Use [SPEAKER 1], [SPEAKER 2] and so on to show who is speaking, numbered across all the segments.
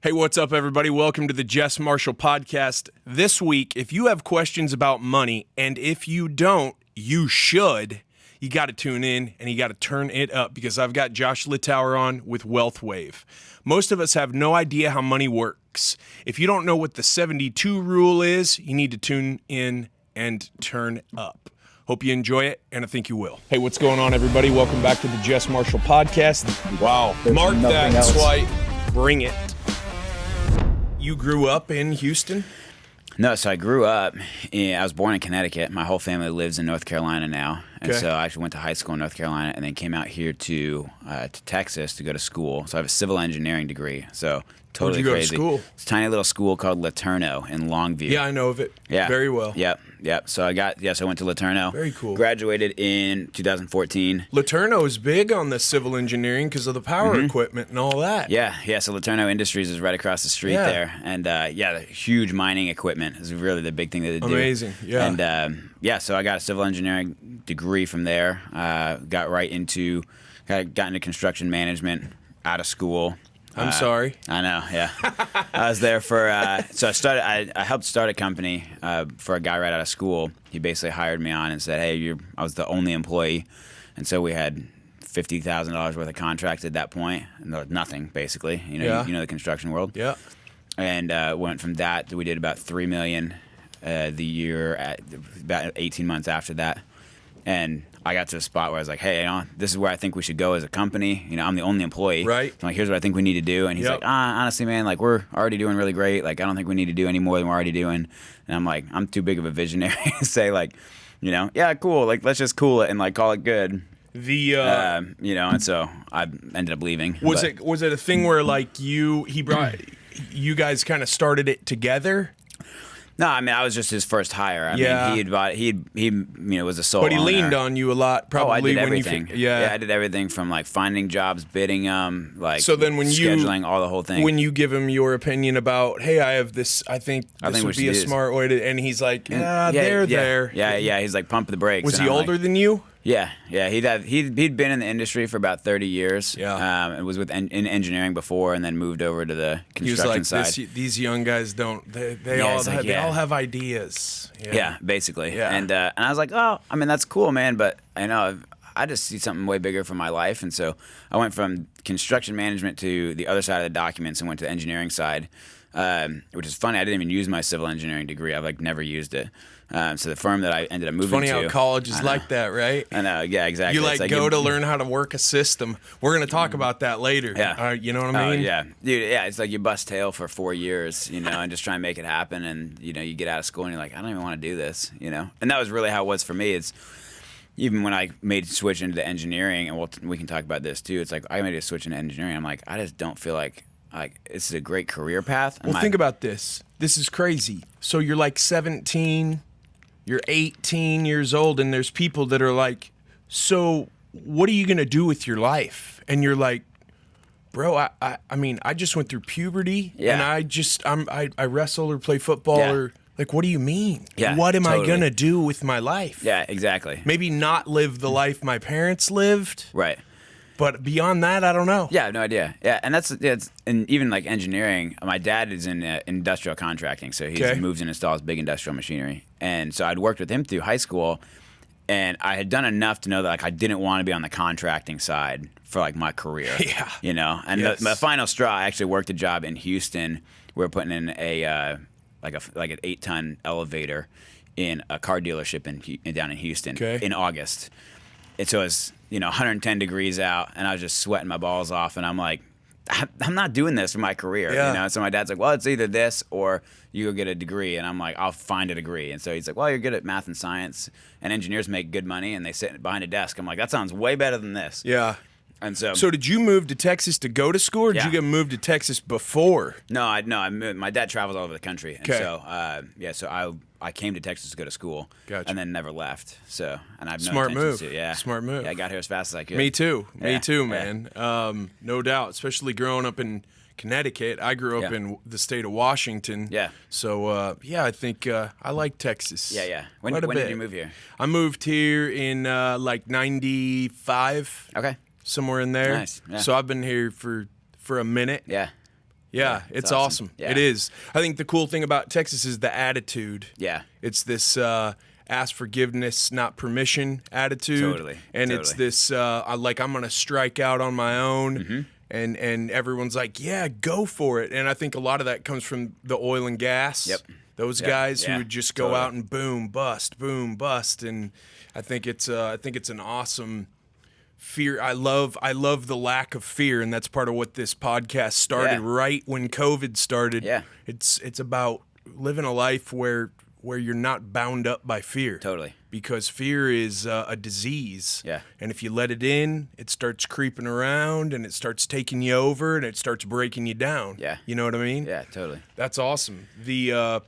[SPEAKER 1] Hey, what's up, everybody? Welcome to the Jess Marshall Podcast. This week, if you have questions about money, and if you don't, you should, you got to tune in and you got to turn it up because I've got Josh Littauer on with WealthWave. Most of us have no idea how money works. If you don't know what the 72 rule is, you need to tune in and turn up. Hope you enjoy it, and I think you will. Hey, what's going on, everybody? Welcome back to the Jess Marshall Podcast. Wow. Mark that swipe. Bring it. You grew up in Houston?
[SPEAKER 2] No, so I grew up, I was born in Connecticut. My whole family lives in North Carolina now. And so I actually went to high school in North Carolina and then came out here to Texas to go to school. So I have a civil engineering degree. So totally crazy. Where'd you go to school? It's a tiny little school called Littauer in Longview.
[SPEAKER 1] Yeah, I know of it. Yeah. Very well.
[SPEAKER 2] Yep. So I went to Littauer.
[SPEAKER 1] Very cool.
[SPEAKER 2] Graduated in 2014.
[SPEAKER 1] Littauer is big on the civil engineering because of the power equipment and all that.
[SPEAKER 2] Yeah. So Littauer Industries is right across the street there. And the huge mining equipment is really the big thing that they do.
[SPEAKER 1] Amazing. Yeah.
[SPEAKER 2] And so I got a civil engineering degree from there. Got into construction management out of school.
[SPEAKER 1] I'm sorry.
[SPEAKER 2] I know, yeah. I was there for, so I helped start a company for a guy right out of school. He basically hired me on and said, hey, I was the only employee. And so we had $50,000 worth of contracts at that point. And there was nothing, basically. You know the construction world.
[SPEAKER 1] Yeah.
[SPEAKER 2] And went from that, we did about $3 million the year, at about 18 months after that. And I got to a spot where I was like, hey, this is where I think we should go as a company. I'm the only employee.
[SPEAKER 1] Right.
[SPEAKER 2] So I'm like, here's what I think we need to do. And he's like, honestly, man, like, we're already doing really great. Like, I don't think we need to do any more than we're already doing. And I'm like, I'm too big of a visionary to say, like, yeah, cool. Like, let's just cool it and, like, call it good. And so I ended up leaving.
[SPEAKER 1] Was it a thing where, like, you guys kind of started it together?
[SPEAKER 2] No, I mean, I was just his first hire. I mean, he was a sole
[SPEAKER 1] But he
[SPEAKER 2] owner.
[SPEAKER 1] leaned on you a lot, probably.
[SPEAKER 2] I did everything. I did everything from, like, finding jobs, bidding them, like,
[SPEAKER 1] so then when
[SPEAKER 2] scheduling, all the whole thing.
[SPEAKER 1] When you give him your opinion about, hey, I have this, I think this would be a smart way to, and he's like, there.
[SPEAKER 2] Yeah, he's like, pump the brakes.
[SPEAKER 1] Was he older than you?
[SPEAKER 2] Yeah. He'd been in the industry for about 30 years. Yeah. And was in engineering before, and then moved over to the construction side.
[SPEAKER 1] These young guys don't. They all have ideas.
[SPEAKER 2] Yeah, basically.
[SPEAKER 1] Yeah.
[SPEAKER 2] And I was like, oh, I mean, that's cool, man. But I just see something way bigger for my life, and so I went from construction management to the other side of the documents and went to the engineering side. Which is funny. I didn't even use my civil engineering degree. I've never used it. So the firm that I ended up moving to.
[SPEAKER 1] It's funny how college is like that, right?
[SPEAKER 2] I know. Yeah, exactly.
[SPEAKER 1] You go to learn how to work a system. We're going to talk about that later.
[SPEAKER 2] Yeah.
[SPEAKER 1] You know what I mean?
[SPEAKER 2] Yeah. Dude, yeah, it's like you bust tail for 4 years, and just try and make it happen. And, you get out of school and you're like, I don't even want to do this, And that was really how it was for me. It's even when I made a switch into engineering, and we can talk about this too. It's like I made a switch into engineering. I'm like, I just don't feel like this is a great career path.
[SPEAKER 1] Well, think about this. This is crazy. So you're like 17, you're 18 years old, and there's people that are like, so what are you going to do with your life? And you're like, bro, I mean, I just went through puberty, and I wrestle or play football or, like, what do you mean?
[SPEAKER 2] Yeah,
[SPEAKER 1] what am I going to do with my life?
[SPEAKER 2] Yeah, exactly.
[SPEAKER 1] Maybe not live the life my parents lived.
[SPEAKER 2] Right.
[SPEAKER 1] But beyond that, I don't know.
[SPEAKER 2] Yeah, I have no idea. Yeah, and and even like engineering. My dad is in industrial contracting, so he moves and installs big industrial machinery. And so I'd worked with him through high school, and I had done enough to know that I didn't want to be on the contracting side for my career.
[SPEAKER 1] Yeah.
[SPEAKER 2] And the final straw, I actually worked a job in Houston. We were putting in an 8-ton elevator in a car dealership down in Houston in August. And so it was 110 degrees out, and I was just sweating my balls off, and I'm like, I'm not doing this for my career. So my dad's like, well, it's either this or you go get a degree. And I'm like, I'll find a degree. And so he's like, well, you're good at math and science, and engineers make good money, and they sit behind a desk. I'm like, that sounds way better than this.
[SPEAKER 1] Yeah.
[SPEAKER 2] And so
[SPEAKER 1] did you move to Texas to go to school, or did you get moved to Texas before?
[SPEAKER 2] No, I moved. My dad travels all over the country. And so I came to Texas to go to school.
[SPEAKER 1] Gotcha.
[SPEAKER 2] And then never left. So, and I've no
[SPEAKER 1] Smart
[SPEAKER 2] intentions
[SPEAKER 1] move.
[SPEAKER 2] to. Yeah.
[SPEAKER 1] Smart move.
[SPEAKER 2] Yeah, I got here as fast as I could.
[SPEAKER 1] Me too. Me too,
[SPEAKER 2] Yeah.
[SPEAKER 1] man. No doubt, especially growing up in Connecticut. I grew up in the state of Washington.
[SPEAKER 2] Yeah.
[SPEAKER 1] So, I think I like Texas.
[SPEAKER 2] Yeah. When did you move here?
[SPEAKER 1] I moved here in 95.
[SPEAKER 2] Okay.
[SPEAKER 1] Somewhere in there.
[SPEAKER 2] Nice. Yeah.
[SPEAKER 1] So I've been here for a minute.
[SPEAKER 2] Yeah.
[SPEAKER 1] Yeah, it's awesome.
[SPEAKER 2] Yeah.
[SPEAKER 1] It is. I think the cool thing about Texas is the attitude.
[SPEAKER 2] Yeah.
[SPEAKER 1] It's this ask forgiveness, not permission attitude.
[SPEAKER 2] Totally.
[SPEAKER 1] And it's this I'm going to strike out on my own. And everyone's like, yeah, go for it. And I think a lot of that comes from the oil and gas.
[SPEAKER 2] Yep.
[SPEAKER 1] Those guys who would just go out and boom, bust. And I think it's an awesome fear. I love the lack of fear, and that's part of what this podcast started right when COVID started.
[SPEAKER 2] Yeah.
[SPEAKER 1] It's about living a life where you're not bound up by fear.
[SPEAKER 2] Totally.
[SPEAKER 1] Because fear is a disease.
[SPEAKER 2] Yeah.
[SPEAKER 1] And if you let it in, it starts creeping around and it starts taking you over and it starts breaking you down.
[SPEAKER 2] Yeah.
[SPEAKER 1] You know what I mean?
[SPEAKER 2] Yeah, totally.
[SPEAKER 1] That's awesome. The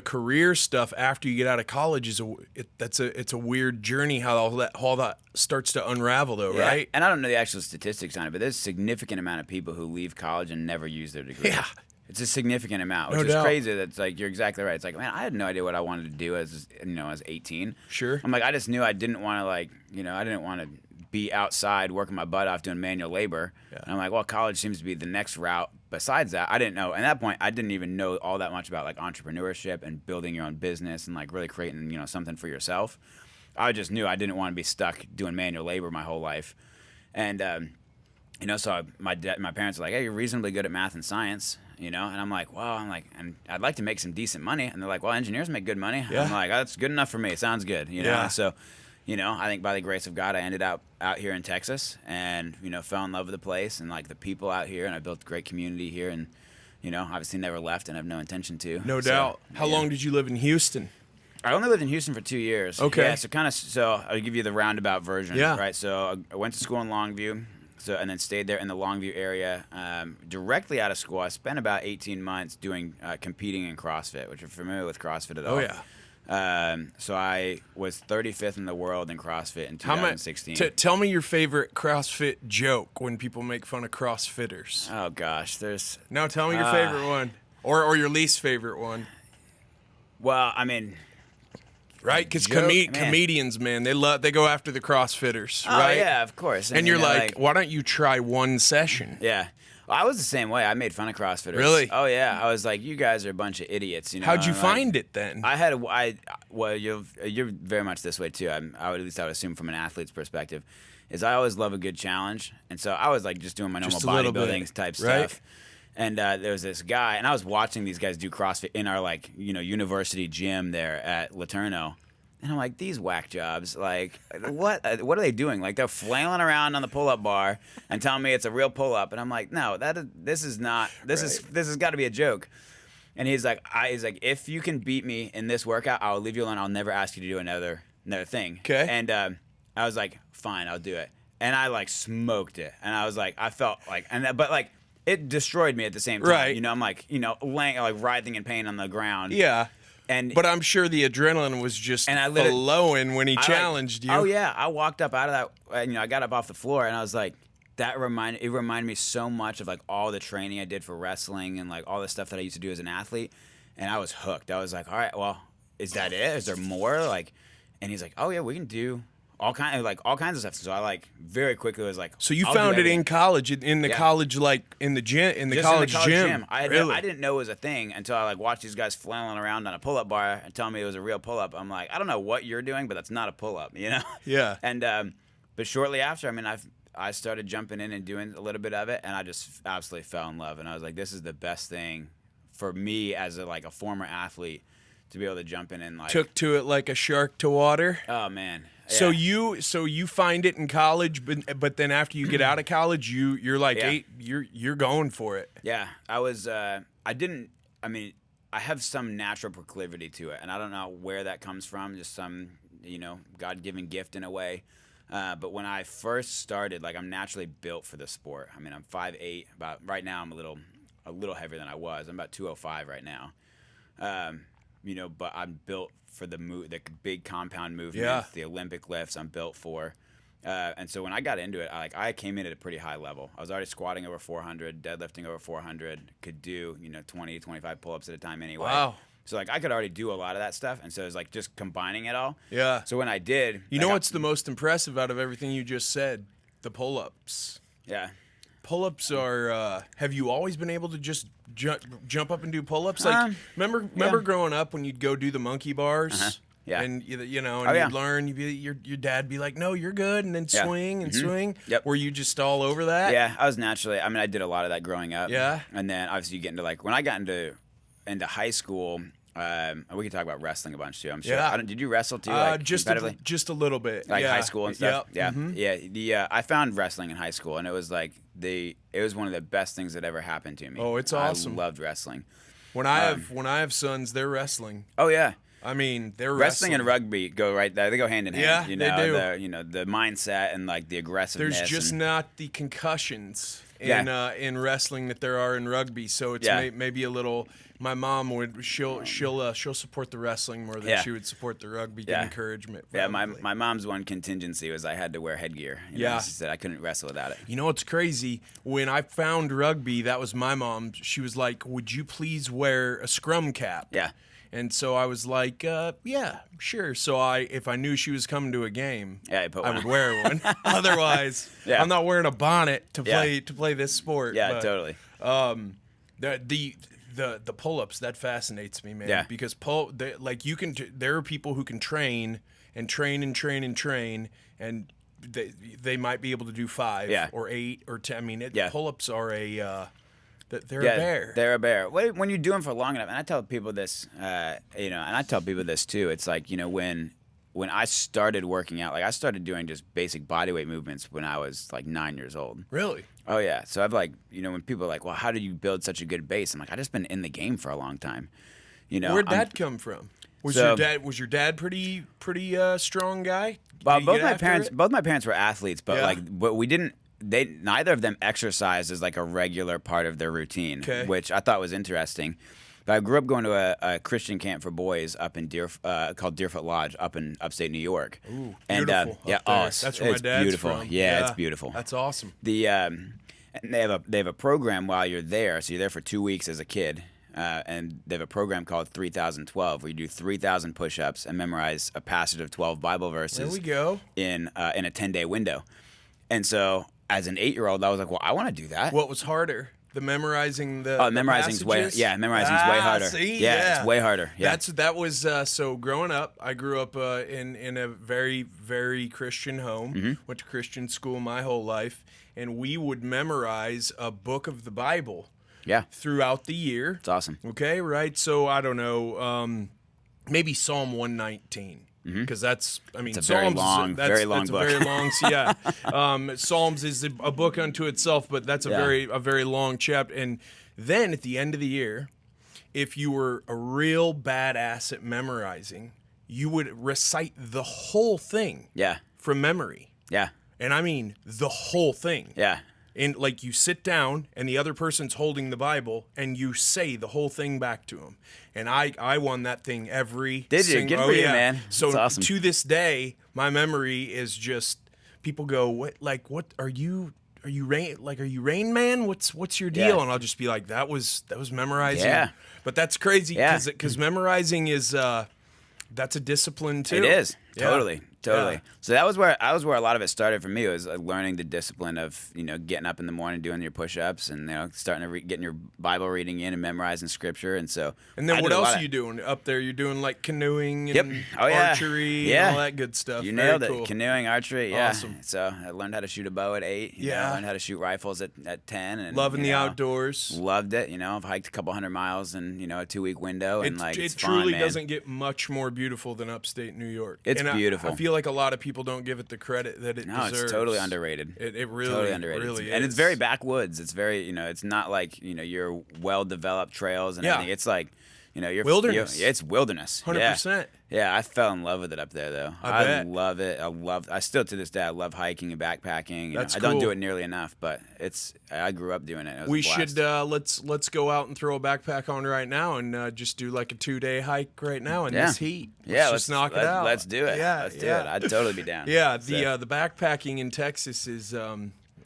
[SPEAKER 1] career stuff after you get out of college is it's a weird journey how all that starts to unravel though, right?
[SPEAKER 2] And I don't know the actual statistics on it, but there's a significant amount of people who leave college and never use their degree.
[SPEAKER 1] Yeah.
[SPEAKER 2] It's a significant amount, which is crazy. That's like, you're exactly right. It's like, man, I had no idea what I wanted to do as 18.
[SPEAKER 1] Sure.
[SPEAKER 2] I'm like, I just knew I didn't want to I didn't want to be outside working my butt off doing manual labor. Yeah. And I'm like, well, college seems to be the next route. Besides that, I didn't know. At that point, I didn't even know all that much about like entrepreneurship and building your own business and like really creating, something for yourself. I just knew I didn't want to be stuck doing manual labor my whole life. And, so my parents were like, hey, you're reasonably good at math and science. And I'm like, and I'd like to make some decent money. And they're like, well, engineers make good money. Yeah. I'm like, oh, that's good enough for me. It sounds good. Yeah. So, I think by the grace of God, I ended up out here in Texas and, fell in love with the place and like the people out here. And I built a great community here and, obviously never left and have no intention to.
[SPEAKER 1] No doubt. How long did you live in Houston?
[SPEAKER 2] I only lived in Houston for 2 years.
[SPEAKER 1] Okay.
[SPEAKER 2] Yeah, so I'll give you the roundabout version.
[SPEAKER 1] Yeah.
[SPEAKER 2] Right. So I went to school in Longview. And then stayed there in the Longview area. Directly out of school, I spent about 18 months doing competing in CrossFit, which you're familiar with CrossFit at all.
[SPEAKER 1] Oh, yeah.
[SPEAKER 2] So I was 35th in the world in CrossFit in 2016.
[SPEAKER 1] Tell me your favorite CrossFit joke when people make fun of CrossFitters.
[SPEAKER 2] Oh, gosh.
[SPEAKER 1] No, tell me your favorite one. Or your least favorite one.
[SPEAKER 2] Well, I mean...
[SPEAKER 1] Right, because comedians, man, they go after the CrossFitters, right?
[SPEAKER 2] Oh yeah, of course.
[SPEAKER 1] And you're like, why don't you try one session?
[SPEAKER 2] Yeah, well, I was the same way. I made fun of CrossFitters.
[SPEAKER 1] Really?
[SPEAKER 2] Oh yeah, I was like, you guys are a bunch of idiots.
[SPEAKER 1] How'd you find it then?
[SPEAKER 2] Well, you're very much this way too. I would assume from an athlete's perspective, is I always love a good challenge, and so I was like just doing my normal bodybuilding type stuff. And there was this guy, and I was watching these guys do CrossFit in our university gym there at Littauer. And I'm like, these whack jobs, like, what are they doing? Like, they're flailing around on the pull-up bar and telling me it's a real pull-up. And I'm like, no, this has got to be a joke. And he's like, if you can beat me in this workout, I'll leave you alone. I'll never ask you to do another thing.
[SPEAKER 1] Okay.
[SPEAKER 2] And I was like, fine, I'll do it. And I smoked it. And I was like, I felt like, but it destroyed me at the same time.
[SPEAKER 1] Right.
[SPEAKER 2] I'm laying, writhing in pain on the ground.
[SPEAKER 1] Yeah.
[SPEAKER 2] But
[SPEAKER 1] I'm sure the adrenaline was just flowing when he challenged you.
[SPEAKER 2] Oh yeah, I walked up out of that. I got up off the floor and I was like, it reminded me so much of all the training I did for wrestling and all the stuff that I used to do as an athlete, and I was hooked. I was like, all right, well, is that it? Is there more? And he's like, oh yeah, we can do all kinds of stuff. So I very quickly was like,
[SPEAKER 1] so you found it in college, in the college, in the gym, in the college gym.
[SPEAKER 2] I didn't know it was a thing until I watched these guys flailing around on a pull-up bar and telling me it was a real pull-up. I'm like, I don't know what you're doing, but that's not a pull-up,
[SPEAKER 1] Yeah.
[SPEAKER 2] And but shortly after, I started jumping in and doing a little bit of it, and I just absolutely fell in love. And I was like, this is the best thing for me as a former athlete to be able to jump in and
[SPEAKER 1] took to it like a shark to water.
[SPEAKER 2] Oh man.
[SPEAKER 1] Yeah. So you find it in college, but then after you get out of college, you're like, hey, you're going for it.
[SPEAKER 2] Yeah, I was. I have some natural proclivity to it, and I don't know where that comes from. Just some, God-given gift in a way. But when I first started, I'm naturally built for the sport. I'm 5'8". Right now, I'm a little heavier than I was. I'm about 205 right now. But I'm built for the big compound movements, the Olympic lifts I'm built for. And so when I got into it, I came in at a pretty high level. I was already squatting over 400, deadlifting over 400, could do, 20, 25 pull-ups at a time anyway.
[SPEAKER 1] Wow.
[SPEAKER 2] So I could already do a lot of that stuff. And so it was just combining it all.
[SPEAKER 1] Yeah.
[SPEAKER 2] So when I did.
[SPEAKER 1] You know what's the most impressive out of everything you just said? The pull-ups.
[SPEAKER 2] Yeah.
[SPEAKER 1] pull-ups are. Have you always been able to just jump up and do pull-ups? Like, remember growing up when you'd go do the monkey bars?
[SPEAKER 2] Yeah.
[SPEAKER 1] And you know, and you'd learn. Your dad be like, "No, you're good," and then swing and swing.
[SPEAKER 2] Yep.
[SPEAKER 1] Were you just all over that?
[SPEAKER 2] Yeah, I was naturally. I mean, I did a lot of that growing up.
[SPEAKER 1] Yeah.
[SPEAKER 2] And then obviously you get into like when I got into high school. We could talk about wrestling a bunch too. I'm sure.
[SPEAKER 1] Yeah.
[SPEAKER 2] Did you wrestle too? Like,
[SPEAKER 1] just a little bit.
[SPEAKER 2] Like high school and stuff.
[SPEAKER 1] Yep.
[SPEAKER 2] Yeah. Yeah. I found wrestling in high school, and it was like it was one of the best things that ever happened to me.
[SPEAKER 1] Oh, it's awesome.
[SPEAKER 2] I loved wrestling.
[SPEAKER 1] When I have sons, they're wrestling.
[SPEAKER 2] Oh yeah.
[SPEAKER 1] I mean, they're
[SPEAKER 2] wrestling and rugby go right there. They go hand in hand.
[SPEAKER 1] Yeah,
[SPEAKER 2] you know,
[SPEAKER 1] they do.
[SPEAKER 2] The mindset and like the aggressiveness.
[SPEAKER 1] There's just not the concussions in wrestling that there are in rugby. So it's maybe a little. My mom she'll support the wrestling more than she would support the rugby. Get encouragement.
[SPEAKER 2] Yeah, my mom's one contingency was I had to wear headgear. You know, she said I couldn't wrestle without it.
[SPEAKER 1] You know what's crazy? When I found rugby, that was my mom. She was like, "Would you please wear a scrum cap?"
[SPEAKER 2] Yeah.
[SPEAKER 1] And so I was like, yeah, sure. So if I knew she was coming to a game, I would wear one. Otherwise, I'm not wearing a bonnet to play this sport.
[SPEAKER 2] Yeah,
[SPEAKER 1] but,
[SPEAKER 2] totally.
[SPEAKER 1] The pull-ups, that fascinates me, man.
[SPEAKER 2] Yeah.
[SPEAKER 1] Because there are people who can train and train and train and train, and they might be able to do 5 or 8 or 10. I mean, pull-ups are they're a bear.
[SPEAKER 2] They're a bear. When you do them for long enough, and I tell people this, and I tell people this too. It's like, when I started working out, like I started doing just basic bodyweight movements when I was like 9 years old.
[SPEAKER 1] Really?
[SPEAKER 2] Oh yeah. So I've like, when people are like, well, how did you build such a good base? I'm like, I just been in the game for a long time.
[SPEAKER 1] Where'd that come from? Was your dad pretty strong guy?
[SPEAKER 2] Well, both my parents were athletes, but but we didn't. Neither of them exercised as like a regular part of their routine, which I thought was interesting. But I grew up going to a Christian camp for boys up in called Deerfoot Lodge up in upstate New York.
[SPEAKER 1] Ooh, beautiful. That's where my dad's
[SPEAKER 2] beautiful.
[SPEAKER 1] from.
[SPEAKER 2] Yeah, it's beautiful.
[SPEAKER 1] That's awesome.
[SPEAKER 2] And they have a program while you're there, so you're there for 2 weeks as a kid. And they have a program called 3012 where you do 3,000 push-ups and memorize a passage of 12 Bible verses.
[SPEAKER 1] There we go.
[SPEAKER 2] In a 10-day window. And so as an 8-year-old, I was like, well, I want to do that.
[SPEAKER 1] What was harder? The memorizing
[SPEAKER 2] memorizing's way harder.
[SPEAKER 1] See?
[SPEAKER 2] It's way harder. Yeah.
[SPEAKER 1] That was so growing up, I grew up in a very, very Christian home, went to Christian school my whole life, and we would memorize a book of the Bible throughout the year.
[SPEAKER 2] It's awesome.
[SPEAKER 1] Okay, right? So I don't know, maybe Psalm 119. Because that's, I mean,
[SPEAKER 2] it's a
[SPEAKER 1] Psalms
[SPEAKER 2] very long book.
[SPEAKER 1] Very long, Psalms is a book unto itself, but that's a very long chapter. And then at the end of the year, if you were a real badass at memorizing, you would recite the whole thing from memory.
[SPEAKER 2] Yeah.
[SPEAKER 1] And I mean the whole thing.
[SPEAKER 2] Yeah.
[SPEAKER 1] And like you sit down and the other person's holding the Bible and you say the whole thing back to them. And I won that thing every
[SPEAKER 2] Did you? Good for you, man.
[SPEAKER 1] So
[SPEAKER 2] that's awesome.
[SPEAKER 1] To this day, my memory is just people go, what are you Rain Man? What's your deal?
[SPEAKER 2] Yeah.
[SPEAKER 1] And I'll just be like, that was memorizing.
[SPEAKER 2] Yeah.
[SPEAKER 1] But that's crazy because memorizing is that's a discipline too.
[SPEAKER 2] It is.
[SPEAKER 1] Yeah.
[SPEAKER 2] Totally.
[SPEAKER 1] Yeah.
[SPEAKER 2] So that was where a lot of it started for me, was learning the discipline of getting up in the morning, doing your push-ups, and starting to getting your Bible reading in and memorizing scripture. And
[SPEAKER 1] then what else are you doing up there? You're doing like canoeing and archery and all that good stuff.
[SPEAKER 2] You nailed it. Canoeing, archery,
[SPEAKER 1] Awesome.
[SPEAKER 2] So I learned how to shoot a bow at 8. I learned how to shoot rifles at 10. And
[SPEAKER 1] loving the outdoors.
[SPEAKER 2] Loved it. I've hiked a couple 100 miles in a 2-week window, and
[SPEAKER 1] it
[SPEAKER 2] fun,
[SPEAKER 1] truly
[SPEAKER 2] man.
[SPEAKER 1] doesn't get much more beautiful than upstate New York.
[SPEAKER 2] It's beautiful.
[SPEAKER 1] I feel like a lot of people don't give it the credit that it deserves.
[SPEAKER 2] No, it's totally underrated.
[SPEAKER 1] It really,
[SPEAKER 2] totally underrated.
[SPEAKER 1] Really is.
[SPEAKER 2] And it's very backwoods. It's very, it's not like, your well-developed trails and everything. It's like, you're
[SPEAKER 1] wilderness.
[SPEAKER 2] It's wilderness.
[SPEAKER 1] 100%.
[SPEAKER 2] Yeah, I fell in love with it up there, though.
[SPEAKER 1] I bet.
[SPEAKER 2] love it. I still to this day, I love hiking and backpacking.
[SPEAKER 1] That's
[SPEAKER 2] I
[SPEAKER 1] cool.
[SPEAKER 2] don't do it nearly enough, but I grew up doing it. It was a blast.
[SPEAKER 1] Should let's go out and throw a backpack on right now and just do like a 2-day hike right now in this heat. Let's knock it out.
[SPEAKER 2] Let's do it.
[SPEAKER 1] Yeah,
[SPEAKER 2] let's do it. I'd totally be down.
[SPEAKER 1] Yeah, the backpacking in Texas is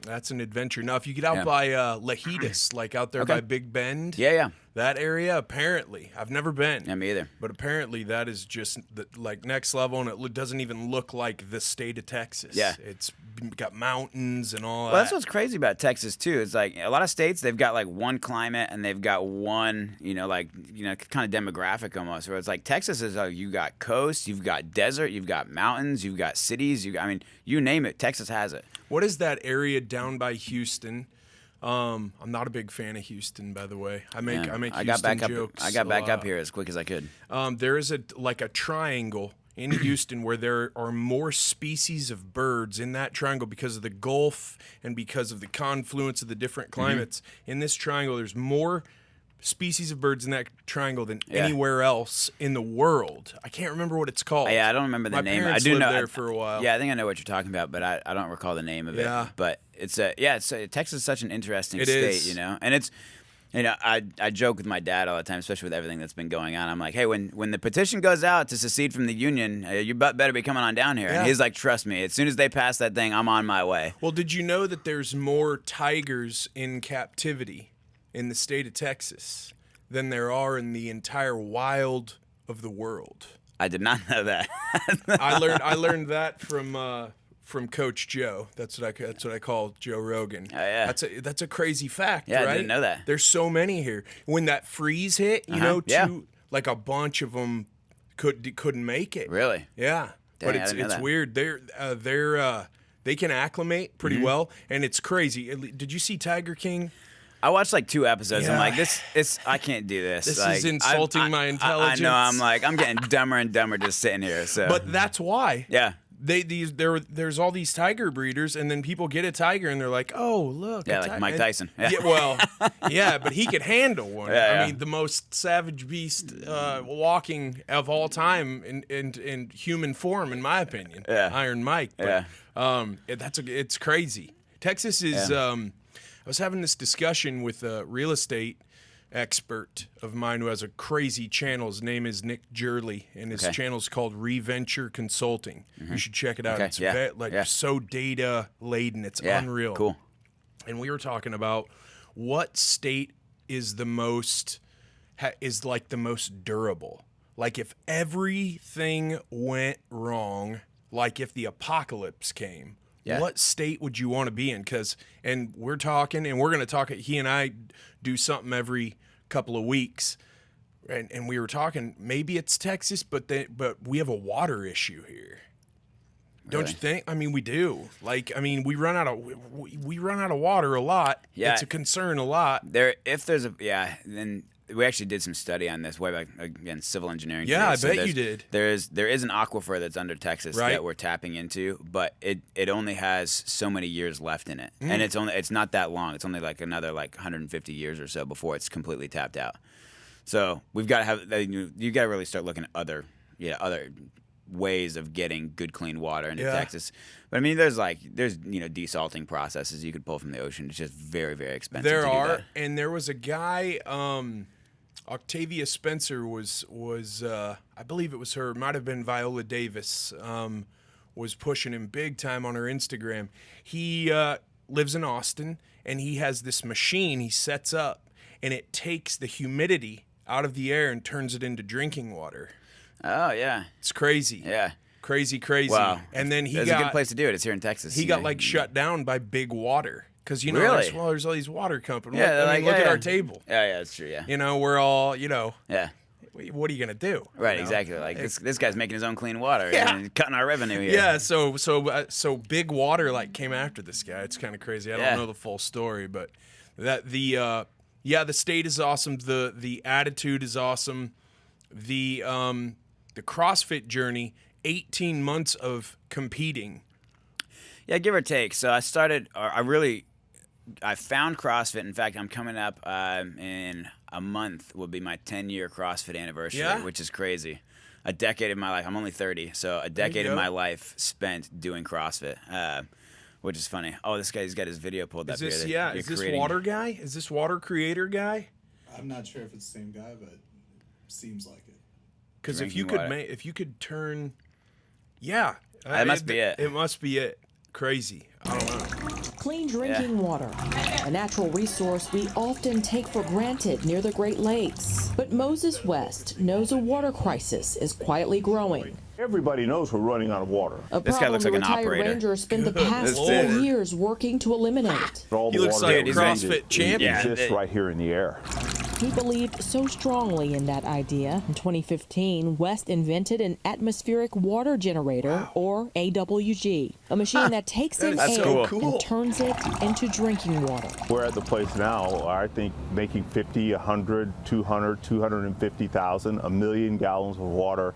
[SPEAKER 1] that's an adventure. Now, if you get out by Lajitas, like out there by Big Bend, That area, apparently, I've never been.
[SPEAKER 2] Yeah, me either.
[SPEAKER 1] But apparently that is just like next level, and it doesn't even look like the state of Texas.
[SPEAKER 2] Yeah.
[SPEAKER 1] It's got mountains and all that.
[SPEAKER 2] Well, that's what's crazy about Texas, too. It's like a lot of states, they've got like one climate and they've got one, kind of demographic almost. Where it's like Texas is like you got coast, you've got desert, you've got mountains, you've got cities. You name it, Texas has it.
[SPEAKER 1] What is that area down by Houston? I'm not a big fan of Houston, by the way. I make Houston jokes.
[SPEAKER 2] I got back up here as quick as I could.
[SPEAKER 1] There is a triangle in Houston where there are more species of birds in that triangle because of the Gulf and because of the confluence of the different climates. In this triangle, there's more species of birds in that triangle than anywhere else in the world. I can't remember what it's called.
[SPEAKER 2] Yeah, I don't remember the name. I
[SPEAKER 1] do know there for a while.
[SPEAKER 2] Yeah, I think I know what you're talking about, but I don't recall the name of it.
[SPEAKER 1] Yeah.
[SPEAKER 2] But Texas is such an interesting state, and it's. I joke with my dad all the time, especially with everything that's been going on. I'm like, hey, when the petition goes out to secede from the union, you better be coming on down here. Yeah. And he's like, trust me, as soon as they pass that thing, I'm on my way.
[SPEAKER 1] Well, did you know that there's more tigers in captivity in the state of Texas than there are in the entire wild of the world?
[SPEAKER 2] I did not know that.
[SPEAKER 1] I learned that from Coach Joe. That's what I call Joe Rogan.
[SPEAKER 2] Oh, yeah.
[SPEAKER 1] That's a crazy fact,
[SPEAKER 2] right?
[SPEAKER 1] I
[SPEAKER 2] didn't know that.
[SPEAKER 1] There's so many here. When that freeze hit, like a bunch of them couldn't make it.
[SPEAKER 2] Really?
[SPEAKER 1] Yeah.
[SPEAKER 2] Dang,
[SPEAKER 1] but it's weird. They can acclimate pretty well, and it's crazy. Did you see Tiger King?
[SPEAKER 2] I watched like 2 episodes. Yeah. I'm like, I can't do this.
[SPEAKER 1] This is insulting my intelligence.
[SPEAKER 2] I know. I'm getting dumber and dumber just sitting here. So,
[SPEAKER 1] but that's why.
[SPEAKER 2] Yeah.
[SPEAKER 1] There's all these tiger breeders, and then people get a tiger, and they're like, oh, look.
[SPEAKER 2] Yeah, like Mike Tyson.
[SPEAKER 1] Yeah. But he could handle one.
[SPEAKER 2] Yeah,
[SPEAKER 1] I mean, the most savage beast walking of all time in human form, in my opinion.
[SPEAKER 2] Yeah.
[SPEAKER 1] Iron Mike. But, it's crazy. Texas is. I was having this discussion with a real estate expert of mine who has a crazy channel. His name is Nick Jurley, and his channel's called Reventure Consulting. You should check it out. It's so data laden. It's unreal.
[SPEAKER 2] Cool.
[SPEAKER 1] And we were talking about what state is the most durable. Like if everything went wrong, like if the apocalypse came. Yeah. What state would you want to be in? And we're talking, and we're going to talk. He and I do something every couple of weeks, and we were talking. Maybe it's Texas, but we have a water issue here. Don't you think? I mean, we do. We run out of water a lot.
[SPEAKER 2] Yeah,
[SPEAKER 1] it's a concern a lot.
[SPEAKER 2] Then. We actually did some study on this way back, again, civil engineering.
[SPEAKER 1] Yeah, I bet you did.
[SPEAKER 2] There is an aquifer that's under Texas that we're tapping into, but it only has so many years left in it, and it's not that long. It's only like another 150 years or so before it's completely tapped out. So we've got to have you got to really start looking at other ways of getting good clean water into Texas. But I mean, there's desalting processes you could pull from the ocean. It's just very, very expensive.
[SPEAKER 1] There
[SPEAKER 2] to
[SPEAKER 1] are,
[SPEAKER 2] do that.
[SPEAKER 1] And there was a guy. Octavia Spencer was I believe it was her, might have been Viola Davis, was pushing him big time on her Instagram. He lives in Austin, and he has this machine he sets up, and it takes the humidity out of the air and turns it into drinking water.
[SPEAKER 2] Oh, yeah.
[SPEAKER 1] It's crazy.
[SPEAKER 2] Yeah.
[SPEAKER 1] Crazy.
[SPEAKER 2] Wow.
[SPEAKER 1] And then
[SPEAKER 2] It's a good place to do it. It's here in Texas.
[SPEAKER 1] He got shut down by big water. Because,
[SPEAKER 2] really?
[SPEAKER 1] there's all these water companies.
[SPEAKER 2] Yeah,
[SPEAKER 1] look at our table.
[SPEAKER 2] Yeah, that's true, yeah.
[SPEAKER 1] We're all,
[SPEAKER 2] Yeah.
[SPEAKER 1] What are you going to do?
[SPEAKER 2] Right, exactly. This guy's making his own clean water and cutting our revenue here.
[SPEAKER 1] Yeah, so big water came after this guy. It's kind of crazy. I don't know the full story, but the state is awesome. The attitude is awesome. The CrossFit journey, 18 months of competing.
[SPEAKER 2] Yeah, give or take. So I found CrossFit. In fact, I'm coming up in a month will be my 10-year CrossFit anniversary, which is crazy. A decade of my life. I'm only 30, so a decade of my life spent doing CrossFit, which is funny. Oh, he's got his video pulled up here.
[SPEAKER 1] Is this water guy? Is this water creator guy?
[SPEAKER 3] I'm not sure if it's the same guy, but seems like it.
[SPEAKER 1] Because if you could turn,
[SPEAKER 2] that must be it.
[SPEAKER 1] It must be it. Crazy. I don't know.
[SPEAKER 4] Clean drinking water, a natural resource we often take for granted near the Great Lakes. But Moses West knows a water crisis is quietly growing.
[SPEAKER 5] Everybody knows we're running out of water.
[SPEAKER 2] This guy looks like an
[SPEAKER 4] retired
[SPEAKER 2] operator.
[SPEAKER 4] Rangers spent the past 4 years working to eliminate.
[SPEAKER 5] All
[SPEAKER 1] He
[SPEAKER 5] the
[SPEAKER 1] looks
[SPEAKER 5] water
[SPEAKER 1] like a
[SPEAKER 5] that we
[SPEAKER 1] CrossFit
[SPEAKER 5] needed
[SPEAKER 1] champion.
[SPEAKER 5] exists right here in the air.
[SPEAKER 4] He believed so strongly in that idea. In 2015, West invented an atmospheric water generator, or AWG, a machine that takes in
[SPEAKER 1] That's
[SPEAKER 4] air
[SPEAKER 1] cool.
[SPEAKER 4] and turns it into drinking water.
[SPEAKER 5] We're at the place now, I think, making 50, 100, 200, 250,000, a million gallons of water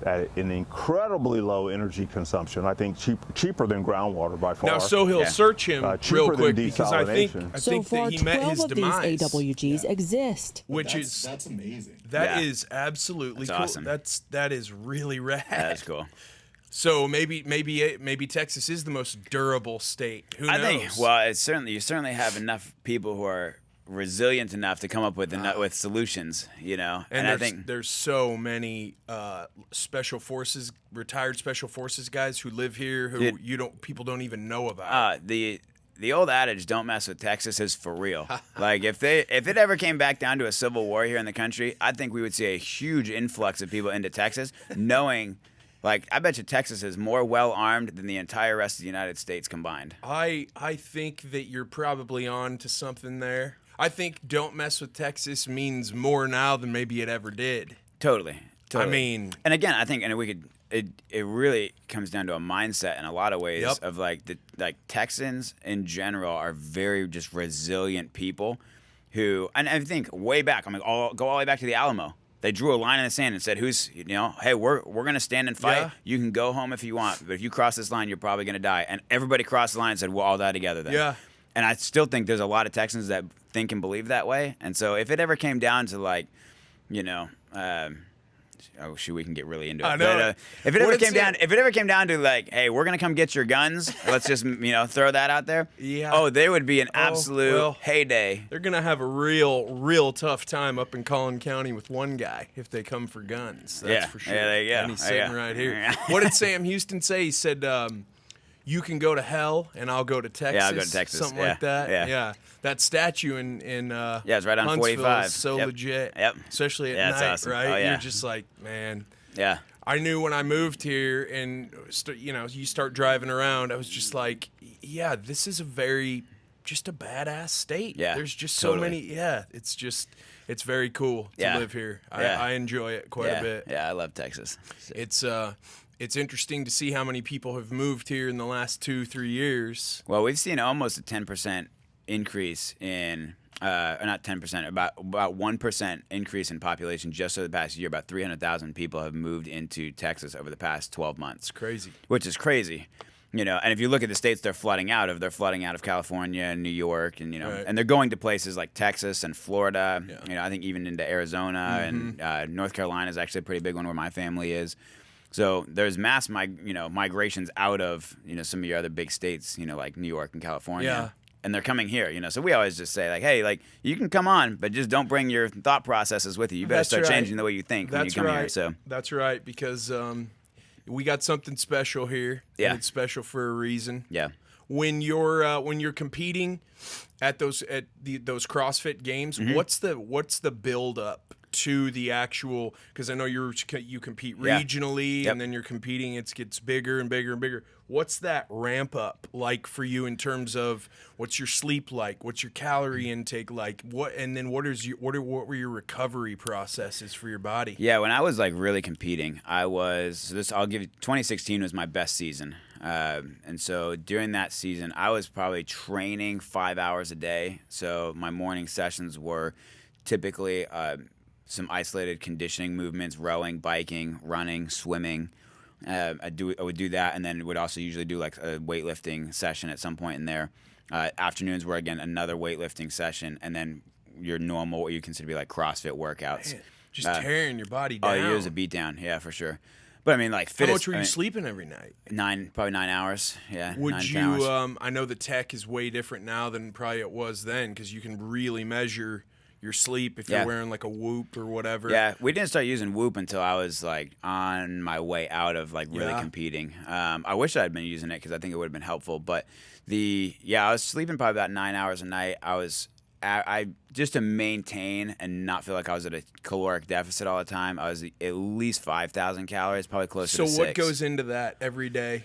[SPEAKER 5] at an incredibly low energy consumption. I think cheaper than groundwater by far.
[SPEAKER 1] Now, so he'll search him
[SPEAKER 5] cheaper
[SPEAKER 1] real quick
[SPEAKER 5] than
[SPEAKER 1] because I think
[SPEAKER 5] desalination.
[SPEAKER 4] So far,
[SPEAKER 1] that he met
[SPEAKER 4] 12
[SPEAKER 1] his
[SPEAKER 4] of
[SPEAKER 1] demise.
[SPEAKER 4] these AWGs exist.
[SPEAKER 1] Which
[SPEAKER 3] That's amazing.
[SPEAKER 1] that
[SPEAKER 2] Yeah.
[SPEAKER 1] is absolutely
[SPEAKER 2] That's
[SPEAKER 1] cool.
[SPEAKER 2] awesome.
[SPEAKER 1] That is really rad.
[SPEAKER 2] That's cool.
[SPEAKER 1] So maybe Texas is the most durable state. Who knows?
[SPEAKER 2] I think. Well, you certainly have enough people who are resilient enough to come up with solutions.
[SPEAKER 1] And
[SPEAKER 2] I think
[SPEAKER 1] there's so many special forces, retired special forces guys who live here who people don't even know about.
[SPEAKER 2] the old adage "don't mess with Texas" is for real. Like if it ever came back down to a civil war here in the country, I think we would see a huge influx of people into Texas, knowing. Like, I bet you Texas is more well-armed than the entire rest of the United States combined.
[SPEAKER 1] I think that you're probably on to something there. I think "don't mess with Texas" means more now than maybe it ever did.
[SPEAKER 2] Totally.
[SPEAKER 1] I mean,
[SPEAKER 2] and again, I think, it really comes down to a mindset in a lot of ways
[SPEAKER 1] Yep.
[SPEAKER 2] of like Texans in general are very just resilient people who, and I think way back, go all the way back to the Alamo. They drew a line in the sand and said, hey, we're going to stand and fight.
[SPEAKER 1] Yeah.
[SPEAKER 2] You can go home if you want, but if you cross this line, you're probably going to die. And everybody crossed the line and said, we'll all die together then.
[SPEAKER 1] Yeah.
[SPEAKER 2] And I still think there's a lot of Texans that think and believe that way. And so if it ever came down to we can get really into it.
[SPEAKER 1] I know.
[SPEAKER 2] But, if it ever came down to like, hey, we're gonna come get your guns, let's just throw that out there.
[SPEAKER 1] Yeah.
[SPEAKER 2] Oh, there would be an absolute heyday.
[SPEAKER 1] They're gonna have a real tough time up in Collin County with one guy if they come for guns. That's for sure.
[SPEAKER 2] Yeah, there you go.
[SPEAKER 1] And he's sitting right here. What did Sam Houston say? He said, "You can go to hell, and I'll go to Texas."
[SPEAKER 2] Yeah, I'll go to Texas.
[SPEAKER 1] Something
[SPEAKER 2] Yeah,
[SPEAKER 1] like that.
[SPEAKER 2] yeah.
[SPEAKER 1] That statue in
[SPEAKER 2] it's right on
[SPEAKER 1] Huntsville
[SPEAKER 2] 45.
[SPEAKER 1] is so
[SPEAKER 2] Yep.
[SPEAKER 1] legit.
[SPEAKER 2] Yep.
[SPEAKER 1] Especially at
[SPEAKER 2] Yeah, it's
[SPEAKER 1] night,
[SPEAKER 2] awesome.
[SPEAKER 1] right?
[SPEAKER 2] Oh, yeah.
[SPEAKER 1] You're just like, man.
[SPEAKER 2] Yeah.
[SPEAKER 1] I knew when I moved here and you start driving around, I was just like, yeah, this is just a badass state.
[SPEAKER 2] Yeah,
[SPEAKER 1] There's just
[SPEAKER 2] totally.
[SPEAKER 1] so many. Yeah, it's very cool to live here. I enjoy it quite a bit.
[SPEAKER 2] Yeah, I love Texas.
[SPEAKER 1] It's interesting to see how many people have moved here in the last 2-3 years.
[SPEAKER 2] Well, we've seen almost a 10% increase in, not 10%, about 1% increase in population just over the past year. About 300,000 people have moved into Texas over the past 12 months.
[SPEAKER 1] Crazy.
[SPEAKER 2] Which is crazy. And if you look at the states they're flooding out of California and New York, and
[SPEAKER 1] Right.
[SPEAKER 2] and they're going to places like Texas and Florida.
[SPEAKER 1] Yeah.
[SPEAKER 2] I think even into Arizona and North Carolina is actually a pretty big one where my family is. So there's mass migrations out of some of your other big states, like New York and California.
[SPEAKER 1] Yeah.
[SPEAKER 2] And they're coming here, So we always just say, like, hey, like, you can come on, but just don't bring your thought processes with you. You better
[SPEAKER 1] That's
[SPEAKER 2] start
[SPEAKER 1] right.
[SPEAKER 2] changing the way you think when you come here. So
[SPEAKER 1] That's right, because we got something special here.
[SPEAKER 2] Yeah.
[SPEAKER 1] And it's special for a reason.
[SPEAKER 2] yeah,
[SPEAKER 1] When you're competing at those CrossFit games,
[SPEAKER 2] Mm-hmm.
[SPEAKER 1] what's the build up to the actual? Because I know you compete
[SPEAKER 2] Yeah.
[SPEAKER 1] regionally,
[SPEAKER 2] Yep.
[SPEAKER 1] and then you're competing. It gets bigger and bigger and bigger. What's that ramp up like for you in terms of what's your sleep like? What's your calorie intake like? What were your recovery processes for your body?
[SPEAKER 2] yeah. When I was like really competing, I'll give you 2016 was my best season. And so during that season, I was probably training 5 hours a day. So my morning sessions were typically some isolated conditioning movements, rowing, biking, running, swimming. I would do that, and then would also usually do like a weightlifting session at some point in there. Afternoons were again another weightlifting session, and then your normal, what you consider to be like CrossFit workouts.
[SPEAKER 1] Man, just tearing your body down.
[SPEAKER 2] Oh, it was a beat down, yeah, for sure. But I mean, like,
[SPEAKER 1] How much were you sleeping every night?
[SPEAKER 2] Probably 9 hours. Yeah.
[SPEAKER 1] Would
[SPEAKER 2] 9
[SPEAKER 1] you?
[SPEAKER 2] hours.
[SPEAKER 1] I know the tech is way different now than probably it was then, because you can really measure your sleep if you're wearing like a Whoop or whatever.
[SPEAKER 2] Yeah, we didn't start using Whoop until I was like on my way out of like really competing. I wish I had been using it because I think it would have been helpful. But I was sleeping probably about 9 hours a night. I just to maintain and not feel like I was at a caloric deficit all the time, I was at least 5,000 calories, probably closer to 6.
[SPEAKER 1] So what goes into that every day?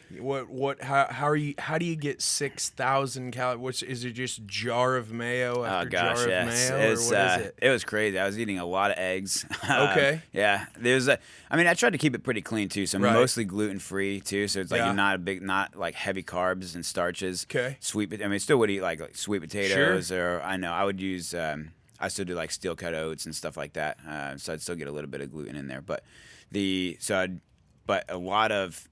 [SPEAKER 1] How do you get 6,000 calories? Is it just jar of mayo after jar of mayo, or what is it?
[SPEAKER 2] It was crazy. I was eating a lot of eggs.
[SPEAKER 1] Okay.
[SPEAKER 2] Yeah. I tried to keep it pretty clean too, so mostly gluten free too. So it's like not like heavy carbs and starches.
[SPEAKER 1] Okay.
[SPEAKER 2] Still would eat like sweet potatoes, or I would use. I still do like steel cut oats and stuff like that, so I'd still get a little bit of gluten in there. But a lot of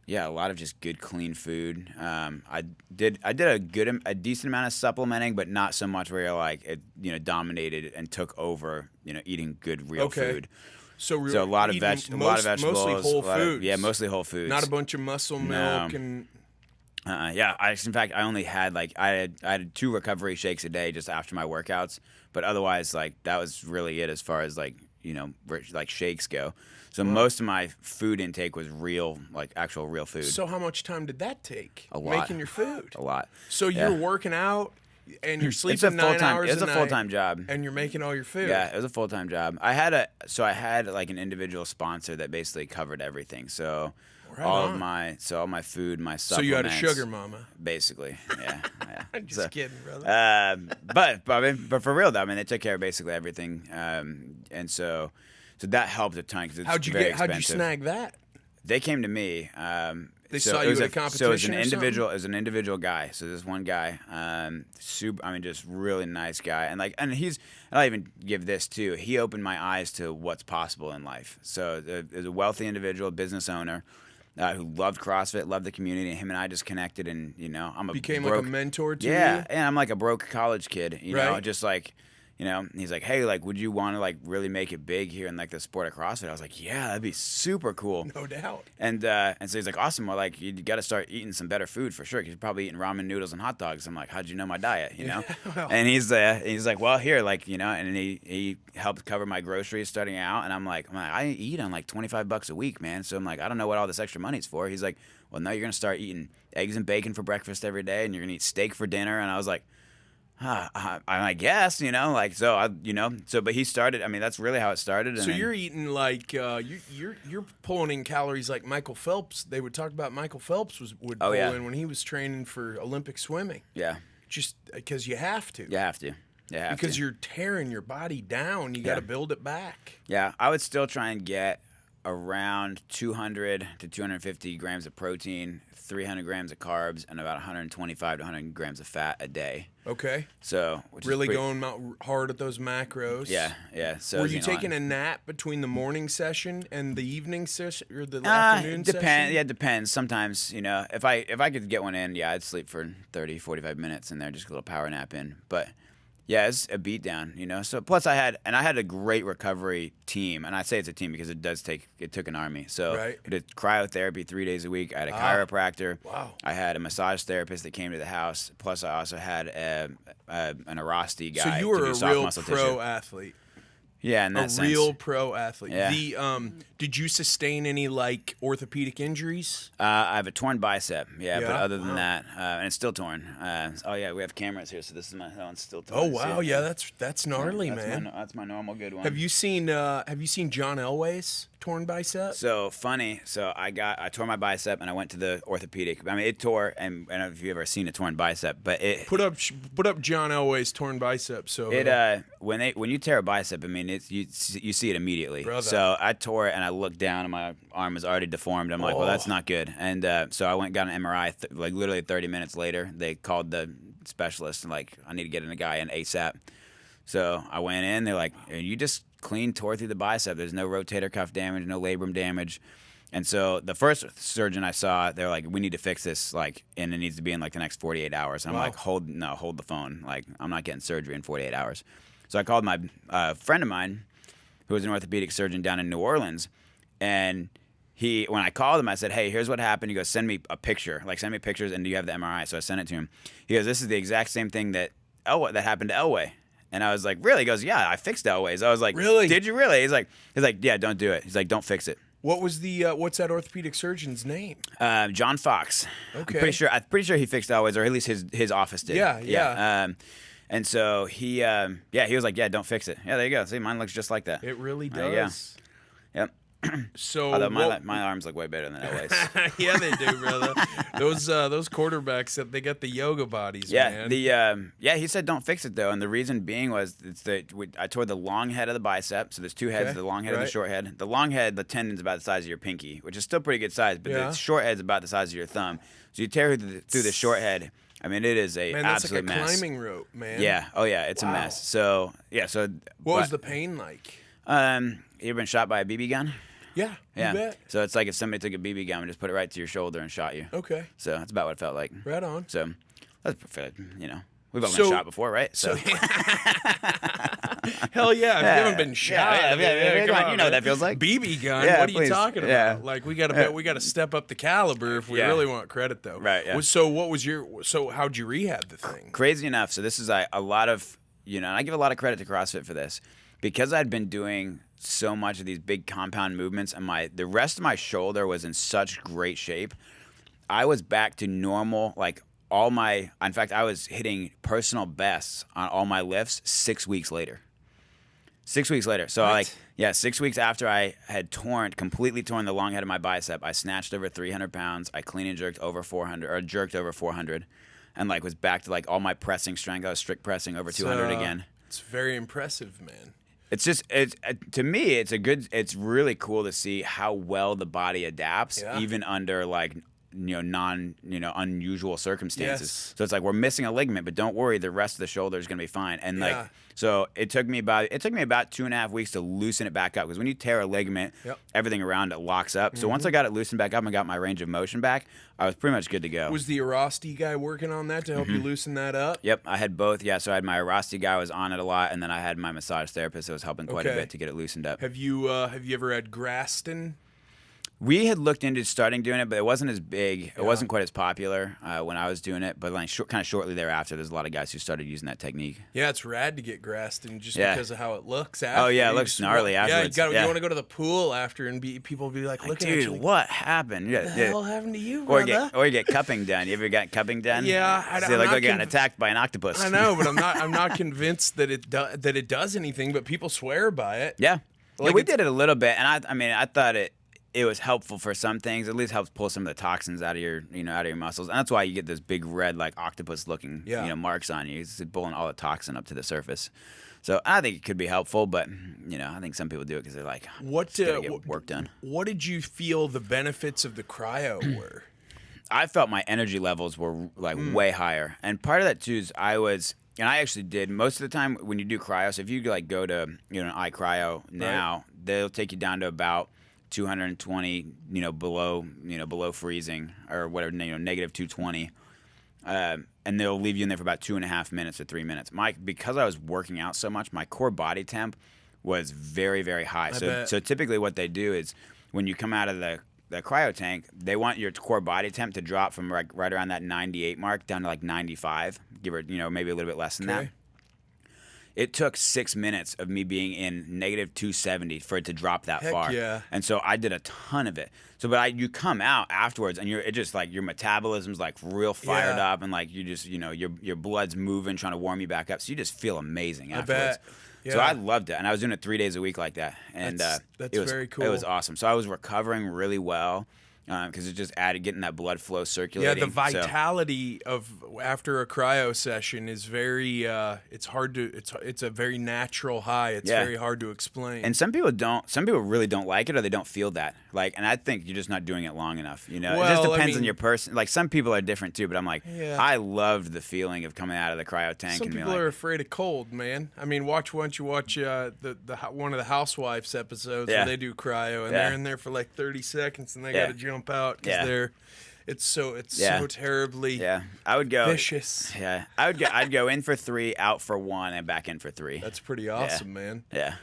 [SPEAKER 2] just good clean food. I did a decent amount of supplementing, but not so much where you're like it dominated and took over eating good real food. So
[SPEAKER 1] a
[SPEAKER 2] a lot of vegetables,
[SPEAKER 1] mostly whole foods.
[SPEAKER 2] Mostly whole foods.
[SPEAKER 1] Not a bunch of muscle milk and.
[SPEAKER 2] In fact, I only had I had 2 recovery shakes a day just after my workouts, but otherwise that was really it as far as shakes go. So most of my food intake was actual real food.
[SPEAKER 1] So how much time did that take?
[SPEAKER 2] A lot.
[SPEAKER 1] Making your food.
[SPEAKER 2] A lot.
[SPEAKER 1] So you're working out and you're sleeping 9 hours
[SPEAKER 2] It's a full-time job.
[SPEAKER 1] And you're making all your food.
[SPEAKER 2] Yeah, it was a full-time job. I had like an individual sponsor that basically covered everything. So all my food, my supplements.
[SPEAKER 1] So you had a sugar mama,
[SPEAKER 2] basically. Yeah.
[SPEAKER 1] I'm just kidding, brother.
[SPEAKER 2] But for real though, they took care of basically everything, and so that helped a ton because it's very expensive.
[SPEAKER 1] How'd you snag that?
[SPEAKER 2] They came to me.
[SPEAKER 1] They saw you at a competition.
[SPEAKER 2] So it was an individual guy. So this one guy, just really nice guy, and I'll even give this too. He opened my eyes to what's possible in life. So there's a wealthy individual, business owner. Who loved CrossFit, loved the community, and him and I just connected, and
[SPEAKER 1] became like a mentor to you.
[SPEAKER 2] Yeah, and I'm like a broke college kid,
[SPEAKER 1] right.
[SPEAKER 2] Just like, he's like, hey, would you want to really make it big here in the sport of CrossFit? I was like, yeah, that'd be super cool.
[SPEAKER 1] No doubt.
[SPEAKER 2] And so he's like, awesome. Well, you got to start eating some better food for sure, because you're probably eating ramen noodles and hot dogs. I'm like, how'd you know my diet? And he's like, well, here, and he helped cover my groceries starting out. And I'm like, I eat on $25 a week, man. So I'm like, I don't know what all this extra money's for. He's like, well, no, you're gonna start eating eggs and bacon for breakfast every day, and you're gonna eat steak for dinner. And I was like, I guess, but he started. That's really how it started.
[SPEAKER 1] So you're eating you're pulling in calories like Michael Phelps. They would talk about Michael Phelps would pull in when he was training for Olympic swimming.
[SPEAKER 2] Yeah,
[SPEAKER 1] just because you have to.
[SPEAKER 2] You have to. Yeah,
[SPEAKER 1] because you're tearing your body down. You got to build it back.
[SPEAKER 2] Yeah, I would still try and get around 200 to 250 grams of protein, 300 grams of carbs, and about 125 to 100 grams of fat a day.
[SPEAKER 1] Okay.
[SPEAKER 2] So
[SPEAKER 1] really going hard at those macros.
[SPEAKER 2] Yeah. So
[SPEAKER 1] were you taking a nap between the morning session and the evening session or the afternoon session?
[SPEAKER 2] Yeah, it depends. Sometimes, if I could get one in, I'd sleep for 30, 45 minutes in there, just a little power nap in. But yeah, it's a beatdown, So plus I had a great recovery team, and I say it's a team because it took an army. So I did cryotherapy 3 days a week. I had a chiropractor.
[SPEAKER 1] Wow.
[SPEAKER 2] I had a massage therapist that came to the house. Plus I also had an Arasti guy.
[SPEAKER 1] So you were a real pro
[SPEAKER 2] tissue.
[SPEAKER 1] athlete.
[SPEAKER 2] Yeah, in that sense.
[SPEAKER 1] Real pro athlete.
[SPEAKER 2] Yeah.
[SPEAKER 1] Did you sustain any orthopedic injuries?
[SPEAKER 2] I have a torn bicep. Yeah, but other than that, and it's still torn. We have cameras here, so this is that one's still torn.
[SPEAKER 1] Oh wow, that's gnarly, man.
[SPEAKER 2] That's my normal good one.
[SPEAKER 1] Have you seen John Elway's torn bicep?
[SPEAKER 2] So funny. So I tore my bicep and I went to the orthopedic. It tore, and I don't know if you've ever seen a torn bicep, but it
[SPEAKER 1] put up John Elway's torn bicep. So
[SPEAKER 2] when you tear a bicep, you see it immediately.
[SPEAKER 1] Brother.
[SPEAKER 2] So I tore it and I looked down and my arm was already deformed. I'm like, well, that's not good. And so I went and got an MRI. Literally 30 minutes later, they called the specialist and I need to get in a guy in ASAP. So I went in. They're like, you just clean tore through the bicep. There's no rotator cuff damage, no labrum damage. And so the first surgeon I saw, they're like, we need to fix this, and it needs to be in the next 48 hours. And I'm like, hold the phone. I'm not getting surgery in 48 hours. So I called my friend of mine, who was an orthopedic surgeon down in New Orleans, and when I called him, I said, hey, here's what happened. He goes, send me a picture. Send me pictures, and do you have the MRI? So I sent it to him. He goes, this is the exact same thing that happened to Elway. And I was like, really? He goes, yeah, I fixed Elways. I was like,
[SPEAKER 1] really?
[SPEAKER 2] Did you really? He's like, yeah, don't do it. He's like, don't fix it.
[SPEAKER 1] What was what's that orthopedic surgeon's name?
[SPEAKER 2] John Fox.
[SPEAKER 1] Okay.
[SPEAKER 2] I'm pretty sure he fixed Elways, or at least his office did.
[SPEAKER 1] Yeah.
[SPEAKER 2] And so he was like, yeah, don't fix it. Yeah, there you go. See, mine looks just like that.
[SPEAKER 1] It really does.
[SPEAKER 2] Yep.
[SPEAKER 1] So
[SPEAKER 2] although my arms look way better than Elways.
[SPEAKER 1] Yeah, they do, brother. Those quarterbacks, they got the yoga bodies, man.
[SPEAKER 2] He said don't fix it though, and the reason being was I tore the long head of the bicep. So there's two heads, the long head and the short head. The long head, the tendon's about the size of your pinky, which is still pretty good size, but the short head's about the size of your thumb. So you tear through the short head. I mean, it is a absolute mess.
[SPEAKER 1] That's like a climbing rope, man.
[SPEAKER 2] Yeah. Oh yeah, it's a mess. So
[SPEAKER 1] what was the pain like?
[SPEAKER 2] You ever been shot by a BB gun?
[SPEAKER 1] Yeah, you bet.
[SPEAKER 2] So it's like if somebody took a BB gun and just put it right to your shoulder and shot you.
[SPEAKER 1] Okay.
[SPEAKER 2] So that's about what it felt like.
[SPEAKER 1] Right on.
[SPEAKER 2] So that's we've all been shot before, right? So
[SPEAKER 1] hell yeah, if you haven't been shot.
[SPEAKER 2] Come on, you know what that feels like.
[SPEAKER 1] BB gun.
[SPEAKER 2] Yeah,
[SPEAKER 1] what are you talking about?
[SPEAKER 2] Yeah.
[SPEAKER 1] Like we got to step up the caliber if we really want credit, though.
[SPEAKER 2] Right. Yeah.
[SPEAKER 1] So how'd you rehab the thing?
[SPEAKER 2] Crazy enough. So this is a lot of and I give a lot of credit to CrossFit for this, because I'd been doing so much of these big compound movements, and the rest of my shoulder was in such great shape. I was back to normal, like in fact, I was hitting personal bests on all my lifts 6 weeks later. 6 weeks later. So 6 weeks after I had completely torn the long head of my bicep, I snatched over 300 pounds. I clean and jerked over 400, and was back to all my pressing strength. I was strict pressing over 200 again.
[SPEAKER 1] It's very impressive, man.
[SPEAKER 2] It's just to me, it's really cool to see how well the body adapts, even under unusual circumstances.
[SPEAKER 1] Yes.
[SPEAKER 2] So it's like we're missing a ligament, but don't worry, the rest of the shoulder is going to be fine. And so it took me about 2.5 weeks to loosen it back up, because when you tear a ligament, everything around it locks up. So once I got it loosened back up and got my range of motion back, I was pretty much good to go.
[SPEAKER 1] Was the Erosti guy working on that to help you loosen that up?
[SPEAKER 2] Yep, I had both. Yeah, so I had my Erosti guy was on it a lot, and then I had my massage therapist that was helping quite a bit to get it loosened up.
[SPEAKER 1] Have you ever had Graston?
[SPEAKER 2] We had looked into starting doing it, but it wasn't as big. It wasn't quite as popular when I was doing it. But kind of shortly thereafter, there's a lot of guys who started using that technique.
[SPEAKER 1] Yeah, it's rad to get Graston just because of how it looks after.
[SPEAKER 2] Oh, yeah, it looks gnarly afterwards.
[SPEAKER 1] You want to go to the pool after and people be like, looking at you.
[SPEAKER 2] Dude, what happened?
[SPEAKER 1] What the hell happened to you, brother?
[SPEAKER 2] Or you get cupping done. You ever got cupping done?
[SPEAKER 1] Yeah.
[SPEAKER 2] I got attacked by an octopus.
[SPEAKER 1] I know, but I'm not convinced that it does anything, but people swear by it.
[SPEAKER 2] Yeah. We did it a little bit, and I thought it was helpful for some things. At least helps pull some of the toxins out of your muscles, and that's why you get those big red octopus looking marks on you. It's pulling all the toxin up to the surface. So I think it could be helpful, but I think some people do it because they're like, get work done.
[SPEAKER 1] What did you feel the benefits of the cryo were?
[SPEAKER 2] I felt my energy levels were way higher, and part of that too is and I actually did most of the time when you do cryo. So if you go to an iCryo now, they'll take you down to about 220, below freezing or whatever, negative 220, and they'll leave you in there for about 2.5 minutes or 3 minutes. Because I was working out so much, my core body temp was very, very high. So typically what they do is when you come out of the cryo tank, they want your core body temp to drop from right around that 98 mark down to 95, give her maybe a little bit less than that. It took 6 minutes of me being in negative 270 for it to drop that far.
[SPEAKER 1] Yeah.
[SPEAKER 2] And so I did a ton of it. So, but you come out afterwards and it just your metabolism's real fired up, and you just, your blood's moving, trying to warm you back up. So you just feel amazing afterwards.
[SPEAKER 1] Bet. Yeah.
[SPEAKER 2] So I loved it. And I was doing it 3 days a week like that. And
[SPEAKER 1] that's
[SPEAKER 2] it was
[SPEAKER 1] very cool.
[SPEAKER 2] It was awesome. So I was recovering really well. Because it just added getting that blood flow circulating.
[SPEAKER 1] Yeah, the vitality of after a cryo session is very. It's a very natural high. It's very hard to explain.
[SPEAKER 2] And some people don't. Some people really don't like it, or they don't feel that. And I think you're just not doing it long enough. It just depends on your person. Some people are different too. But I'm I loved the feeling of coming out of the cryo tank.
[SPEAKER 1] Some people are afraid of cold, man. I mean, once you watch the one of the Housewives episodes where they do cryo, and they're in there for 30 seconds, and they got to jump out because it's so terribly
[SPEAKER 2] I would go
[SPEAKER 1] vicious.
[SPEAKER 2] I'd go in for 3, out for 1, and back in for 3.
[SPEAKER 1] That's pretty awesome, man.
[SPEAKER 2] Yeah.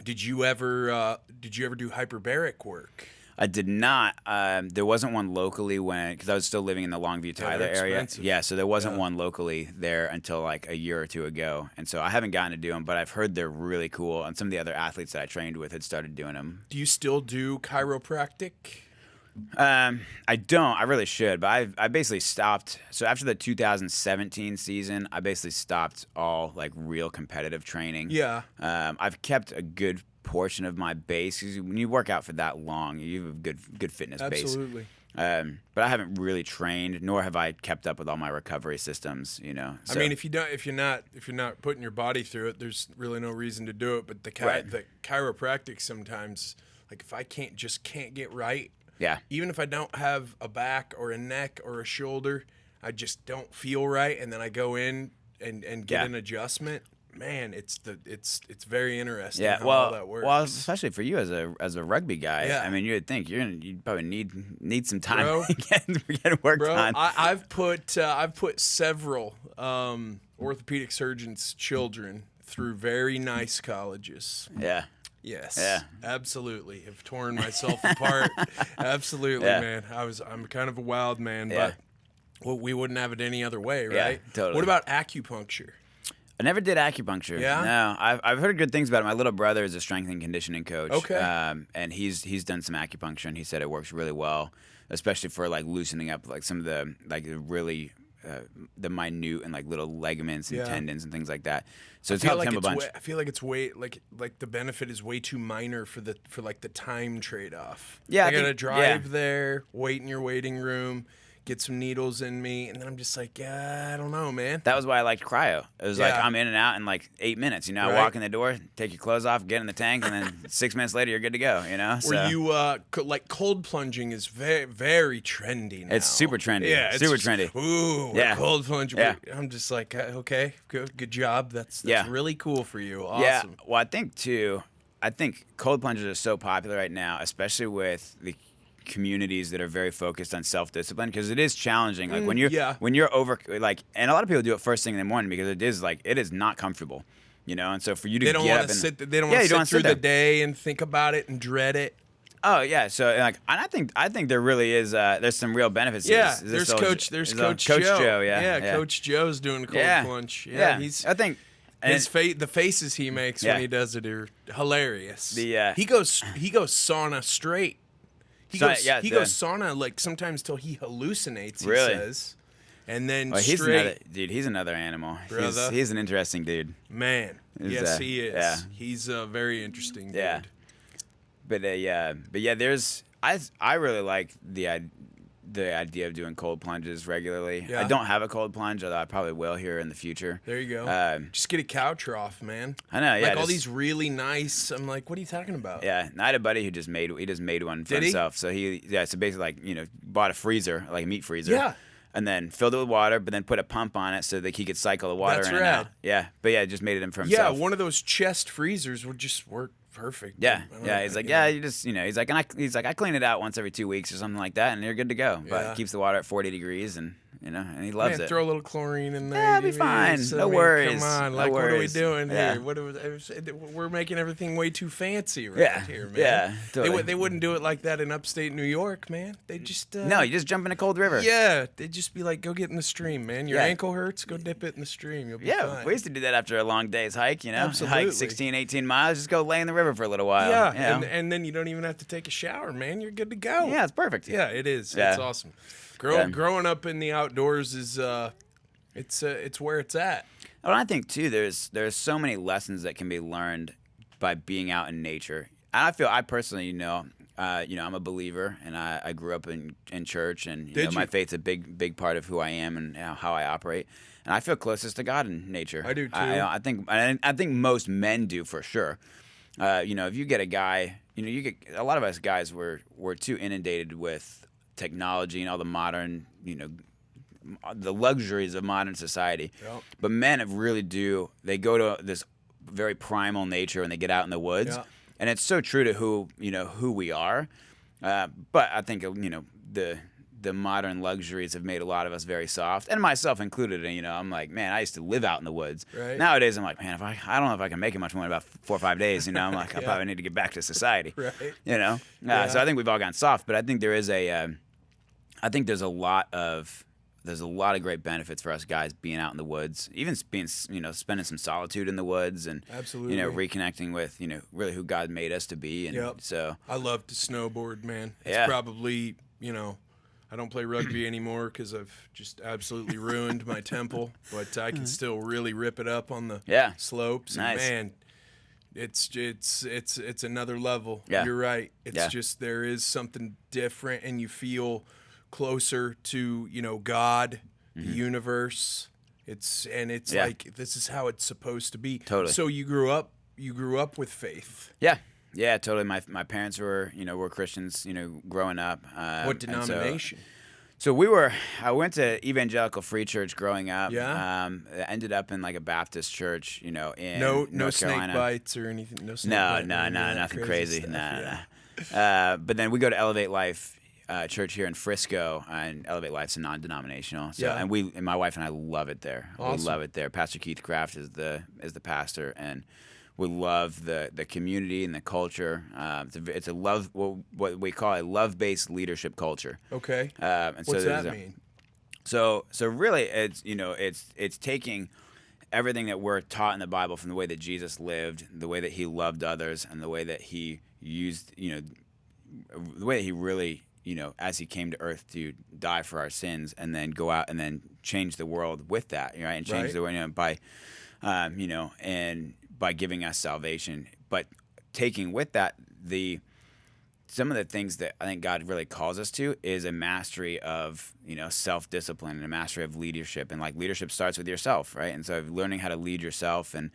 [SPEAKER 1] Did you ever do hyperbaric work?
[SPEAKER 2] I did not. There wasn't one locally because I was still living in the Longview, Tyler area.
[SPEAKER 1] Expensive.
[SPEAKER 2] Yeah, so there wasn't one locally there until like a year or two ago. And so I haven't gotten to do them, but I've heard they're really cool. And some of the other athletes that I trained with had started doing them.
[SPEAKER 1] Do you still do chiropractic?
[SPEAKER 2] I don't. I really should, but I basically stopped. So after the 2017 season, I basically stopped all like real competitive training.
[SPEAKER 1] Yeah.
[SPEAKER 2] I've kept a good portion of my base, because when you work out for that long, you have a good fitness base.
[SPEAKER 1] Absolutely.
[SPEAKER 2] But I haven't really trained, nor have I kept up with all my recovery systems. You know.
[SPEAKER 1] I mean, if you're not putting your body through it, there's really no reason to do it. But the chiropractic sometimes, like if I can't get right.
[SPEAKER 2] Yeah.
[SPEAKER 1] Even if I don't have a back or a neck or a shoulder, I just don't feel right, and then I go in and get an adjustment. Man, it's very interesting how all that works.
[SPEAKER 2] Well, especially for you as a rugby guy.
[SPEAKER 1] Yeah.
[SPEAKER 2] I mean, you would think you'd probably need some time
[SPEAKER 1] Bro,
[SPEAKER 2] to get work done.
[SPEAKER 1] I've put several orthopedic surgeons' children through very nice colleges.
[SPEAKER 2] Yeah.
[SPEAKER 1] Yes.
[SPEAKER 2] Yeah.
[SPEAKER 1] Absolutely. Have torn myself apart. Absolutely, man. I'm kind of a wild man, but we wouldn't have it any other way, right?
[SPEAKER 2] Yeah, totally.
[SPEAKER 1] What about acupuncture?
[SPEAKER 2] I never did acupuncture.
[SPEAKER 1] Yeah?
[SPEAKER 2] No, I've heard good things about it. My little brother is a strength and conditioning coach.
[SPEAKER 1] Okay.
[SPEAKER 2] And he's done some acupuncture, and he said it works really well, especially for like loosening up like some of the like really the minute and like little ligaments and tendons and things like that. So it's helped him a bunch.
[SPEAKER 1] I feel like it's way like the benefit is way too minor for the time trade off.
[SPEAKER 2] Yeah,
[SPEAKER 1] I gotta drive there, wait in your waiting room, get some needles in me, and then I'm just like, I don't know, man.
[SPEAKER 2] That was why I liked cryo. It was like I'm in and out in like 8 minutes. You know, I walk in the door, take your clothes off, get in the tank, and then 6 minutes later you're good to go. You know.
[SPEAKER 1] Were you like cold plunging is very very trendy now.
[SPEAKER 2] It's super trendy.
[SPEAKER 1] Yeah,
[SPEAKER 2] super trendy.
[SPEAKER 1] Ooh,
[SPEAKER 2] Yeah.
[SPEAKER 1] cold plunge.
[SPEAKER 2] Yeah.
[SPEAKER 1] I'm just like, okay, good job. That's really cool for you. Awesome.
[SPEAKER 2] Yeah. Well, I think cold plunges are so popular right now, especially with the communities that are very focused on self-discipline, because it is challenging. Like when you're over, like, and a lot of people do it first thing in the morning because it is not comfortable, you know. And so for you to
[SPEAKER 1] they don't want to sit through the day and think about it and dread it.
[SPEAKER 2] Oh yeah, so like, and I think there really is there's some real benefits.
[SPEAKER 1] Yeah,
[SPEAKER 2] to
[SPEAKER 1] there's
[SPEAKER 2] this.
[SPEAKER 1] Coach Joe.
[SPEAKER 2] Yeah,
[SPEAKER 1] Coach Joe's doing cold plunge. Yeah,
[SPEAKER 2] I think.
[SPEAKER 1] The faces he makes when he does it are hilarious. He goes sauna straight. He goes sauna like sometimes till he hallucinates. He says, and then straight.
[SPEAKER 2] He's another animal.
[SPEAKER 1] Brother.
[SPEAKER 2] He's an interesting dude.
[SPEAKER 1] Man, yes, he is.
[SPEAKER 2] Yeah.
[SPEAKER 1] He's a very interesting dude.
[SPEAKER 2] Yeah. But there's I really like the idea of doing cold plunges regularly.
[SPEAKER 1] Yeah.
[SPEAKER 2] I don't have a cold plunge, although I probably will here in the future.
[SPEAKER 1] There you go. Just get a cow trough, man.
[SPEAKER 2] I know, yeah.
[SPEAKER 1] Like all these really nice. I'm like, what are you talking about?
[SPEAKER 2] Yeah, and I had a buddy who just made one for himself. So so basically like, you know, bought a freezer, like a meat freezer.
[SPEAKER 1] Yeah.
[SPEAKER 2] And then filled it with water, but then put a pump on it so that he could cycle the water in and out. Yeah, but just made it for himself.
[SPEAKER 1] Yeah, one of those chest freezers would just work perfect.
[SPEAKER 2] Yeah. He's like, you just, you know, he's like, I clean it out once every 2 weeks or something like that, and you're good to go. But it keeps the water at 40 degrees, and you know, and he loves it.
[SPEAKER 1] Throw a little chlorine in there.
[SPEAKER 2] Yeah, it'll be fine. No worries.
[SPEAKER 1] Come on,
[SPEAKER 2] No
[SPEAKER 1] like
[SPEAKER 2] worries.
[SPEAKER 1] what are we doing
[SPEAKER 2] Yeah.
[SPEAKER 1] here? We're making everything way too fancy here, man.
[SPEAKER 2] Yeah, totally.
[SPEAKER 1] They wouldn't do it like that in upstate New York, man. They just
[SPEAKER 2] no, you just jump in a cold river.
[SPEAKER 1] Yeah, they'd just be like, go get in the stream, man. Your ankle hurts, go dip it in the stream. You'll be fine.
[SPEAKER 2] We used to do that after a long day's hike, you know.
[SPEAKER 1] Absolutely.
[SPEAKER 2] Hike 16, 18 miles, just go lay in the river for a little while.
[SPEAKER 1] Yeah,
[SPEAKER 2] you know?
[SPEAKER 1] and then you don't even have to take a shower, man. You're good to go.
[SPEAKER 2] Yeah, it's perfect.
[SPEAKER 1] Yeah, it is.
[SPEAKER 2] Yeah.
[SPEAKER 1] It's awesome. Growing up in the outdoors is it's where it's at.
[SPEAKER 2] Well, I think too, there's so many lessons that can be learned by being out in nature. And I personally, you know, I'm a believer, and I grew up in church, and my faith's a big part of who I am and how I operate. And I feel closest to God in nature.
[SPEAKER 1] I do too.
[SPEAKER 2] I think most men do for sure. You know, if you get a guy, you know, a lot of us guys were too inundated with technology and all the modern, you know, the luxuries of modern society.
[SPEAKER 1] Yep.
[SPEAKER 2] But men they go to this very primal nature when they get out in the woods.
[SPEAKER 1] Yep.
[SPEAKER 2] And it's so true to who we are. But I think, you know, the the modern luxuries have made a lot of us very soft, and myself included. And I'm like, man, I used to live out in the woods.
[SPEAKER 1] Right.
[SPEAKER 2] Nowadays, I'm like, man, I don't know if I can make it much more in about 4 or 5 days. I'm like, I probably need to get back to society.
[SPEAKER 1] Right.
[SPEAKER 2] So I think we've all gotten soft, but I think there is I think there's a lot of great benefits for us guys being out in the woods, even being, spending some solitude in the woods and,
[SPEAKER 1] absolutely,
[SPEAKER 2] reconnecting with, really who God made us to be. And so
[SPEAKER 1] I love to snowboard, man. It's
[SPEAKER 2] Yeah.
[SPEAKER 1] probably, I don't play rugby anymore because I've just absolutely ruined my temple, but I can still really rip it up on the slopes.
[SPEAKER 2] Nice.
[SPEAKER 1] And man, it's another level.
[SPEAKER 2] Yeah.
[SPEAKER 1] You're right. It's
[SPEAKER 2] Yeah.
[SPEAKER 1] just, there is something different, and you feel closer to, God, the universe. It's like, this is how it's supposed to be.
[SPEAKER 2] Totally.
[SPEAKER 1] So you grew up with faith.
[SPEAKER 2] Yeah, totally. My parents were Christians, growing up.
[SPEAKER 1] What denomination?
[SPEAKER 2] So I went to evangelical free church growing up.
[SPEAKER 1] Yeah.
[SPEAKER 2] Ended up in like a Baptist church, in
[SPEAKER 1] No
[SPEAKER 2] North
[SPEAKER 1] snake
[SPEAKER 2] Carolina.
[SPEAKER 1] bites or anything. No,
[SPEAKER 2] Nothing crazy. Nah. But then we go to Elevate Life church here in Frisco, and Elevate Life's a non-denominational. So, and my wife and I love it there.
[SPEAKER 1] Awesome.
[SPEAKER 2] We love it there. Pastor Keith Kraft is the pastor, and we love the community and the culture. It's a love, what we call a love-based leadership culture.
[SPEAKER 1] Okay.
[SPEAKER 2] And
[SPEAKER 1] What's that mean?
[SPEAKER 2] So really, it's it's taking everything that we're taught in the Bible from the way that Jesus lived, the way that he loved others, and the way that he used, the way that he really, as he came to earth to die for our sins, and then go out and then change the world with that, right? And change the way, by, and by giving us salvation, but taking with that some of the things that I think God really calls us to is a mastery of, self-discipline and a mastery of leadership. And like leadership starts with yourself, right? And so learning how to lead yourself, and,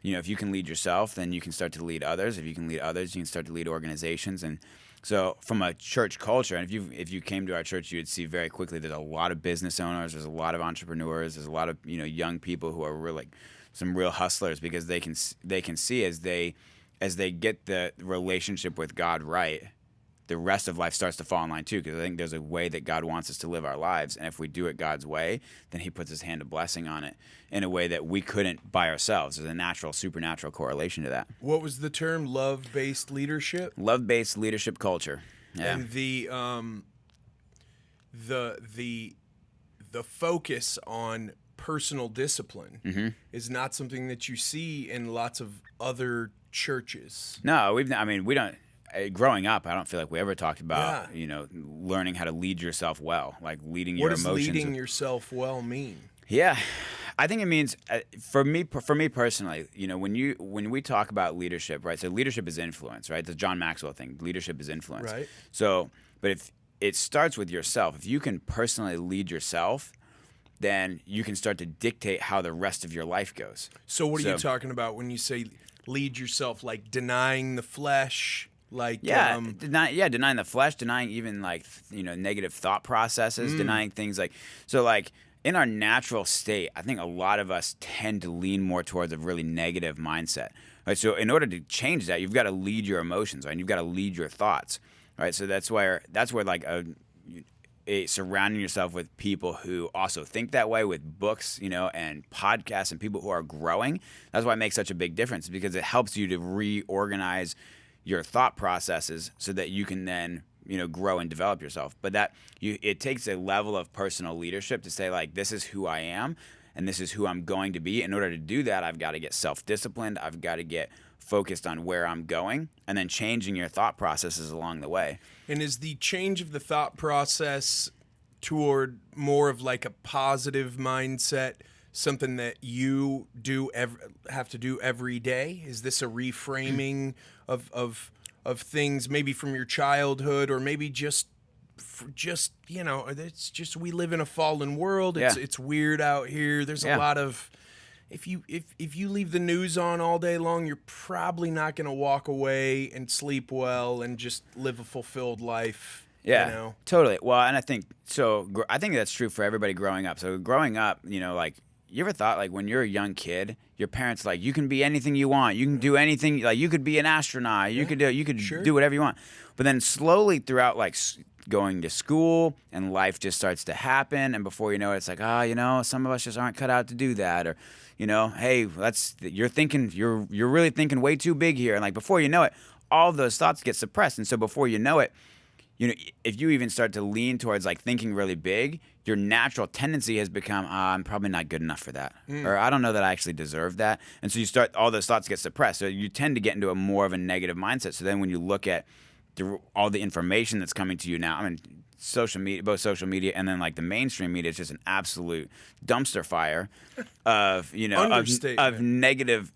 [SPEAKER 2] if you can lead yourself, then you can start to lead others. If you can lead others, you can start to lead organizations. And so from a church culture, and if you came to our church, you would see very quickly there's a lot of business owners, there's a lot of entrepreneurs, there's a lot of, young people who are really some real hustlers, because they can see as they get the relationship with God right, the rest of life starts to fall in line too, because I think there's a way that God wants us to live our lives, and if we do it God's way, then he puts his hand of blessing on it in a way that we couldn't by ourselves. There's a natural, supernatural correlation to that.
[SPEAKER 1] What was the term? Love-based leadership?
[SPEAKER 2] Love-based leadership culture. Yeah.
[SPEAKER 1] And the focus on personal discipline is not something that you see in lots of other churches.
[SPEAKER 2] No, we don't. Growing up, I don't feel like we ever talked about, learning how to lead yourself well, like leading your emotions.
[SPEAKER 1] What does leading yourself well mean?
[SPEAKER 2] Yeah, I think it means, for me personally, when we talk about leadership, right? So leadership is influence, right? The John Maxwell thing. Leadership is influence.
[SPEAKER 1] Right.
[SPEAKER 2] So, but if it starts with yourself, if you can personally lead yourself, then you can start to dictate how the rest of your life goes.
[SPEAKER 1] So what are you talking about when you say lead yourself? Like denying the flesh? Like
[SPEAKER 2] denying the flesh, denying even like negative thought processes, denying things like in our natural state. I think a lot of us tend to lean more towards a really negative mindset. Right? So in order to change that, you've got to lead your emotions, right? And you've got to lead your thoughts, right? So that's where like surrounding yourself with people who also think that way, with books, and podcasts, and people who are growing. That's why it makes such a big difference, because it helps you to reorganize your thought processes so that you can then, grow and develop yourself. But it takes a level of personal leadership to say, like, this is who I am and this is who I'm going to be. In order to do that, I've got to get self-disciplined. I've got to get focused on where I'm going, and then changing your thought processes along the way.
[SPEAKER 1] And is the change of the thought process toward more of like a positive mindset something that you have to do every day? Is this a reframing of things maybe from your childhood, or maybe it's just we live in a fallen world. It's weird out here. There's a lot of if you leave the news on all day long, you're probably not going to walk away and sleep well and just live a fulfilled life.
[SPEAKER 2] Yeah, totally. Well, and I think that's true for everybody growing up. So growing up, like, you ever thought, like, when you're a young kid, your parents, like, you can be anything you want. You can do anything. Like, you could be an astronaut. You could do whatever you want. But then slowly throughout, like, going to school and life just starts to happen. And before you know it, it's like, some of us just aren't cut out to do that. Or, hey, you're really thinking way too big here. And like before you know it, all of those thoughts get suppressed. And so before you know it, if you even start to lean towards like thinking really big, your natural tendency has become, I'm probably not good enough for that. Or I don't know that I actually deserve that. And so all those thoughts get suppressed. So you tend to get into a more of a negative mindset. So then when you look at all the information that's coming to you now, I mean, both social media and then like the mainstream media is just an absolute dumpster fire of negative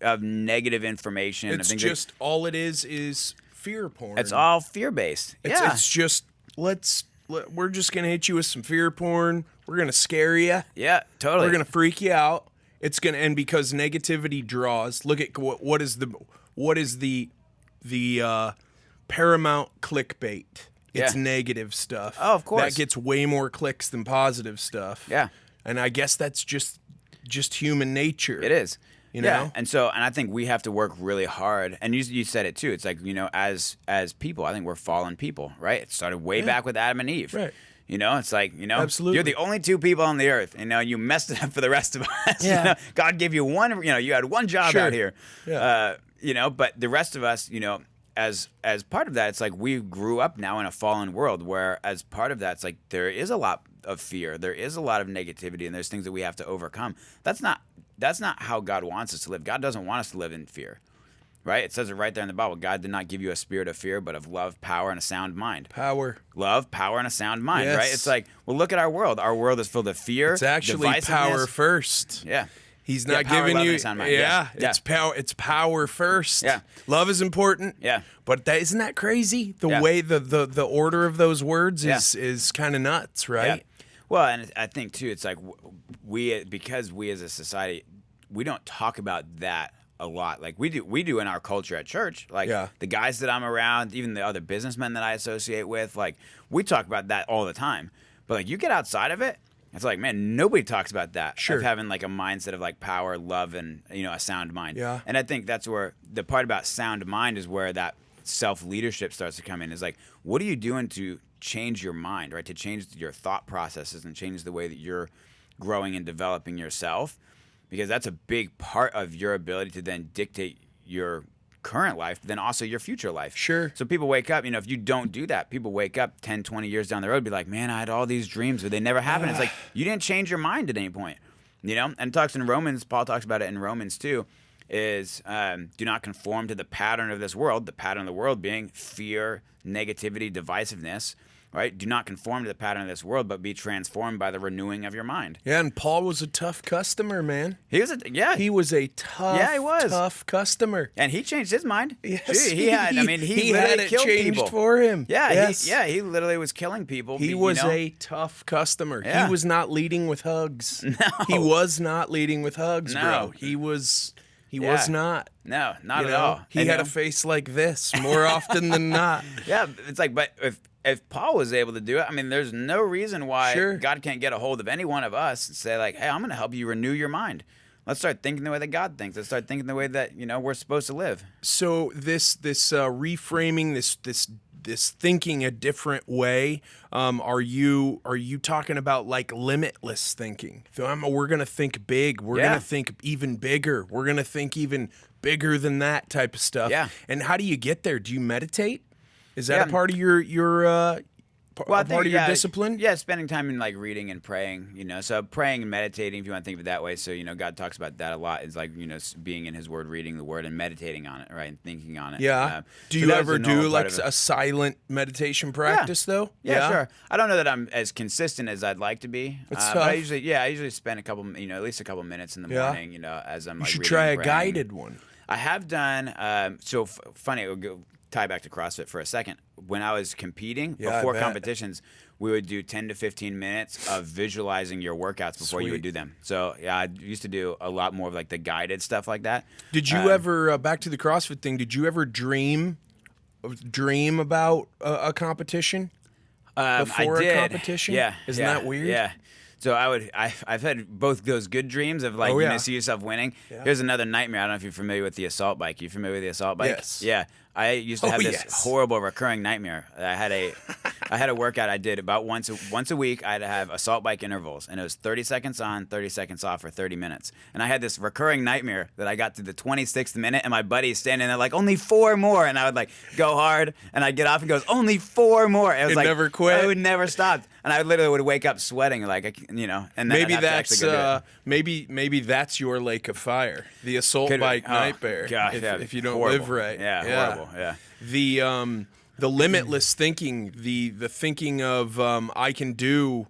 [SPEAKER 2] information.
[SPEAKER 1] It's just all it is fear porn.
[SPEAKER 2] It's all fear based.
[SPEAKER 1] It's just we're just gonna hit you with some fear porn. We're gonna scare you.
[SPEAKER 2] Yeah, totally.
[SPEAKER 1] We're gonna freak you out. It's gonna and because negativity draws. Look at what is the paramount clickbait. It's negative stuff.
[SPEAKER 2] Oh, of course.
[SPEAKER 1] That gets way more clicks than positive stuff.
[SPEAKER 2] Yeah.
[SPEAKER 1] And I guess that's just human nature.
[SPEAKER 2] It is.
[SPEAKER 1] You know?
[SPEAKER 2] And I think we have to work really hard. And you said it too. It's like, as people, I think we're fallen people, right? It started way back with Adam and Eve.
[SPEAKER 1] Right.
[SPEAKER 2] It's like,
[SPEAKER 1] Absolutely.
[SPEAKER 2] you're the only two people on the earth. You messed it up for the rest of us.
[SPEAKER 1] Yeah.
[SPEAKER 2] God gave you one, you had one job out here.
[SPEAKER 1] Yeah.
[SPEAKER 2] But the rest of us, as part of that, it's like we grew up now in a fallen world where as part of that, it's like there is a lot of fear. There is a lot of negativity and there's things that we have to overcome. That's not how God wants us to live. God doesn't want us to live in fear, right? It says it right there in the Bible. God did not give you a spirit of fear, but of love, power, and a sound mind. Love, power, and a sound mind,
[SPEAKER 1] yes.
[SPEAKER 2] right? It's like, well, look at our world. Our world is filled with fear.
[SPEAKER 1] It's actually power first.
[SPEAKER 2] Yeah.
[SPEAKER 1] He's not
[SPEAKER 2] power,
[SPEAKER 1] giving
[SPEAKER 2] love,
[SPEAKER 1] you.
[SPEAKER 2] and a sound mind.
[SPEAKER 1] Yeah,
[SPEAKER 2] Yeah.
[SPEAKER 1] it's power. It's power first.
[SPEAKER 2] Yeah.
[SPEAKER 1] Love is important.
[SPEAKER 2] Yeah.
[SPEAKER 1] But isn't that crazy? The way the order of those words is kind of nuts, right?
[SPEAKER 2] Yeah. Well, and I think too, it's like because we as a society, we don't talk about that a lot. Like we do in our culture at church. Like the guys that I'm around, even the other businessmen that I associate with, like we talk about that all the time. But like you get outside of it, it's like, man, nobody talks about that.
[SPEAKER 1] Sure.
[SPEAKER 2] Of having like a mindset of like power, love, and a sound mind.
[SPEAKER 1] Yeah.
[SPEAKER 2] And I think that's where the part about sound mind is where that self-leadership starts to come in. Is like, what are you doing to change your mind, right? To change your thought processes and change the way that you're growing and developing yourself, because that's a big part of your ability to then dictate your current life, but then also your future life.
[SPEAKER 1] Sure.
[SPEAKER 2] So people wake up, if you don't do that, people wake up 10, 20 years down the road, be like, man, I had all these dreams, but they never happened. It's like, you didn't change your mind at any point, And it talks in Romans, Paul talks about it in Romans too, is do not conform to the pattern of this world, the pattern of the world being fear, negativity, divisiveness, right? Do not conform to the pattern of this world, but be transformed by the renewing of your mind.
[SPEAKER 1] Yeah, and Paul was a tough customer, man.
[SPEAKER 2] He was a
[SPEAKER 1] tough customer.
[SPEAKER 2] And he changed his mind.
[SPEAKER 1] Yes,
[SPEAKER 2] he had
[SPEAKER 1] it
[SPEAKER 2] killed
[SPEAKER 1] changed
[SPEAKER 2] people
[SPEAKER 1] for him.
[SPEAKER 2] Yeah,
[SPEAKER 1] yes.
[SPEAKER 2] he literally was killing people.
[SPEAKER 1] He was a tough customer.
[SPEAKER 2] Yeah.
[SPEAKER 1] He was not leading with hugs.
[SPEAKER 2] No.
[SPEAKER 1] He was not leading with hugs,
[SPEAKER 2] No.
[SPEAKER 1] bro. He was not.
[SPEAKER 2] No, not at all.
[SPEAKER 1] He had a face like this more often than not.
[SPEAKER 2] Yeah, it's like, but if Paul was able to do it, I mean, there's no reason why God can't get a hold of any one of us and say like, hey, I'm going to help you renew your mind. Let's start thinking the way that God thinks. Let's start thinking the way that we're supposed to live.
[SPEAKER 1] So this reframing, this thinking a different way, are you talking about like limitless thinking? So we're gonna think big. We're gonna think even bigger. We're gonna think even bigger than that type of stuff.
[SPEAKER 2] Yeah.
[SPEAKER 1] And how do you get there? Do you meditate? Is that a part of your part of your discipline?
[SPEAKER 2] Yeah, spending time in like reading and praying, So praying and meditating, if you want to think of it that way. So, God talks about that a lot. Is like, being in his word, reading the word and meditating on it, right? And thinking on it.
[SPEAKER 1] Yeah. Do you ever do like a silent meditation practice though?
[SPEAKER 2] Yeah, sure. I don't know that I'm as consistent as I'd like to be.
[SPEAKER 1] It's tough.
[SPEAKER 2] But I usually spend at least a couple minutes in the morning, as I'm like,
[SPEAKER 1] you should
[SPEAKER 2] reading
[SPEAKER 1] try
[SPEAKER 2] and
[SPEAKER 1] a
[SPEAKER 2] praying.
[SPEAKER 1] guided one.
[SPEAKER 2] I have done, funny, we'll go tie back to CrossFit for a second. When I was competing, before competitions, we would do 10 to 15 minutes of visualizing your workouts before you would do them. So, yeah, I used to do a lot more of like the guided stuff like that.
[SPEAKER 1] Did you ever, back to the CrossFit thing, did you ever dream about a competition? Before
[SPEAKER 2] I did.
[SPEAKER 1] a competition?
[SPEAKER 2] Yeah.
[SPEAKER 1] Isn't that weird?
[SPEAKER 2] Yeah. So I've had both those good dreams of like, see yourself winning. Yeah. Here's another nightmare. I don't know if you're familiar with the assault bike. You familiar with the assault bike?
[SPEAKER 1] Yes.
[SPEAKER 2] Yeah. I used to have this horrible recurring nightmare. I I had a workout I did about once a week. I had to have assault bike intervals, and it was 30 seconds on, 30 seconds off for 30 minutes. And I had this recurring nightmare that I got to the 26th minute, and my buddy's standing there like, only 4 more. And I would like go hard, and I'd get off and goes, only 4 more. It was like,
[SPEAKER 1] never quit.
[SPEAKER 2] I would never stop. And I literally would wake up sweating, like, you know, and then
[SPEAKER 1] Maybe
[SPEAKER 2] I'd have to actually go do it.
[SPEAKER 1] maybe that's your lake of fire, the assault bike nightmare.
[SPEAKER 2] Gosh,
[SPEAKER 1] if you don't
[SPEAKER 2] horrible.
[SPEAKER 1] live right,
[SPEAKER 2] Horrible. Yeah.
[SPEAKER 1] The limitless thinking, the thinking of I can do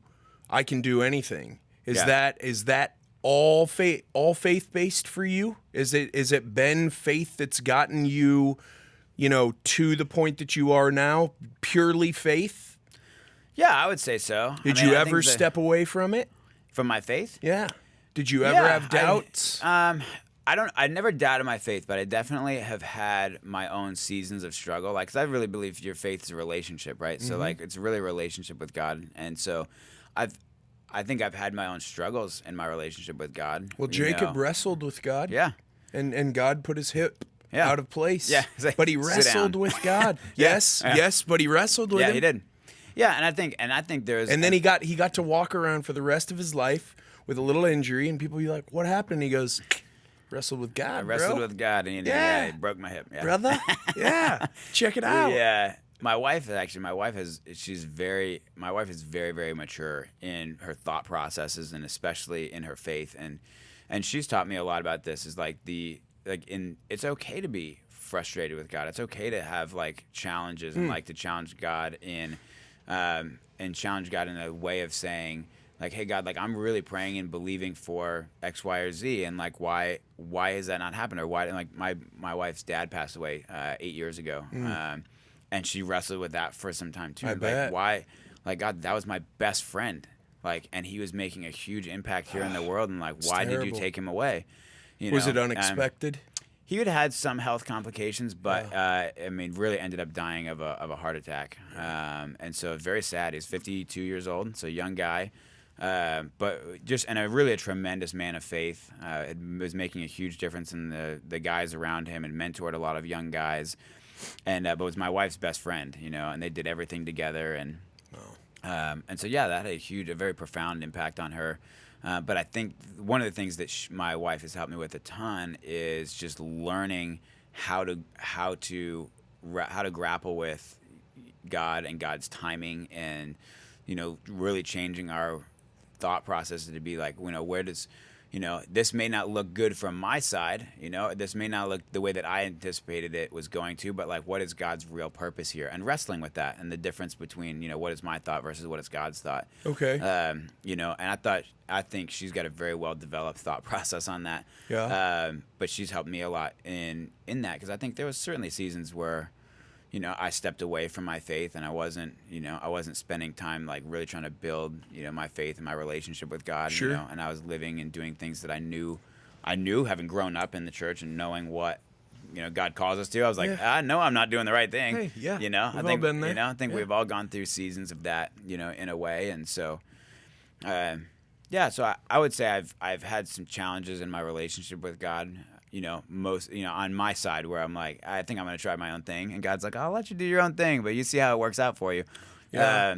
[SPEAKER 1] anything. Is that all faith based for you? Is it been faith that's gotten you, to the point that you are now? Purely faith?
[SPEAKER 2] Yeah, I would say so.
[SPEAKER 1] Did you ever step away from it?
[SPEAKER 2] From my faith?
[SPEAKER 1] Yeah. Did you ever have doubts?
[SPEAKER 2] I never doubted my faith, but I definitely have had my own seasons of struggle. Like, 'cause I really believe your faith is a relationship, right? So like, it's really a relationship with God. And so I think I've had my own struggles in my relationship with God.
[SPEAKER 1] Well, Jacob wrestled with God.
[SPEAKER 2] Yeah.
[SPEAKER 1] And God put his hip out of place.
[SPEAKER 2] Yeah.
[SPEAKER 1] But he wrestled with God. Yes, but he wrestled with him.
[SPEAKER 2] Yeah, he did. Yeah, and I think there's
[SPEAKER 1] and then he got to walk around for the rest of his life with a little injury, and people be like, "What happened?" And he goes, "Wrestled with God,
[SPEAKER 2] I wrestled with God, and he broke my hip,
[SPEAKER 1] brother. Yeah, check it out."
[SPEAKER 2] Yeah, my wife is very, very mature in her thought processes, and especially in her faith, and she's taught me a lot about this. Is it's okay to be frustrated with God. It's okay to have like challenges and like to challenge God and challenge God in a way of saying, like, hey, God, like, I'm really praying and believing for X, Y, or Z, and like, why has that not happened? Or why, like, my wife's dad passed away 8 years ago, and she wrestled with that for some time too.
[SPEAKER 1] I bet.
[SPEAKER 2] Why, like, God, that was my best friend, like, and he was making a huge impact here in the world, and like, why did you take him away?
[SPEAKER 1] Was it unexpected?
[SPEAKER 2] He had some health complications, but really ended up dying of a heart attack. And so very sad. He's 52 years old, so a young guy, but just really a tremendous man of faith. Was making a huge difference in the guys around him and mentored a lot of young guys. And but was my wife's best friend, and they did everything together. And so that had a very profound impact on her. But I think one of the things that my wife has helped me with a ton is just learning how to grapple with God and God's timing, and really changing our thought processes to be like, where does this may not look good from my side, this may not look the way that I anticipated it was going to, but like, what is God's real purpose here? And wrestling with that and the difference between, what is my thought versus what is God's thought.
[SPEAKER 1] Okay.
[SPEAKER 2] And I think she's got a very well developed thought process on that.
[SPEAKER 1] Yeah.
[SPEAKER 2] But she's helped me a lot in that, because I think there was certainly seasons where, I stepped away from my faith, and I wasn't spending time like really trying to build, my faith and my relationship with God.
[SPEAKER 1] Sure.
[SPEAKER 2] And I was living and doing things that I knew, having grown up in the church and knowing what, God calls us to. I was like, I know I'm not doing the right thing.
[SPEAKER 1] Hey, yeah.
[SPEAKER 2] I think
[SPEAKER 1] all been there.
[SPEAKER 2] I think we've all gone through seasons of that, in a way. And so, so I would say I've had some challenges in my relationship with God. On my side, where I'm like, I think I'm going to try my own thing. And God's like, I'll let you do your own thing, but you see how it works out for you. Yeah.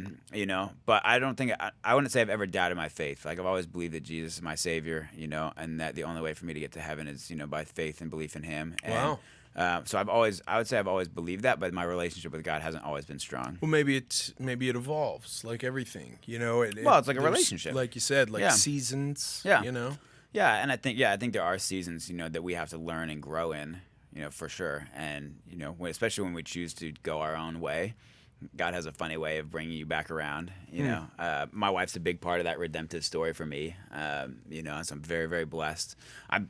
[SPEAKER 2] But I don't think, I wouldn't say I've ever doubted my faith. Like, I've always believed that Jesus is my Savior, and that the only way for me to get to heaven is, by faith and belief in Him. And,
[SPEAKER 1] wow.
[SPEAKER 2] So I would say I've always believed that, but my relationship with God hasn't always been strong.
[SPEAKER 1] Well, maybe it evolves like everything,
[SPEAKER 2] it's like a relationship.
[SPEAKER 1] Like you said, seasons,
[SPEAKER 2] Yeah. Yeah, and I think there are seasons, that we have to learn and grow in, for sure. And, especially when we choose to go our own way, God has a funny way of bringing you back around, My wife's a big part of that redemptive story for me, so I'm very, very blessed. I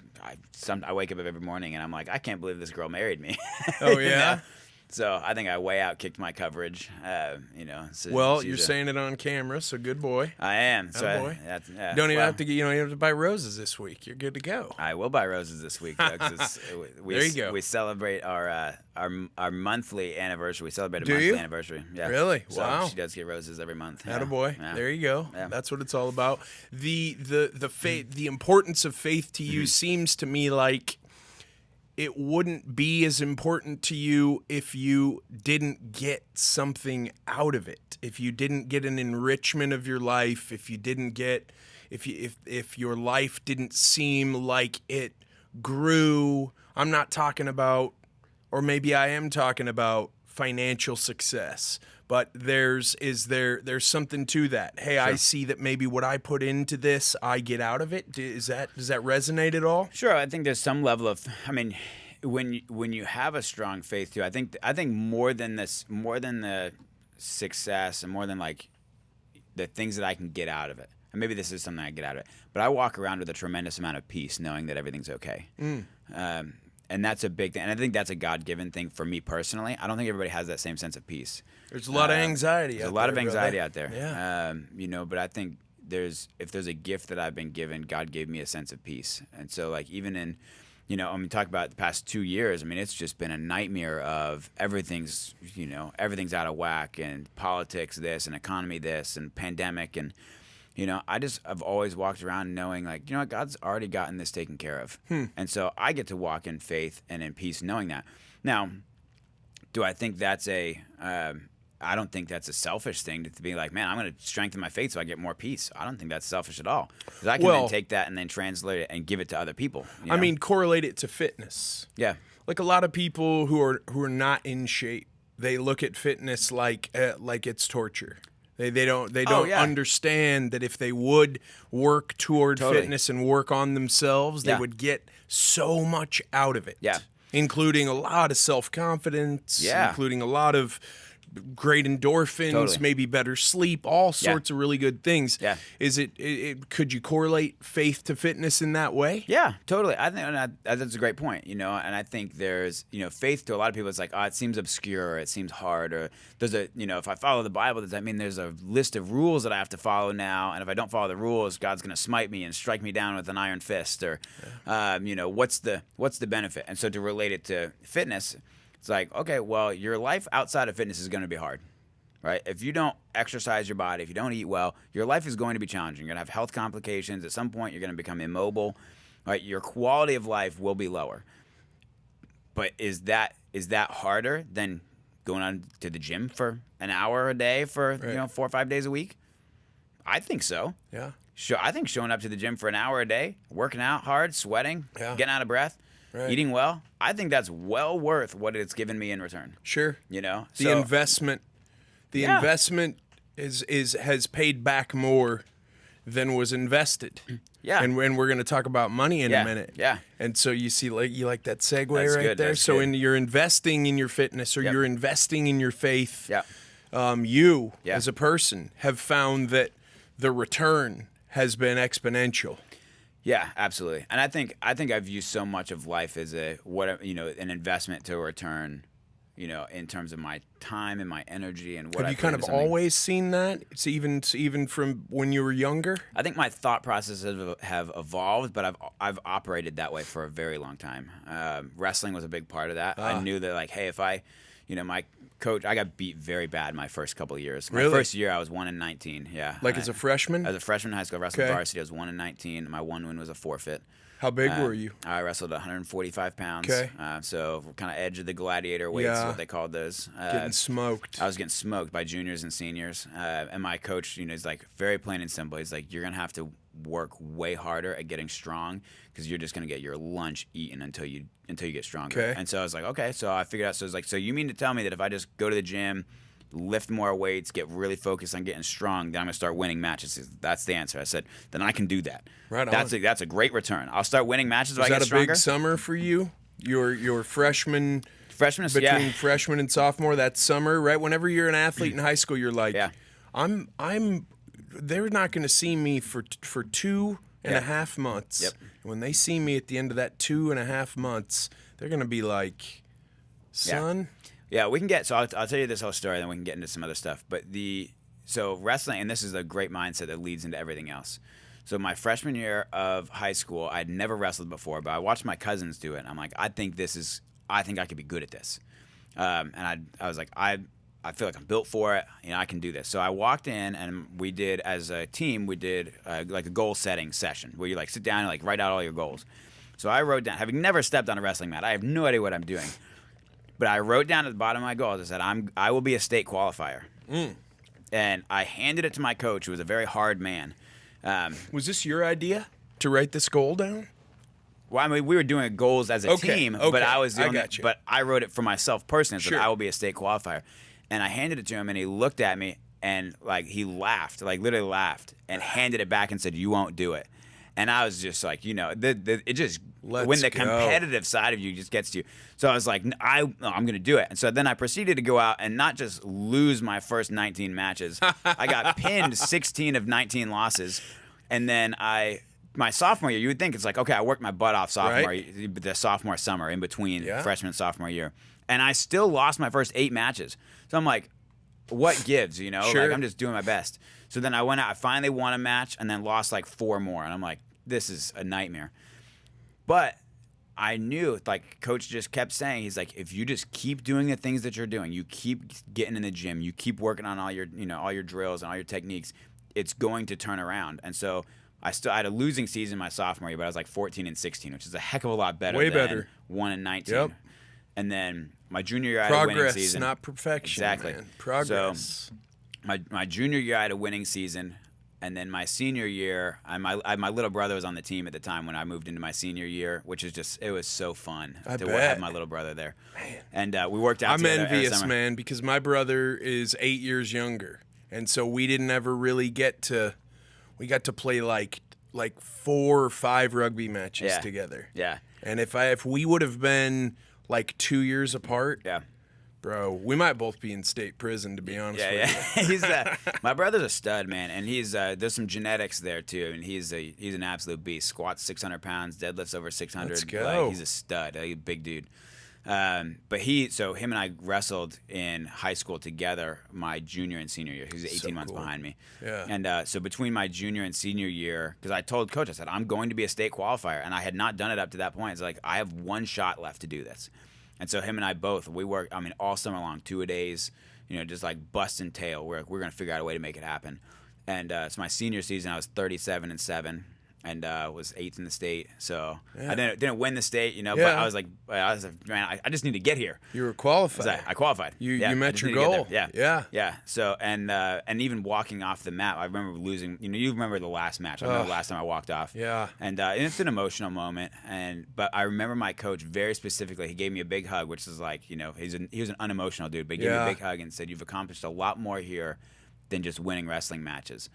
[SPEAKER 2] wake up every morning and I'm like, I can't believe this girl married me.
[SPEAKER 1] Oh, yeah?
[SPEAKER 2] So I think I way outkicked my coverage. So
[SPEAKER 1] well, you're saying it on camera, so good boy.
[SPEAKER 2] I am. So
[SPEAKER 1] boy. Don't even have to get. You don't have to buy roses this week. You're good to go.
[SPEAKER 2] I will buy roses this week. Though, 'cause
[SPEAKER 1] there you go.
[SPEAKER 2] We celebrate our monthly anniversary. We celebrate a monthly anniversary. Yeah.
[SPEAKER 1] Really?
[SPEAKER 2] So
[SPEAKER 1] wow.
[SPEAKER 2] She does get roses every month.
[SPEAKER 1] Attaboy.
[SPEAKER 2] Yeah.
[SPEAKER 1] There you go.
[SPEAKER 2] Yeah.
[SPEAKER 1] That's what it's all about. The faith, the importance of faith to you seems to me like it wouldn't be as important to you if you didn't get something out of it. If you didn't get an enrichment of your life, if you didn't get if your life didn't seem like it grew. I'm not talking about, or maybe I am talking about, financial success, but there's something to that. Hey, sure. I see that maybe what I put into this, I get out of it. Does that resonate at all?
[SPEAKER 2] Sure. I think there's some level of, I mean, when you have a strong faith too, I think more than the success and more than like the things that I can get out of it. And maybe this is something I get out of it, but I walk around with a tremendous amount of peace, knowing that everything's okay. And that's a big thing. And I think that's a God-given thing for me personally. I don't think everybody has that same sense of peace.
[SPEAKER 1] There's a lot of anxiety
[SPEAKER 2] out there. There's a lot of anxiety out there.
[SPEAKER 1] Yeah.
[SPEAKER 2] But I think if there's a gift that I've been given, God gave me a sense of peace. And so like even in, talk about the past 2 years, I mean, it's just been a nightmare of everything's out of whack, and politics this and economy this and pandemic. And, I've always walked around knowing like, God's already gotten this taken care of. And so I get to walk in faith and in peace knowing that. Now, do I think that's I don't think that's a selfish thing to be like, man, I'm going to strengthen my faith so I get more peace. I don't think that's selfish at all. Because I can then take that and then translate it and give it to other people.
[SPEAKER 1] I mean, correlate it to fitness.
[SPEAKER 2] Yeah.
[SPEAKER 1] Like a lot of people who are not in shape, they look at fitness like it's torture. They don't understand that if they would work toward fitness and work on themselves, they would get so much out of it.
[SPEAKER 2] Yeah.
[SPEAKER 1] Including a lot of self-confidence, including a lot of great endorphins, maybe better sleep, all sorts of really good things.
[SPEAKER 2] Yeah.
[SPEAKER 1] Is could you correlate faith to fitness in that way?
[SPEAKER 2] Yeah, totally. I think that's a great point, and I think there's, faith to a lot of people, it's like, it seems obscure, or it seems hard, or there's if I follow the Bible, does that mean there's a list of rules that I have to follow now, and if I don't follow the rules, God's going to smite me and strike me down with an iron fist, or, what's the benefit? And so to relate it to fitness, it's like, okay, well, your life outside of fitness is going to be hard, right? If you don't exercise your body, if you don't eat well, your life is going to be challenging. You're going to have health complications. At some point, you're going to become immobile, right? Your quality of life will be lower. But is that harder than going on to the gym for an hour a day for 4 or 5 days a week? I think so.
[SPEAKER 1] Yeah.
[SPEAKER 2] I think showing up to the gym for an hour a day, working out hard, sweating, getting out of breath, eating well, I think that's well worth what it's given me in return.
[SPEAKER 1] Sure.
[SPEAKER 2] The
[SPEAKER 1] investment has paid back more than was invested.
[SPEAKER 2] Yeah.
[SPEAKER 1] And we're going to talk about money in a minute.
[SPEAKER 2] Yeah.
[SPEAKER 1] And so you see, like, you like that segue
[SPEAKER 2] that's
[SPEAKER 1] right
[SPEAKER 2] good,
[SPEAKER 1] there.
[SPEAKER 2] that's
[SPEAKER 1] So
[SPEAKER 2] good.
[SPEAKER 1] you're investing in your fitness, or you're investing in your faith.
[SPEAKER 2] Yeah.
[SPEAKER 1] You as a person have found that the return has been exponential.
[SPEAKER 2] Yeah, absolutely. And I think I view so much of life as an investment to a return, in terms of my time and my energy and what
[SPEAKER 1] Have you kind of always seen that? It's even from when you were younger?
[SPEAKER 2] I think my thought processes have evolved, but I've operated that way for a very long time. Wrestling was a big part of that. I knew that, like, hey, if I, my coach, I got beat very bad my first couple of years. My first year, I was 1-19. Yeah.
[SPEAKER 1] Like as a freshman?
[SPEAKER 2] As a freshman in high school, I wrestled varsity. I was 1-19. My one win was a forfeit.
[SPEAKER 1] How big were you?
[SPEAKER 2] I wrestled 145 pounds.
[SPEAKER 1] Okay.
[SPEAKER 2] So kind of edge of the gladiator weights, what they called those.
[SPEAKER 1] Getting smoked.
[SPEAKER 2] I was getting smoked by juniors and seniors. And my coach, is like very plain and simple. He's like, you're going to have to work way harder at getting strong, because you're just going to get your lunch eaten until you get stronger. Okay. And so I was like, okay. So I figured out, so I was like, so you mean to tell me that if I just go to the gym, lift more weights, get really focused on getting strong, then I'm going to start winning matches? That's the answer. I said, then I can do that.
[SPEAKER 1] Right on.
[SPEAKER 2] That's a great return. I'll start winning matches if I get stronger.
[SPEAKER 1] Was that a big summer for you? Your freshman
[SPEAKER 2] between
[SPEAKER 1] freshman and sophomore, that summer, right? Whenever you're an athlete in high school, you're like, they're not going to see me for 2.5 months.
[SPEAKER 2] Yep.
[SPEAKER 1] When they see me at the end of that 2.5 months, they're going to be like, son.
[SPEAKER 2] Yeah, we can get. So I'll tell you this whole story, then we can get into some other stuff. But so wrestling, and this is a great mindset that leads into everything else. So my freshman year of high school, I'd never wrestled before, but I watched my cousins do it, and I'm like, I think I could be good at this. And I was like, I feel like I'm built for it. I can do this. So I walked in, and we did, as a team, like a goal setting session where you like sit down and like write out all your goals. So I wrote down, having never stepped on a wrestling mat, I have no idea what I'm doing. But I wrote down at the bottom of my goals, I said, I will be a state qualifier. And I handed it to my coach, who was a very hard man.
[SPEAKER 1] Was this your idea to write this goal down?
[SPEAKER 2] Well, I mean, we were doing goals as a team, but I was the only,
[SPEAKER 1] got you.
[SPEAKER 2] but I wrote it for myself personally. So
[SPEAKER 1] Sure.
[SPEAKER 2] I will be a state qualifier. And I handed it to him, and he looked at me, and like he laughed, like literally laughed, and handed it back and said, "You won't do it." And I was just like, it just when the competitive side of you just gets to you. So I was like, I'm going to do it. And so then I proceeded to go out and not just lose my first 19 matches. I got pinned 16 of 19 losses. And then my sophomore year, you would think it's like, okay, I worked my butt off the sophomore summer in between freshman and sophomore year. And I still lost my first 8 matches. So I'm like, what gives, Sure. Like, I'm just doing my best. So then I went out, I finally won a match and then lost like 4 more. And I'm like, this is a nightmare. But I knew, like coach just kept saying, he's like, if you just keep doing the things that you're doing, you keep getting in the gym, you keep working on all your, all your drills and all your techniques, it's going to turn around. And so I had a losing season my sophomore year, but I was like 14-16, which is a heck of a lot better than 1-19. Yep. And then my junior year, I had a winning season.
[SPEAKER 1] Progress, not perfection.
[SPEAKER 2] Exactly.
[SPEAKER 1] Man. Progress.
[SPEAKER 2] So my junior year, I had a winning season. And then my senior year, my little brother was on the team at the time when I moved into my senior year, which is just, it was so fun to have my little brother there. Man. And we worked out
[SPEAKER 1] I'm
[SPEAKER 2] together.
[SPEAKER 1] envious, man, because my brother is 8 years younger. And so we didn't ever really we got to play like 4 or 5 rugby matches together.
[SPEAKER 2] Yeah.
[SPEAKER 1] And if we would have been like 2 years apart, bro, we might both be in state prison, to be honest with you.
[SPEAKER 2] He's my brother's a stud, man, and he's there's some genetics there too. I mean, he's an absolute beast. Squats 600 pounds, deadlifts over 600.
[SPEAKER 1] Let's go.
[SPEAKER 2] Like, he's a stud, a big dude. But him and I wrestled in high school together my junior and senior year. He was 18 months behind me.
[SPEAKER 1] Yeah.
[SPEAKER 2] And so between my junior and senior year, because I told coach, I said, I'm going to be a state qualifier, and I had not done it up to that point. It's like, I have one shot left to do this. And so him and I both, we worked, all summer long, 2-a-days, just like busting tail. We're going to figure out a way to make it happen. And so my senior season, I was 37-7. And was 8th in the state, so I didn't win the state, but I was like, man, I just need to get here.
[SPEAKER 1] You were qualified.
[SPEAKER 2] I qualified.
[SPEAKER 1] You met your goal.
[SPEAKER 2] Yeah. So and even walking off the mat, I remember losing. You remember the last match. I remember the last time I walked off.
[SPEAKER 1] Yeah.
[SPEAKER 2] And it's an emotional moment. But I remember my coach very specifically. He gave me a big hug, which is like, he was an unemotional dude, but he gave me a big hug and said, "You've accomplished a lot more here than just winning wrestling matches."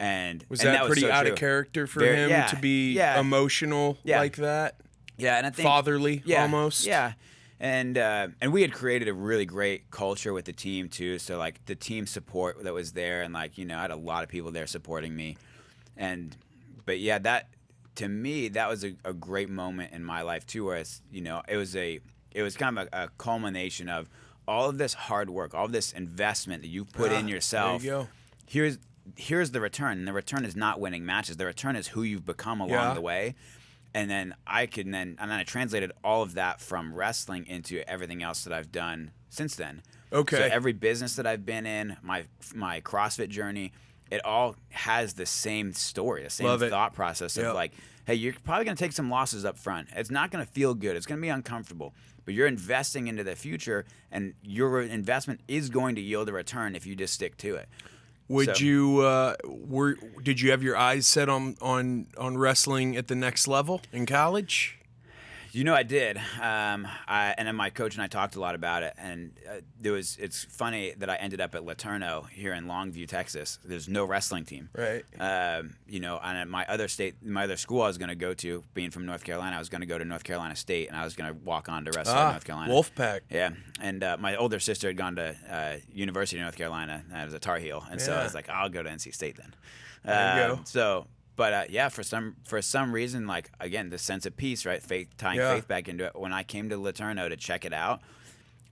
[SPEAKER 2] And
[SPEAKER 1] was that pretty out of character for him to be emotional like that?
[SPEAKER 2] Yeah, and I think
[SPEAKER 1] fatherly almost.
[SPEAKER 2] Yeah, and we had created a really great culture with the team too. So like the team support that was there, and like I had a lot of people there supporting me, but that to me that was a great moment in my life too, where it was kind of a culmination of all of this hard work, all of this investment that you put in yourself.
[SPEAKER 1] There you
[SPEAKER 2] go. Here's the return, and the return is not winning matches. The return is who you've become along the way. And then I translated all of that from wrestling into everything else that I've done since then.
[SPEAKER 1] Okay.
[SPEAKER 2] So every business that I've been in, my CrossFit journey, it all has the same story, the same thought process of like, hey, you're probably going to take some losses up front. It's not going to feel good. It's going to be uncomfortable. But you're investing into the future, and your investment is going to yield a return if you just stick to it.
[SPEAKER 1] Did you have your eyes set on wrestling at the next level in college?
[SPEAKER 2] I did. And then my coach and I talked a lot about it. And it's funny that I ended up at Littauer here in Longview, Texas. There's no wrestling team.
[SPEAKER 1] Right.
[SPEAKER 2] And at my other school I was going to go to, being from North Carolina, I was going to go to North Carolina State, and I was going to walk on to wrestle in North Carolina.
[SPEAKER 1] Wolfpack.
[SPEAKER 2] Yeah. And my older sister had gone to University of North Carolina, and I was a Tar Heel. And so I was like, I'll go to NC State then.
[SPEAKER 1] There you go.
[SPEAKER 2] But for some reason, like again, the sense of peace, right? Tying faith back into it. When I came to Littauer to check it out,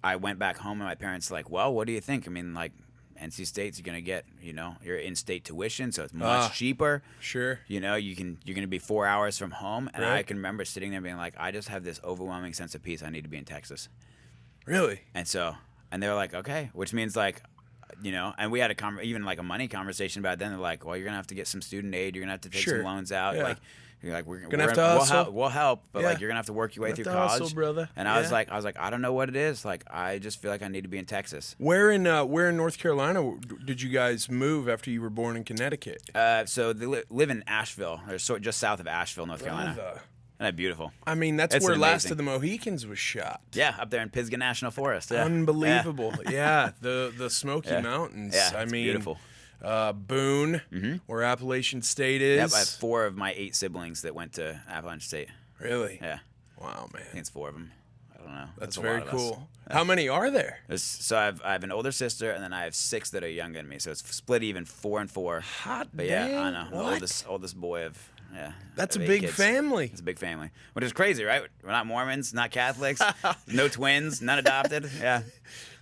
[SPEAKER 2] I went back home, and my parents were like, "Well, what do you think?" I mean, like NC State's you're gonna get, your in-state tuition, so it's much cheaper.
[SPEAKER 1] Sure.
[SPEAKER 2] You're gonna be 4 hours from home, and I can remember sitting there being like, I just have this overwhelming sense of peace. I need to be in Texas.
[SPEAKER 1] Really?
[SPEAKER 2] And they were like, okay, which means like, and we had even like a money conversation about it. Then they're like, well, you're gonna have to get some student aid. You're gonna have to take some loans out.
[SPEAKER 1] Yeah.
[SPEAKER 2] Like, you're like, we're
[SPEAKER 1] gonna have to hustle.
[SPEAKER 2] We'll help, but like you're gonna have to work your way through college,
[SPEAKER 1] hustle, brother.
[SPEAKER 2] And I was like, I don't know what it is. Like, I just feel like I need to be in Texas.
[SPEAKER 1] Where in North Carolina did you guys move after you were born in Connecticut?
[SPEAKER 2] So they live in Asheville, or just south of Asheville, North Carolina. Isn't that beautiful?
[SPEAKER 1] I mean, that's
[SPEAKER 2] It's
[SPEAKER 1] where
[SPEAKER 2] amazing.
[SPEAKER 1] Last of the Mohicans was shot.
[SPEAKER 2] Yeah, up there in Pisgah National Forest. Yeah.
[SPEAKER 1] Unbelievable. Yeah, the Smoky Mountains.
[SPEAKER 2] Yeah,
[SPEAKER 1] I
[SPEAKER 2] it's
[SPEAKER 1] mean,
[SPEAKER 2] beautiful.
[SPEAKER 1] Boone, where Appalachian State is.
[SPEAKER 2] Yep, I have 4 of my 8 siblings that went to Appalachian State.
[SPEAKER 1] Really?
[SPEAKER 2] Yeah.
[SPEAKER 1] Wow, man.
[SPEAKER 2] I think it's 4 of them. I don't know.
[SPEAKER 1] That's
[SPEAKER 2] a
[SPEAKER 1] very
[SPEAKER 2] lot of us.
[SPEAKER 1] cool. How many are there?
[SPEAKER 2] So I have an older sister, and then I have 6 that are younger than me. So it's split even, 4 and 4.
[SPEAKER 1] Hot
[SPEAKER 2] But
[SPEAKER 1] dang,
[SPEAKER 2] yeah, I know.
[SPEAKER 1] what?
[SPEAKER 2] The oldest boy of
[SPEAKER 1] That's a
[SPEAKER 2] of 8
[SPEAKER 1] big
[SPEAKER 2] kids.
[SPEAKER 1] family.
[SPEAKER 2] It's a big family, which is crazy, right? We're not Mormons, not Catholics, no twins, none adopted. Yeah.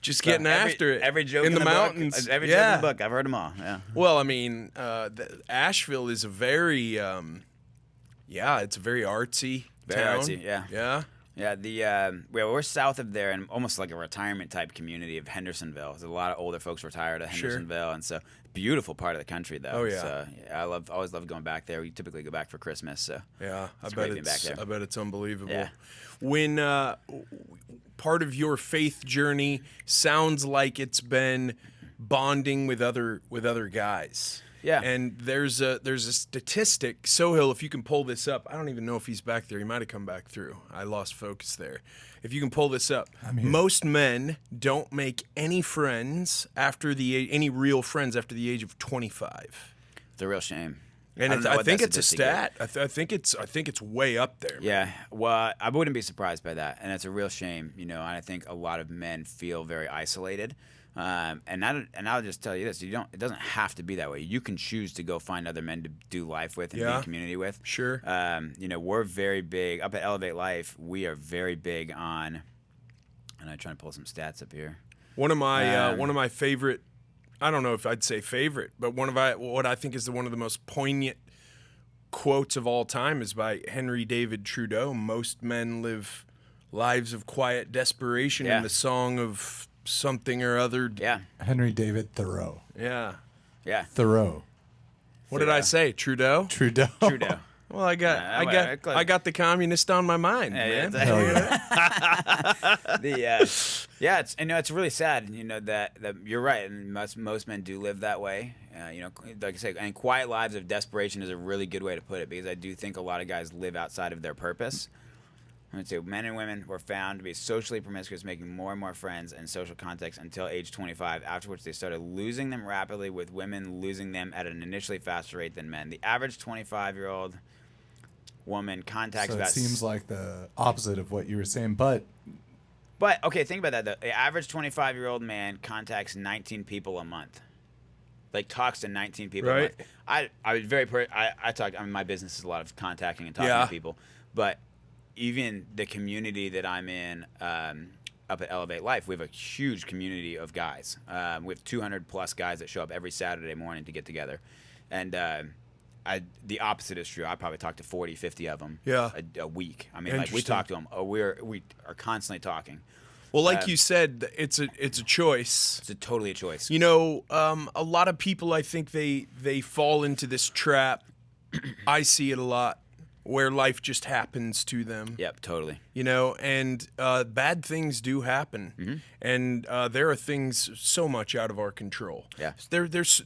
[SPEAKER 1] Just getting after it.
[SPEAKER 2] Every joke
[SPEAKER 1] in the
[SPEAKER 2] book,
[SPEAKER 1] mountains.
[SPEAKER 2] every joke in the book, I've heard them all. Yeah.
[SPEAKER 1] Well, I mean, Asheville is a very, it's a very artsy
[SPEAKER 2] Very
[SPEAKER 1] town.
[SPEAKER 2] artsy, yeah.
[SPEAKER 1] Yeah.
[SPEAKER 2] Yeah, we're south of there, and almost like a retirement type community of Hendersonville. There's a lot of older folks retired at Hendersonville, and so beautiful part of the country, though.
[SPEAKER 1] Oh, yeah.
[SPEAKER 2] So, always love going back there. We typically go back for Christmas, so
[SPEAKER 1] Yeah,
[SPEAKER 2] it's great being back there.
[SPEAKER 1] I bet it's unbelievable.
[SPEAKER 2] Yeah.
[SPEAKER 1] When part of your faith journey sounds like it's been bonding with other guys.
[SPEAKER 2] Yeah.
[SPEAKER 1] And there's a statistic. Sohail, if you can pull this up, I don't even know if he's back there. He might have come back through. I lost focus there. If you can pull this up, most men don't make any friends any real friends after the age of 25.
[SPEAKER 2] It's a real shame.
[SPEAKER 1] And
[SPEAKER 2] don't know
[SPEAKER 1] I
[SPEAKER 2] what
[SPEAKER 1] think
[SPEAKER 2] that
[SPEAKER 1] it's a
[SPEAKER 2] statistic
[SPEAKER 1] stat. I think it's way up there. Man.
[SPEAKER 2] Yeah, well, I wouldn't be surprised by that, and it's a real shame, and I think a lot of men feel very isolated. And I'll just tell you this: it doesn't have to be that way. You can choose to go find other men to do life with and be in community with.
[SPEAKER 1] Sure.
[SPEAKER 2] We're very big up at Elevate Life. We are very big on. And I'm trying to pull some stats up here.
[SPEAKER 1] One of my favorite. I don't know if I'd say favorite, but what I think is one of the most poignant quotes of all time is by Henry David Trudeau. Most men live lives of quiet desperation in the song of something or other.
[SPEAKER 2] Yeah.
[SPEAKER 3] Henry David Thoreau.
[SPEAKER 1] Yeah.
[SPEAKER 2] Yeah.
[SPEAKER 3] Thoreau.
[SPEAKER 1] What did I say? Trudeau?
[SPEAKER 3] Trudeau.
[SPEAKER 1] Well, I got the communist on my mind, man.
[SPEAKER 3] Hell yeah.
[SPEAKER 2] It's really sad, that you're right, and most men do live that way. Like I say, and quiet lives of desperation is a really good way to put it, because I do think a lot of guys live outside of their purpose. I'm going to say men and women were found to be socially promiscuous, making more and more friends in social contexts until age 25, after which they started losing them rapidly, with women losing them at an initially faster rate than men. The average 25-year-old woman contacts
[SPEAKER 3] So it
[SPEAKER 2] about...
[SPEAKER 3] seems like the opposite of what you were saying, but
[SPEAKER 2] okay, think about that, though. The average 25-year-old man contacts 19 people a month. Like, talks to 19 people a month. I was I talk... I mean, my business is a lot of contacting and talking to people, but... Even the community that I'm in up at Elevate Life, we have a huge community of guys. We have 200 plus guys that show up every Saturday morning to get together. And the opposite is true. I probably talk to 40, 50 of them a week. I mean, like, we talk to them. We are constantly talking.
[SPEAKER 1] Well, like you said, it's a choice.
[SPEAKER 2] It's totally a choice.
[SPEAKER 1] A lot of people, I think they fall into this trap. I see it a lot, where life just happens to them.
[SPEAKER 2] Yep, totally.
[SPEAKER 1] And bad things do happen. Mm-hmm. And there are things so much out of our control.
[SPEAKER 2] Yeah.
[SPEAKER 1] There's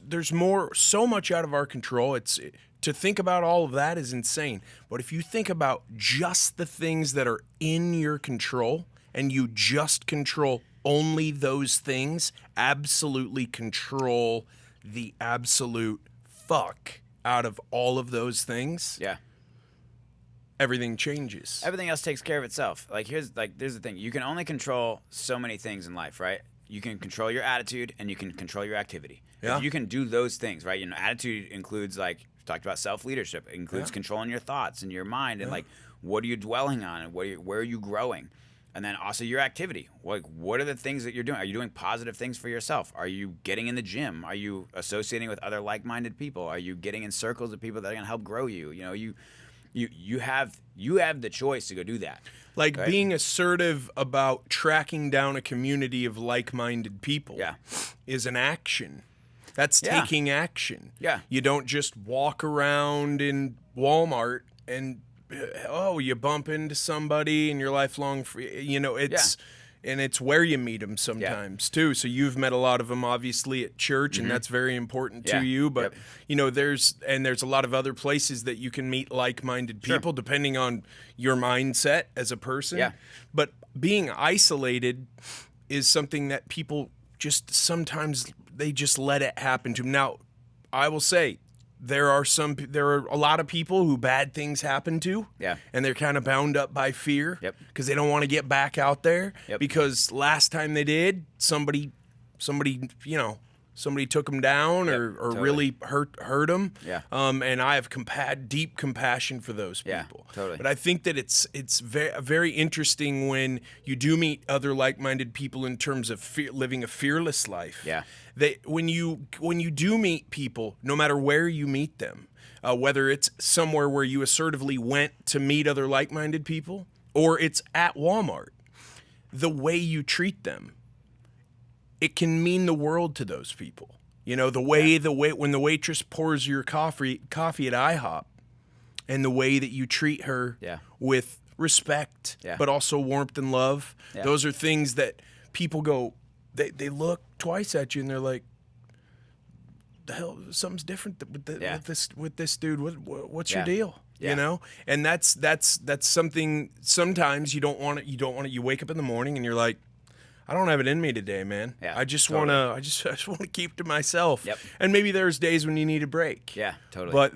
[SPEAKER 1] so much out of our control. To think about all of that is insane. But if you think about just the things that are in your control, and you just control only those things, absolutely control the absolute fuck out of all of those things.
[SPEAKER 2] Yeah.
[SPEAKER 1] Everything changes.
[SPEAKER 2] Everything else takes care of itself. Here's the thing. You can only control so many things in life, right? You can control your attitude and you can control your activity.
[SPEAKER 1] Yeah.
[SPEAKER 2] If you can do those things, right? Attitude includes, like, we talked about self-leadership. It includes controlling your thoughts and your mind and, like, what are you dwelling on and where are you growing? And then also your activity. Like, what are the things that you're doing? Are you doing positive things for yourself? Are you getting in the gym? Are you associating with other like-minded people? Are you getting in circles of people that are going to help grow you? You have the choice to go do that.
[SPEAKER 1] Like
[SPEAKER 2] right?
[SPEAKER 1] being assertive about tracking down a community of like-minded people is an action. That's taking action.
[SPEAKER 2] Yeah.
[SPEAKER 1] You don't just walk around in Walmart and you bump into somebody and you're lifelong free. You know, and it's where you meet them sometimes too. So you've met a lot of them obviously at church, and that's very important to you. But you know, there's a lot of other places that you can meet like-minded people depending on your mindset as a person. Yeah. But being isolated is something that people just sometimes they just let it happen to them. Now, I will say there are a lot of people who bad things happen to, and they're kind of bound up by fear because they don't want to get back out there because last time they did, somebody took them down or really hurt them. And I have deep compassion for those people. But I think that it's very interesting when you do meet other like-minded people in terms of living a fearless life. When you do meet people, no matter where you meet them, whether it's somewhere where you assertively went to meet other like-minded people, or it's at Walmart, the way you treat them, it can mean the world to those people. You know, the way when the waitress pours your coffee at IHOP, and the way that you treat her with respect, but also warmth and love. Those are things that people go, they look twice at you and they're like, the hell, something's different with this dude. What's your deal? You know, and that's something. Sometimes you don't want it. You wake up in the morning and you're like, I don't have it in me today, man. I just want to keep to myself. And maybe there's days when you need a break. But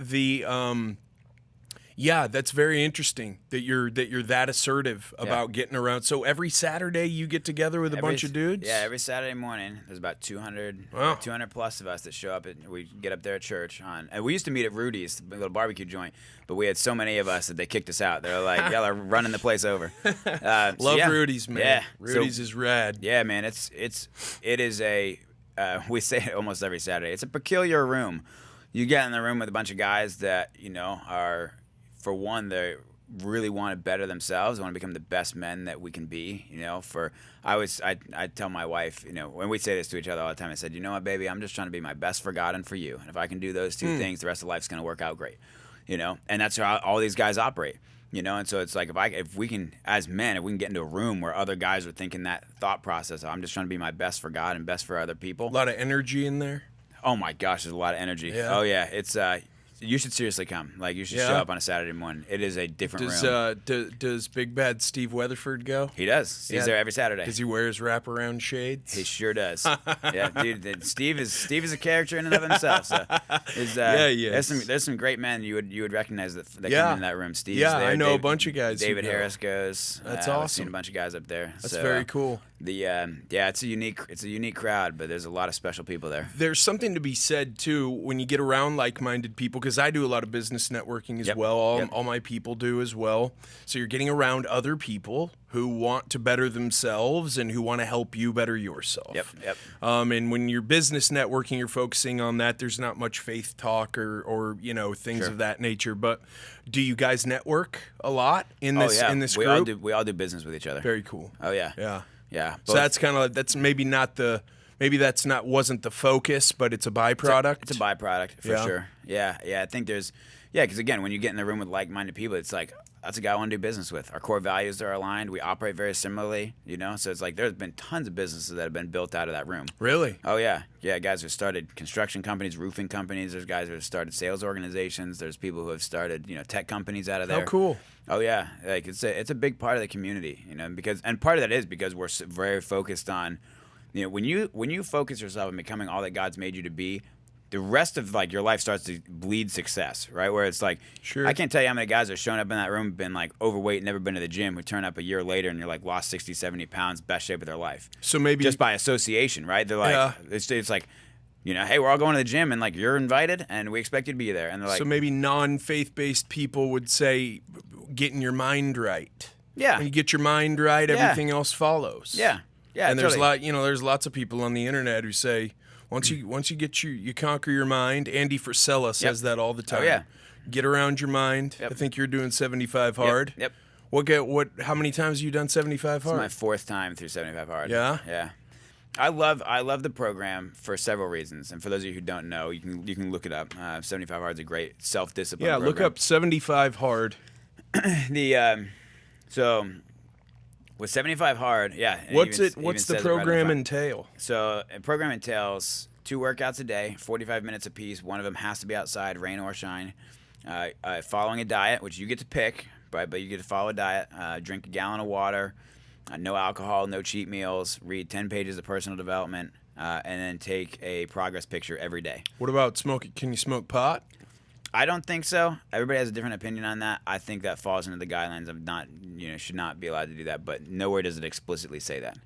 [SPEAKER 1] that's very interesting that you're that assertive about getting around. So every Saturday you get together with a bunch of dudes?
[SPEAKER 2] Yeah, every Saturday morning there's about 200 plus of us that show up. We get up there at church and we used to meet at Rudy's, a little barbecue joint, but we had so many of us that they kicked us out. They're like, y'all are running the place over.
[SPEAKER 1] Love Rudy's, man.
[SPEAKER 2] Yeah.
[SPEAKER 1] Rudy's is rad.
[SPEAKER 2] Yeah, man. It is a we say it almost every Saturday. It's a peculiar room. You get in the room with a bunch of guys that, you know, are, for one, they really want to better themselves, want to become the best men that we can be. You know, I tell my wife, you know, when we say this to each other all the time, I said, you know what, baby, I'm just trying to be my best for God and for you. And if I can do those two things, the rest of life's going to work out great. You know, and that's how all these guys operate. You know, and so it's like if we can, as men, if we can get into a room where other guys are thinking that thought process, I'm just trying to be my best for God and best for other people.
[SPEAKER 1] A lot of energy in there.
[SPEAKER 2] Oh my gosh, there's a lot of energy. Oh yeah, it's you should seriously come. Like, you should show up on a Saturday morning. It is a different room.
[SPEAKER 1] Does Big Bad Steve Weatherford go?
[SPEAKER 2] He does. He's there every Saturday.
[SPEAKER 1] Does he wear his wraparound shades?
[SPEAKER 2] He sure does. Yeah, dude. Steve is a character in and of himself. So there's some great men you would recognize that come in that room. Steve's there.
[SPEAKER 1] I know a bunch of guys.
[SPEAKER 2] David Harris goes.
[SPEAKER 1] That's awesome.
[SPEAKER 2] I've seen a bunch of guys up there.
[SPEAKER 1] That's very cool.
[SPEAKER 2] It's a unique crowd, but there's a lot of special people there.
[SPEAKER 1] There's something to be said too when you get around like-minded people, because I do a lot of business networking as well. All my people do as well. So you're getting around other people who want to better themselves and who want to help you better yourself. And when you're business networking, you're focusing on that. There's not much faith talk or you know, things of that nature. But do you guys network a lot in this group?
[SPEAKER 2] We all do business with each other.
[SPEAKER 1] Very cool.
[SPEAKER 2] Oh yeah. Yeah.
[SPEAKER 1] So that's maybe that's not wasn't the focus, but it's a byproduct.
[SPEAKER 2] It's a byproduct for sure. Yeah. I think because again, when you get in the room with like-minded people, it's like, that's a guy I want to do business with. Our core values are aligned. We operate very similarly, you know? So it's like there's been tons of businesses that have been built out of that room.
[SPEAKER 1] Really?
[SPEAKER 2] Oh, yeah. Yeah, guys who started construction companies, roofing companies. There's guys who have started sales organizations. There's people who have started, you know, tech companies out of there.
[SPEAKER 1] Oh, cool.
[SPEAKER 2] Oh, yeah. Like, it's a big part of the community, you know, and part of that is because we're very focused on, you know, when you focus yourself on becoming all that God's made you to be, the rest of like your life starts to bleed success, right? Where it's like, I can't tell you how many guys have shown up in that room, been like overweight, never been to the gym, who turn up a year later and you're like lost 60, 70 pounds, best shape of their life.
[SPEAKER 1] So maybe
[SPEAKER 2] just by association, right? They're like, it's like, you know, hey, we're all going to the gym and like you're invited and we expect you to be there. And they're like,
[SPEAKER 1] so maybe non-faith-based people would say, getting your mind right.
[SPEAKER 2] Yeah.
[SPEAKER 1] When you get your mind right, everything else follows.
[SPEAKER 2] Yeah. Yeah.
[SPEAKER 1] And there's lots of people on the internet who say, once you get you conquer your mind. Andy Frisella says that all the time.
[SPEAKER 2] Oh, yeah.
[SPEAKER 1] Get around your mind.
[SPEAKER 2] Yep.
[SPEAKER 1] I think you're doing 75 hard.
[SPEAKER 2] Yep.
[SPEAKER 1] How many times have you done 75 hard?
[SPEAKER 2] It's my 4th time through 75 hard.
[SPEAKER 1] Yeah?
[SPEAKER 2] Yeah. I love the program for several reasons. And for those of you who don't know, you can look it up. 75 hard is a great self-discipline program.
[SPEAKER 1] Look up 75 hard.
[SPEAKER 2] So with 75 hard,
[SPEAKER 1] What's the program entail?
[SPEAKER 2] So a program entails 2 workouts a day, 45 minutes apiece. One of them has to be outside, rain or shine. Following a diet, which you get to pick, right? But you get to follow a diet. Drink a gallon of water, no alcohol, no cheat meals. Read 10 pages of personal development, and then take a progress picture every day.
[SPEAKER 1] What about smoking? Can you smoke pot?
[SPEAKER 2] I don't think so. Everybody has a different opinion on that. I think that falls into the guidelines of should not be allowed to do that, but nowhere does it explicitly say that.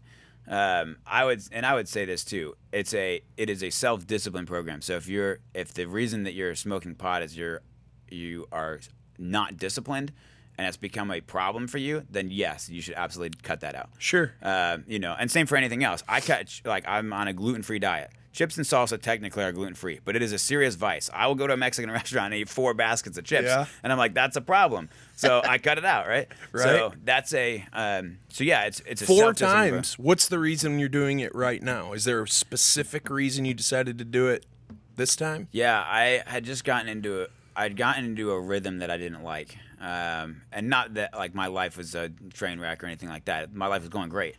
[SPEAKER 2] I would say this too. It is a self-discipline program. So if the reason that you're smoking pot is you are not disciplined and it's become a problem for you, then yes, you should absolutely cut that out.
[SPEAKER 1] Sure.
[SPEAKER 2] And same for anything else. I'm on a gluten-free diet. Chips and salsa technically are gluten-free, but it is a serious vice. I will go to a Mexican restaurant and eat 4 baskets of chips, and I'm like, that's a problem. So I cut it out, right?
[SPEAKER 1] Right.
[SPEAKER 2] So that's it's a
[SPEAKER 1] 4 times. What's the reason you're doing it right now? Is there a specific reason you decided to do it this time?
[SPEAKER 2] Yeah, I had just gotten into a rhythm that I didn't like, and not that like my life was a train wreck or anything like that. My life was going great,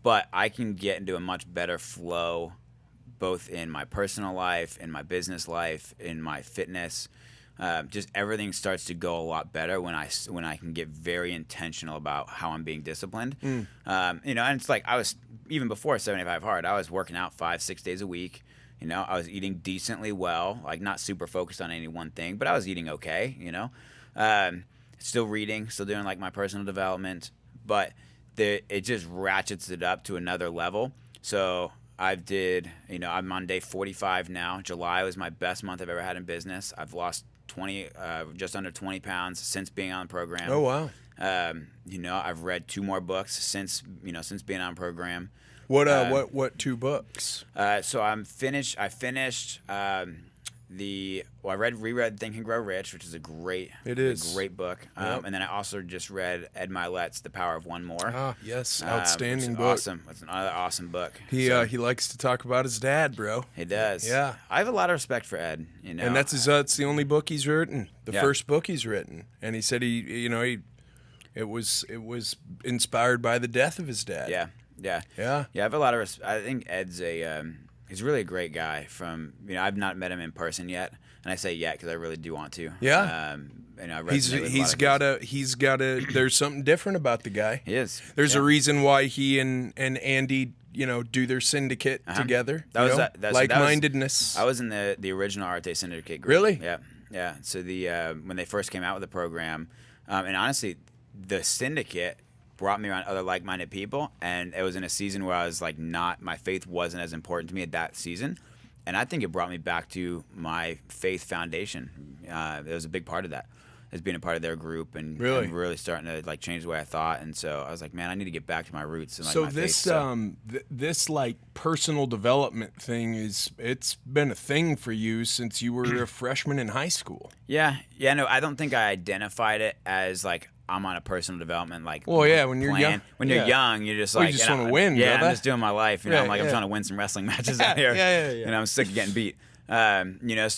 [SPEAKER 2] but I can get into a much better flow, both in my personal life, in my business life, in my fitness. Just everything starts to go a lot better when I can get very intentional about how I'm being disciplined. And it's like I was, even before 75 hard, I was working out 5-6 days a week. I was eating decently well, like not super focused on any one thing, but I was eating okay. Still reading, still doing like my personal development, but it just ratchets it up to another level. So I'm on day 45 now. July was my best month I've ever had in business. I've lost just under 20 pounds since being on the program.
[SPEAKER 1] Oh, wow.
[SPEAKER 2] I've read 2 more books since being on program.
[SPEAKER 1] What 2 books?
[SPEAKER 2] So I finished I reread Think and Grow Rich, which is a great book.
[SPEAKER 1] Yep.
[SPEAKER 2] And then I also just read Ed Mylett's The Power of One More.
[SPEAKER 1] Ah, yes, outstanding book.
[SPEAKER 2] Awesome. It's another awesome book.
[SPEAKER 1] He likes to talk about his dad, bro.
[SPEAKER 2] He does.
[SPEAKER 1] Yeah.
[SPEAKER 2] I have a lot of respect for Ed.
[SPEAKER 1] And that's the only book he's written. The first book he's written. And he said it was inspired by the death of his dad.
[SPEAKER 2] Yeah. I have a lot of respect. I think Ed's he's really a great guy. I've not met him in person yet, and I say yet because I really do want to.
[SPEAKER 1] Yeah. He's got a. There's something different about the guy.
[SPEAKER 2] He is.
[SPEAKER 1] There's a reason why he and Andy, do their syndicate together. Like-mindedness.
[SPEAKER 2] I was in the original Arte Syndicate group.
[SPEAKER 1] Really?
[SPEAKER 2] Yeah. So when they first came out with the program, and honestly, the syndicate brought me around other like-minded people, and it was in a season where I was like my faith wasn't as important to me at that season, and I think it brought me back to my faith foundation. It was a big part of that, as being a part of their group and really starting to like change the way I thought. And so I was like, man, I need to get back to my roots and like my faith.
[SPEAKER 1] This like personal development thing it's been a thing for you since you were a freshman in high school.
[SPEAKER 2] Yeah. No, I don't think I identified it as like I'm on a personal development when
[SPEAKER 1] you're young.
[SPEAKER 2] When you're young, you're just like
[SPEAKER 1] you just want to win.
[SPEAKER 2] Yeah, I'm just doing my life. I'm trying to win some wrestling matches out here.
[SPEAKER 1] Yeah.
[SPEAKER 2] I'm sick of getting beat. So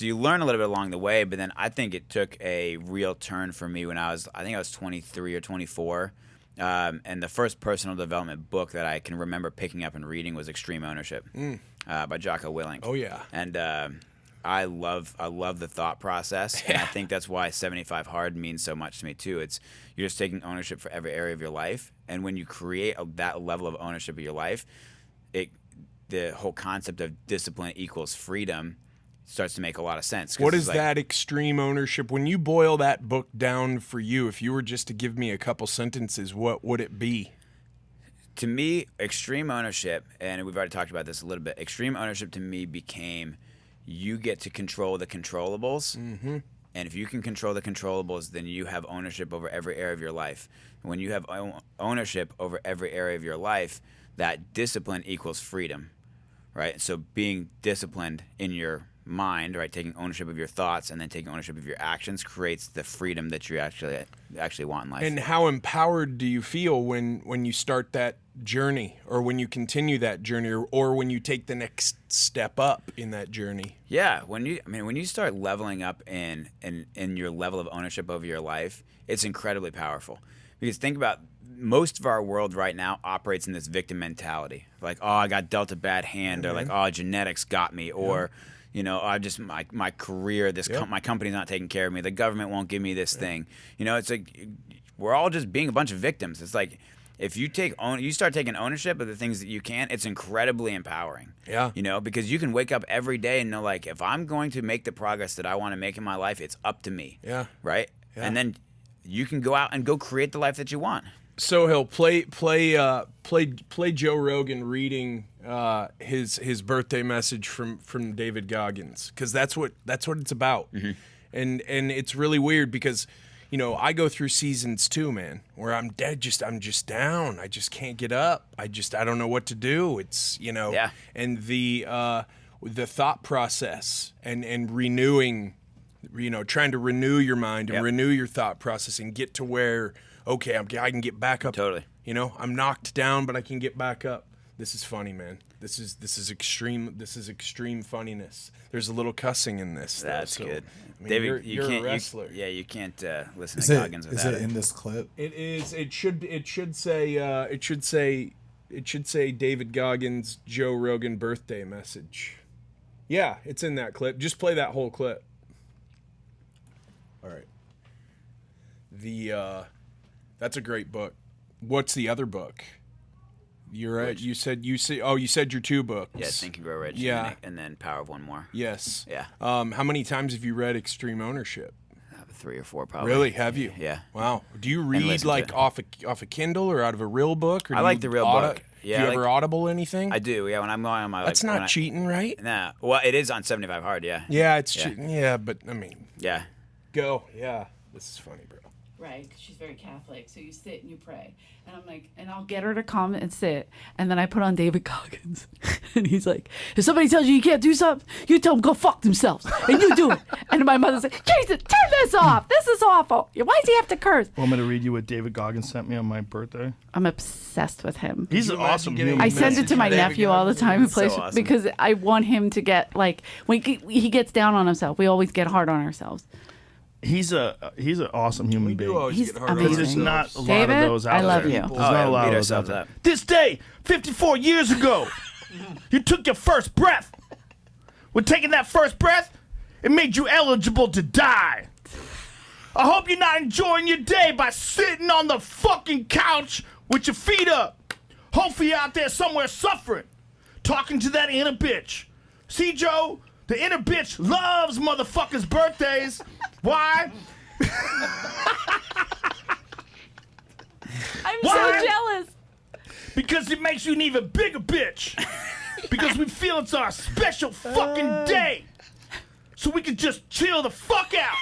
[SPEAKER 2] you learn a little bit along the way, but then I think it took a real turn for me when I was 23 or 24. And the first personal development book that I can remember picking up and reading was Extreme Ownership by Jocko Willink.
[SPEAKER 1] Oh yeah.
[SPEAKER 2] And I love the thought process, and I think that's why 75 hard means so much to me too. You're just taking ownership for every area of your life, and when you create that level of ownership of your life, the whole concept of discipline equals freedom starts to make a lot of sense.
[SPEAKER 1] What is that extreme ownership? When you boil that book down for you, if you were just to give me a couple sentences, what would it be?
[SPEAKER 2] To me, extreme ownership, and we've already talked about this a little bit, extreme ownership to me became you get to control the controllables. Mm-hmm. And if you can control the controllables, then you have ownership over every area of your life. And when you have ownership over every area of your life, that discipline equals freedom, right? So being disciplined in your mind, right? Taking ownership of your thoughts and then taking ownership of your actions creates the freedom that you actually want in life.
[SPEAKER 1] And how empowered do you feel when you start that journey, or when you continue that journey, or when you take the next step up in that journey?
[SPEAKER 2] Yeah, when you start leveling up in your level of ownership over your life, it's incredibly powerful. Because think about, most of our world right now operates in this victim mentality. Like, oh, I got dealt a bad hand, or like, oh, genetics got me, or you know, I just my career, my company's not taking care of me. The government won't give me this thing. You know, it's like we're all just being a bunch of victims. It's like if you start taking ownership of the things that you can, it's incredibly empowering.
[SPEAKER 1] Yeah.
[SPEAKER 2] You know, because you can wake up every day and know, like, if I'm going to make the progress that I want to make in my life, it's up to me.
[SPEAKER 1] Yeah.
[SPEAKER 2] Right. Yeah. And then you can go out and go create the life that you want.
[SPEAKER 1] So he'll play Joe Rogan reading his birthday message from David Goggins, because that's what it's about. Mm-hmm. And it's really weird because, you know, I go through seasons too, man, where I'm just down. I just can't get up. I don't know what to do. It's, you know, and the thought process and renewing, you know, trying to renew your mind and renew your thought process and get to where, okay, I can get back up.
[SPEAKER 2] Totally.
[SPEAKER 1] You know, I'm knocked down, but I can get back up. This is funny, man. This is extreme funniness. There's a little cussing in this.
[SPEAKER 2] That's
[SPEAKER 1] though, so,
[SPEAKER 2] Good.
[SPEAKER 1] I mean,
[SPEAKER 2] David,
[SPEAKER 1] you're a wrestler.
[SPEAKER 2] You can't listen to Goggins without it.
[SPEAKER 3] Is it in this clip?
[SPEAKER 1] It is. It should say David Goggins Joe Rogan birthday message. Yeah, it's in that clip. Just play that whole clip. All right. That's a great book. What's the other book? You said your 2 books.
[SPEAKER 2] Yeah, Think and Grow Rich.
[SPEAKER 1] Yeah.
[SPEAKER 2] And then Power of One More.
[SPEAKER 1] Yes.
[SPEAKER 2] Yeah.
[SPEAKER 1] How many times have you read Extreme Ownership?
[SPEAKER 2] 3 or 4 probably.
[SPEAKER 1] Really? Have you?
[SPEAKER 2] Yeah.
[SPEAKER 1] Wow. Do you read like off a Kindle or out of a real book? Or
[SPEAKER 2] I like the real book. Yeah,
[SPEAKER 1] do you ever Audible anything?
[SPEAKER 2] I do. Yeah, when I'm going on my.
[SPEAKER 1] That's not cheating, right?
[SPEAKER 2] Nah. Well, it is on 75 Hard. Yeah.
[SPEAKER 1] Yeah, it's cheating. Yeah, but I mean.
[SPEAKER 2] Yeah.
[SPEAKER 1] Go. Yeah. This is funny, bro.
[SPEAKER 6] Right, because she's very Catholic. So you sit and you pray. And I'm like, and I'll get her to come and sit. And then I put on David Goggins. And he's like, if somebody tells you can't do something, you tell them go fuck themselves. And you do it. And my mother's like, Jason, turn this off. This is awful. Why does he have to curse?
[SPEAKER 7] Want me to read you what David Goggins sent me on my birthday?
[SPEAKER 6] I'm obsessed with him.
[SPEAKER 7] He's an awesome human.
[SPEAKER 6] I send it to my nephew all the time who plays
[SPEAKER 2] awesome.
[SPEAKER 6] because I want him to get, like, when he gets down on himself, we always get hard on ourselves.
[SPEAKER 7] He's an awesome human being.
[SPEAKER 6] He's
[SPEAKER 7] There's
[SPEAKER 6] amazing.
[SPEAKER 7] not a lot
[SPEAKER 6] David,
[SPEAKER 7] of those out
[SPEAKER 6] I love
[SPEAKER 7] there.
[SPEAKER 6] you.
[SPEAKER 7] There's not a lot of those out there. This day, 54 years ago, you took your first breath. When taking that first breath, it made you eligible to die. I hope you're not enjoying your day by sitting on the fucking couch with your feet up. Hopefully you're out there somewhere suffering, talking to that inner bitch. See, Joe? The inner bitch loves motherfuckers' birthdays. Why?
[SPEAKER 6] I'm so jealous.
[SPEAKER 7] Because it makes you an even bigger bitch. Because we feel it's our special fucking day. So we can just chill the fuck out.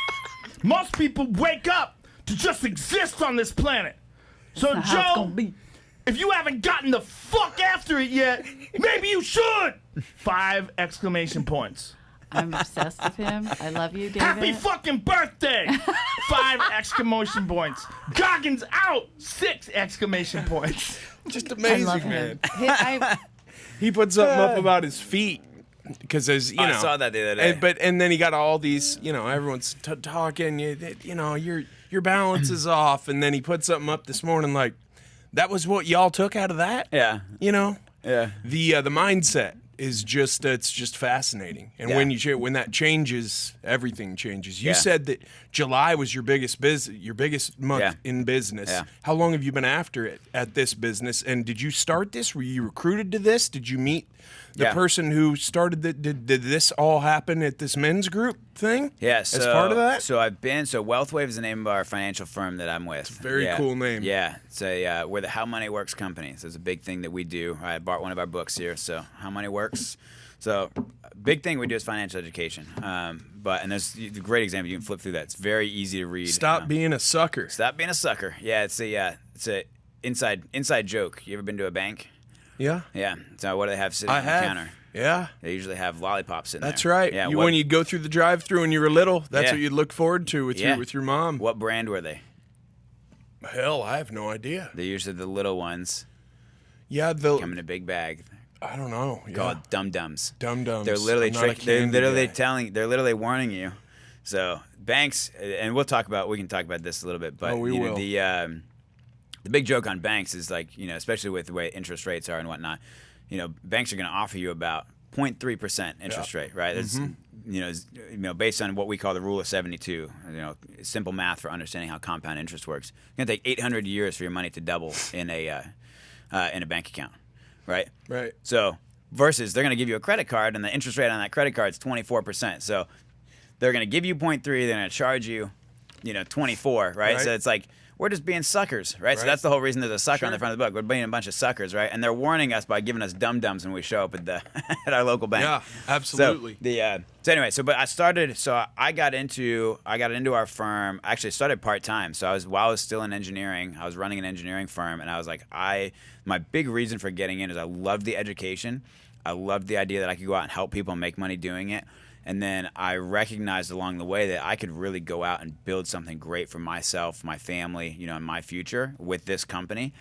[SPEAKER 7] Most people wake up to just exist on this planet. So, Joe, if you haven't gotten the fuck after it yet, maybe you should. 5 exclamation points.
[SPEAKER 6] I'm obsessed with him. I love you, David.
[SPEAKER 7] Happy fucking birthday! 5 exclamation points. Goggins out! 6 exclamation points.
[SPEAKER 1] Just amazing,
[SPEAKER 6] I love
[SPEAKER 1] man.
[SPEAKER 6] him.
[SPEAKER 1] He put something up about his feet because, as you know,
[SPEAKER 2] I saw that the other day.
[SPEAKER 1] And then he got all these, you know, everyone's talking. You know, your balance is off, and then he put something up this morning like, that was what y'all took out of that.
[SPEAKER 2] Yeah.
[SPEAKER 1] You know.
[SPEAKER 2] Yeah.
[SPEAKER 1] The mindset is just it's just fascinating, and when that changes, everything changes. You said that July was your biggest month in business.
[SPEAKER 2] Yeah.
[SPEAKER 1] How long have you been after it at this business? And did you start this? Were you recruited to this? Did you meet the person who started did this all happen at this men's group thing?
[SPEAKER 2] Yeah,
[SPEAKER 1] as part of that.
[SPEAKER 2] So WealthWave is the name of our financial firm that I'm with. It's
[SPEAKER 1] a very cool name.
[SPEAKER 2] Yeah, we're the HowMoneyWorks company. So it's a big thing that we do. I bought one of our books here. So HowMoneyWorks. So big thing we do is financial education. And there's a great example. You can flip through that. It's very easy to read.
[SPEAKER 1] Stop being a sucker.
[SPEAKER 2] Stop being a sucker. Yeah, it's a inside joke. You ever been to a bank?
[SPEAKER 1] Yeah.
[SPEAKER 2] Yeah. So what do they have sitting on the counter?
[SPEAKER 1] Yeah.
[SPEAKER 2] They usually have lollipops in there.
[SPEAKER 1] That's right.
[SPEAKER 2] Yeah.
[SPEAKER 1] When you'd go through the drive-thru when you were little, that's
[SPEAKER 2] Yeah.
[SPEAKER 1] what you'd look forward to with your mom.
[SPEAKER 2] What brand were they?
[SPEAKER 1] Hell, I have no idea.
[SPEAKER 2] They're usually the little ones.
[SPEAKER 1] Yeah,
[SPEAKER 2] Come in a big bag.
[SPEAKER 1] I don't know.
[SPEAKER 2] Called Dum Dums.
[SPEAKER 1] Dum Dums.
[SPEAKER 2] They're literally
[SPEAKER 1] I'm not a
[SPEAKER 2] they're
[SPEAKER 1] candy
[SPEAKER 2] literally
[SPEAKER 1] guy.
[SPEAKER 2] they're literally warning you. So banks, and we can talk about this a little bit, but
[SPEAKER 1] we
[SPEAKER 2] you know,
[SPEAKER 1] will.
[SPEAKER 2] the big joke on banks is like, you know, especially with the way interest rates are and whatnot, you know, banks are going to offer you about 0.3% interest rate, right? That's you know, based on what we call the rule of 72, you know, simple math for understanding how compound interest works. It's going to take 800 years for your money to double in a bank account, right?
[SPEAKER 1] Right.
[SPEAKER 2] So versus they're going to give you a credit card, and the interest rate on that credit card is 24%. So they're going to give you 0.3, they're going to charge you, you know, 24, right? So it's like we're just being suckers, right? So that's the whole reason there's a sucker on the front of the book. We're being a bunch of suckers, right? And they're warning us by giving us dum-dums when we show up at the at our local bank.
[SPEAKER 1] Yeah, absolutely.
[SPEAKER 2] So anyway, I got into our firm. I actually started part-time. So while I was still in engineering, I was running an engineering firm, and I was like, my big reason for getting in is I loved the education. I loved the idea that I could go out and help people and make money doing it. And then I recognized along the way that I could really go out and build something great for myself, my family, you know, and my future with this company.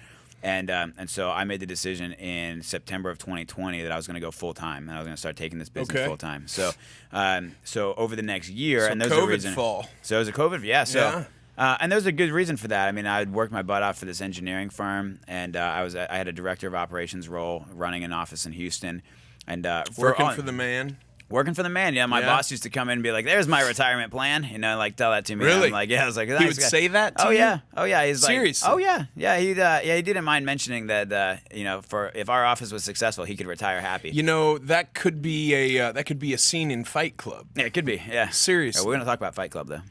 [SPEAKER 2] And so I made the decision in September of 2020 that I was going to go full time, and I was going to start taking this business full time. So over the next year, and there's a reason. So it was a COVID, yeah. So and there's a good reason for that. I mean, I had worked my butt off for this engineering firm, and I had a director of operations role running an office in Houston, and
[SPEAKER 1] Working for the man.
[SPEAKER 2] Working for the man, yeah. My boss used to come in and be like, "There's my retirement plan," you know, like tell that to me.
[SPEAKER 1] Really?
[SPEAKER 2] I'm like, yeah. I was like,
[SPEAKER 1] He would say that to
[SPEAKER 2] oh
[SPEAKER 1] you?
[SPEAKER 2] Yeah, oh yeah. He's
[SPEAKER 1] Seriously?
[SPEAKER 2] like, oh yeah, yeah. He didn't mind mentioning that, you know, for if our office was successful, he could retire happy.
[SPEAKER 1] You know, that could be a scene in Fight Club.
[SPEAKER 2] Yeah, it could be. Yeah,
[SPEAKER 1] Seriously.
[SPEAKER 2] We're gonna talk about Fight Club though.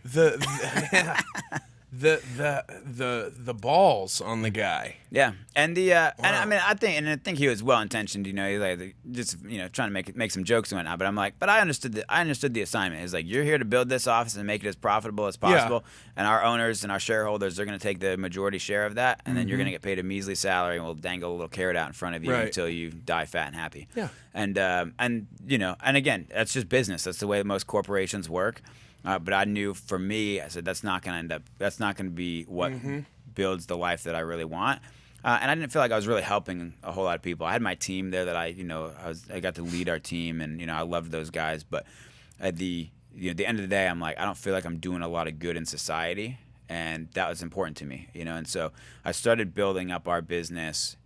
[SPEAKER 1] The balls on the guy.
[SPEAKER 2] Yeah, and and I mean, I think he was well intentioned. You know, he like just, you know, trying to make some jokes and whatnot. But I'm like, but I understood the assignment. It's like, you're here to build this office and make it as profitable as possible. And our owners and our shareholders, they're going to take the majority share of that, and then you're going to get paid a measly salary, and we'll dangle a little carrot out in front of you until you die fat and happy. Yeah. And you know, and again, that's just business. That's the way most corporations work. But I knew for me, I said, that's not going to be what builds the life that I really want. And I didn't feel like I was really helping a whole lot of people. I had my team there that I got to lead our team, and, you know, I loved those guys. But at the end of the day, I'm like, I don't feel like I'm doing a lot of good in society. And that was important to me, you know. And so I started building up our business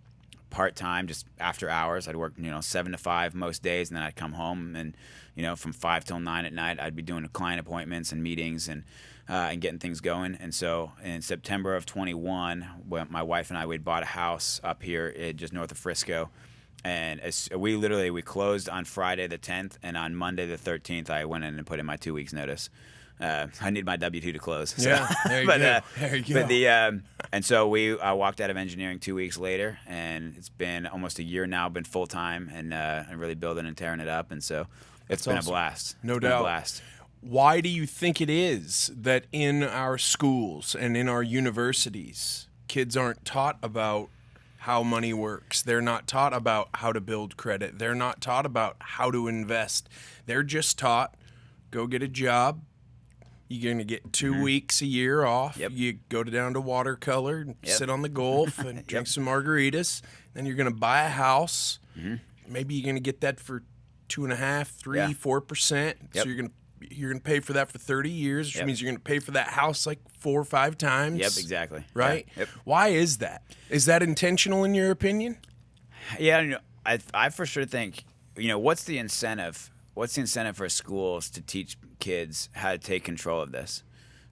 [SPEAKER 2] part-time, just after hours. I'd work, you know, 7 to 5 most days, and then I'd come home, and, you know, from 5 till 9 at night, I'd be doing client appointments and meetings and getting things going. And so in September of 21, when my wife and I, we'd bought a house up here just north of Frisco. And we closed on Friday the 10th, and on Monday the 13th, I went in and put in my 2 weeks notice. I need my W-2 to close. So.
[SPEAKER 1] Yeah, there you go. There you go.
[SPEAKER 2] And so I walked out of engineering 2 weeks later, and it's been almost a year now. Been full time and really building and tearing it up, and so it's been
[SPEAKER 1] awesome.
[SPEAKER 2] A blast.
[SPEAKER 1] No
[SPEAKER 2] it's been
[SPEAKER 1] doubt.
[SPEAKER 2] A blast.
[SPEAKER 1] Why do you think it is that in our schools and in our universities, kids aren't taught about how money works? They're not taught about how to build credit. They're not taught about how to invest. They're just taught, go get a job. You're going to get 2 weeks a year off.
[SPEAKER 2] Yep.
[SPEAKER 1] You go down to watercolor and sit on the Gulf and drink some margaritas. Then you're going to buy a house. Maybe you're going to get that for 2.5%, 3%, 4%. So you're going to pay for that for 30 years, which means you're going to pay for that house like 4 or 5 times.
[SPEAKER 2] Yep, exactly.
[SPEAKER 1] Right?
[SPEAKER 2] Yeah. Yep.
[SPEAKER 1] Why is that? Is that intentional in your opinion?
[SPEAKER 2] Yeah, you know, I for sure think, you know, what's the incentive? What's the incentive for schools to teach kids how to take control of this,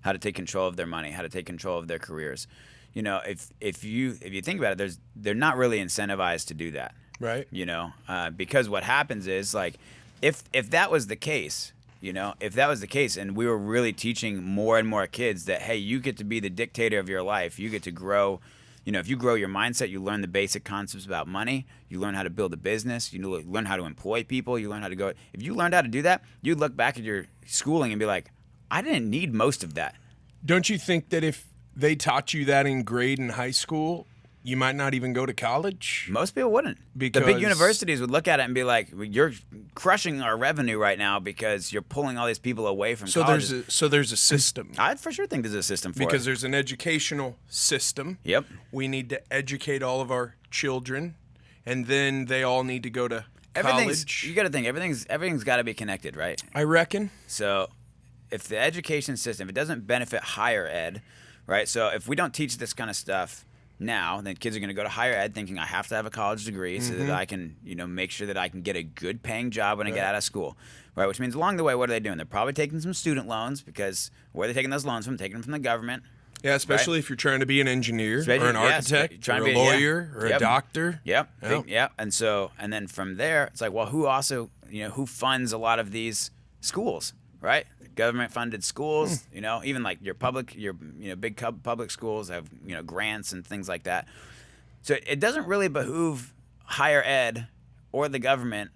[SPEAKER 2] how to take control of their money, how to take control of their careers? You know, if you think about it, they're not really incentivized to do that,
[SPEAKER 1] right?
[SPEAKER 2] You know, because what happens is, like, if that was the case, you know, if that was the case, and we were really teaching more and more kids that, hey, you get to be the dictator of your life, you get to grow. You know, if you grow your mindset, you learn the basic concepts about money. You learn how to build a business. You learn how to employ people. You learn how to go. If you learned how to do that, you'd look back at your schooling and be like, I didn't need most of that.
[SPEAKER 1] Don't you think that if they taught you that in grade and high school, you might not even go to college.
[SPEAKER 2] Most people wouldn't. The
[SPEAKER 1] Because-
[SPEAKER 2] big universities would look at it and be like, "You're crushing our revenue right now because you're pulling all these people away from
[SPEAKER 1] So
[SPEAKER 2] colleges."
[SPEAKER 1] there's a system.
[SPEAKER 2] I for sure think there's a system for
[SPEAKER 1] Because
[SPEAKER 2] it.
[SPEAKER 1] there's an educational system.
[SPEAKER 2] Yep.
[SPEAKER 1] We need to educate all of our children, and then they all need to go to
[SPEAKER 2] Everything's.
[SPEAKER 1] college.
[SPEAKER 2] You got to think everything's got to be connected, right?
[SPEAKER 1] I reckon.
[SPEAKER 2] So, if the education system, if it doesn't benefit higher ed, right? So if we don't teach this kind of stuff now, then kids are going to go to higher ed thinking I have to have a college degree so that I can, make sure that I can get a good paying job when I get out of school, right? Which means along the way, what are they doing? They're probably taking some student loans because where are they taking those loans from? Taking them from the government.
[SPEAKER 1] Yeah, especially if you're trying to be an engineer or an architect
[SPEAKER 2] trying
[SPEAKER 1] or
[SPEAKER 2] to
[SPEAKER 1] a
[SPEAKER 2] be- yeah.
[SPEAKER 1] lawyer or a
[SPEAKER 2] Yep.
[SPEAKER 1] doctor.
[SPEAKER 2] Yep.
[SPEAKER 1] Yep.
[SPEAKER 2] Yep. And then from there, it's like, well, who also, who funds a lot of these schools, right? Government funded schools, even like your big public schools have, grants and things like that. So it doesn't really behoove higher ed or the government,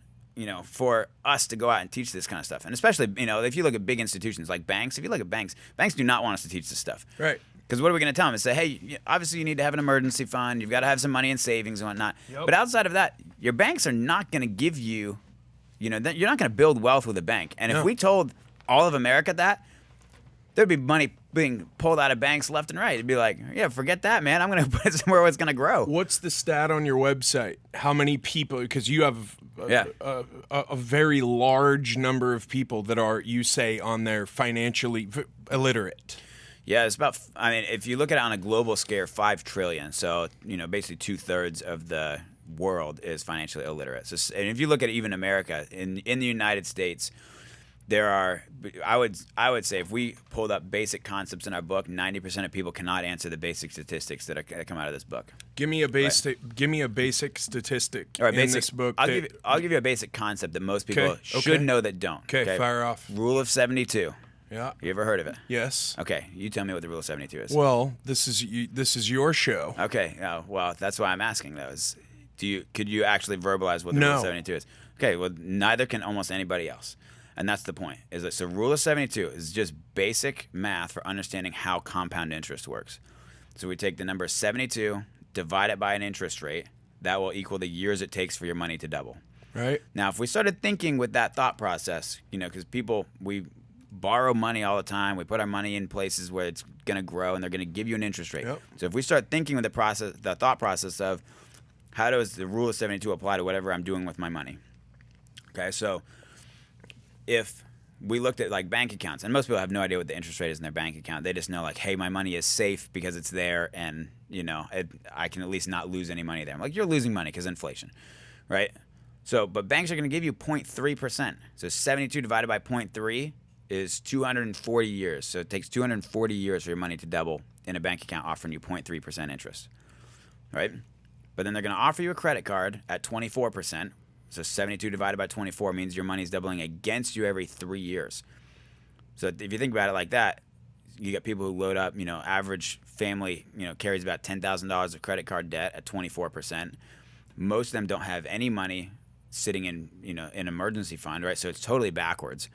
[SPEAKER 2] for us to go out and teach this kind of stuff. And especially, if you look at big institutions like banks, if you look at banks do not want us to teach this stuff.
[SPEAKER 1] Right.
[SPEAKER 2] Because what are we going to tell them? Is say, hey, obviously you need to have an emergency fund. You've got to have some money in savings and whatnot.
[SPEAKER 1] Yep.
[SPEAKER 2] But outside of that, your banks are not going to give you, you're not going to build wealth with a bank. And
[SPEAKER 1] No.
[SPEAKER 2] if we told all of America that, there'd be money being pulled out of banks left and right. It'd be like, yeah, forget that, man. I'm going to put it somewhere where it's going to grow.
[SPEAKER 1] What's the stat on your website? How many people? Because you have a very large number of people that are, you say, on there financially illiterate.
[SPEAKER 2] Yeah, it's about. I mean, if you look at it on a global scale, 5 trillion. So basically 2/3 of the world is financially illiterate. So, and if you look at even America, in the United States, there are. I would say if we pulled up basic concepts in our book, 90% of people cannot answer the basic statistics that come out of this book.
[SPEAKER 1] Give me a basic. Give me a basic statistic
[SPEAKER 2] All right,
[SPEAKER 1] in this book.
[SPEAKER 2] I'll give you a basic concept that most people
[SPEAKER 1] Okay,
[SPEAKER 2] should
[SPEAKER 1] okay.
[SPEAKER 2] know that don't.
[SPEAKER 1] Okay, fire off.
[SPEAKER 2] Rule of 72.
[SPEAKER 1] Yeah.
[SPEAKER 2] You ever heard of it?
[SPEAKER 1] Yes.
[SPEAKER 2] Okay, you tell me what the rule of 72 is.
[SPEAKER 1] Well, this is your show.
[SPEAKER 2] Okay, well, that's why I'm asking those. Could you actually verbalize what the rule of 72 is? Okay, well, neither can almost anybody else. And that's the point. Is that so rule of 72 is just basic math for understanding how compound interest works. So we take the number 72, divide it by an interest rate, that will equal the years it takes for your money to double.
[SPEAKER 1] Right.
[SPEAKER 2] Now, if we started thinking with that thought process, because we borrow money all the time. We put our money in places where it's going to grow and they're going to give you an interest rate.
[SPEAKER 1] Yep.
[SPEAKER 2] So if we start thinking with the thought process of how does the rule of 72 apply to whatever I'm doing with my money? Okay, so if we looked at like bank accounts, and most people have no idea what the interest rate is in their bank account. They just know like, hey, my money is safe because it's there and, I can at least not lose any money there. I'm like, you're losing money because inflation, right? So, but banks are going to give you 0.3%. So 72 divided by 0.3 is 240 years. So it takes 240 years for your money to double in a bank account offering you 0.3% interest, right? But then they're going to offer you a credit card at 24%. So 72 divided by 24 means your money's doubling against you every 3 years. So if you think about it like that, you get people who load up, average family, carries about $10,000 of credit card debt at 24%. Most of them don't have any money sitting in, an emergency fund, right? So it's totally backwards.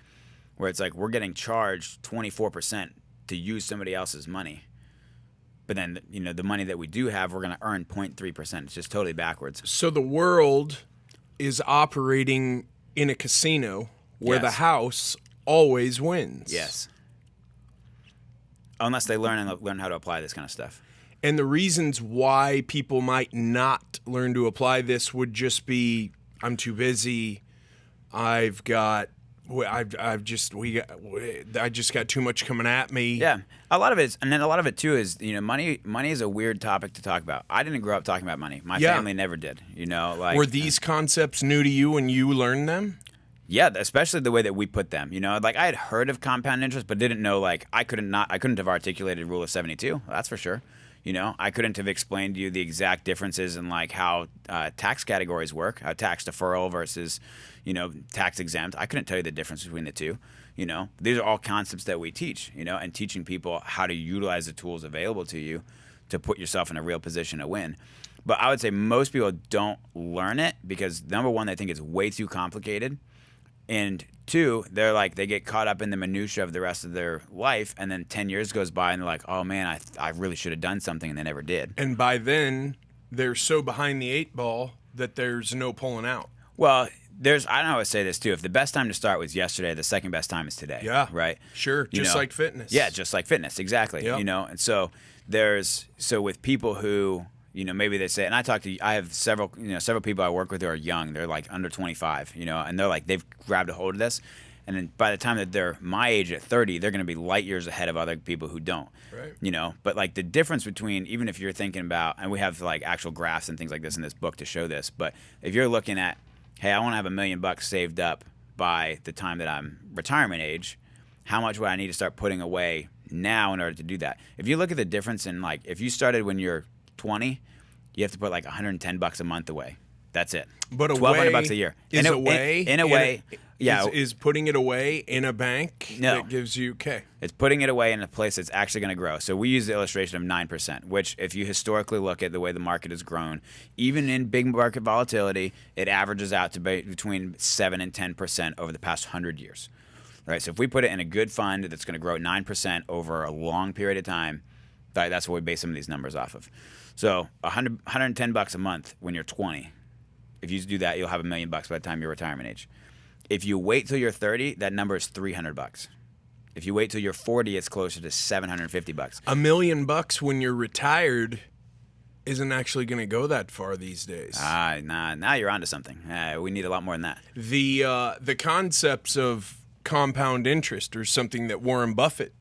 [SPEAKER 2] Where it's like we're getting charged 24% to use somebody else's money. But then, the money that we do have, we're going to earn 0.3%. It's just totally backwards.
[SPEAKER 1] So the world is operating in a casino where the
[SPEAKER 2] Yes.
[SPEAKER 1] house always wins.
[SPEAKER 2] Yes. Unless they learn how to apply this kind of stuff.
[SPEAKER 1] And the reasons why people might not learn to apply this would just be, I'm too busy. I just got too much coming at me.
[SPEAKER 2] Yeah, a lot of it too is money. Money is a weird topic to talk about. I didn't grow up talking about money. My family never did.
[SPEAKER 1] Were these concepts new to you when you learned them?
[SPEAKER 2] Yeah, especially the way that we put them. I had heard of compound interest, but didn't know I couldn't have articulated rule of 72. That's for sure. I couldn't have explained to you the exact differences in how tax categories work, how tax deferral versus, tax exempt. I couldn't tell you the difference between the two. These are all concepts that we teach, and teaching people how to utilize the tools available to you to put yourself in a real position to win. But I would say most people don't learn it because, number one, they think it's way too complicated. And two, they get caught up in the minutia of the rest of their life, and then 10 years goes by, and they're like, "Oh man, I really should have done something," and they never did.
[SPEAKER 1] And by then, they're so behind the 8 ball that there's no pulling out.
[SPEAKER 2] Well, I don't always say this too. If the best time to start was yesterday, the second best time is today.
[SPEAKER 1] Yeah.
[SPEAKER 2] Right.
[SPEAKER 1] Sure. Just like fitness.
[SPEAKER 2] Yeah, just like fitness. Exactly.
[SPEAKER 1] Yep.
[SPEAKER 2] And so with people who, maybe they say, and I have several people I work with who are young. They're like under 25, and they're like, they've grabbed a hold of this. And then by the time that they're my age at 30, they're going to be light years ahead of other people who don't.
[SPEAKER 1] Right.
[SPEAKER 2] But like the difference between, even if you're thinking about, and we have like actual graphs and things like this in this book to show this, but if you're looking at, hey, I want to have $1 million saved up by the time that I'm retirement age, how much would I need to start putting away now in order to do that? If you look at the difference in, like, if you started when you're 20, you have to put like $110 a month away. That's it.
[SPEAKER 1] But
[SPEAKER 2] $1,200 a year.
[SPEAKER 1] In a way,
[SPEAKER 2] yeah.
[SPEAKER 1] Is putting it away in a bank
[SPEAKER 2] No.
[SPEAKER 1] that gives you
[SPEAKER 2] It's putting it away in a place that's actually going to grow. So we use the illustration of 9%, which if you historically look at the way the market has grown, even in big market volatility, it averages out to be between 7 and 10% over the past 100 years. Right? So if we put it in a good fund that's going to grow at 9% over a long period of time, that's what we base some of these numbers off of. So $110 a month when you're 20. If you do that, you'll have $1 million by the time you're retirement age. If you wait till you're 30, that number is $300. If you wait till you're 40, it's closer to $750.
[SPEAKER 1] $1 million when you're retired isn't actually going to go that far these days.
[SPEAKER 2] Nah, now you're onto something. We need a lot more than that.
[SPEAKER 1] The concepts of compound interest are something that Warren Buffett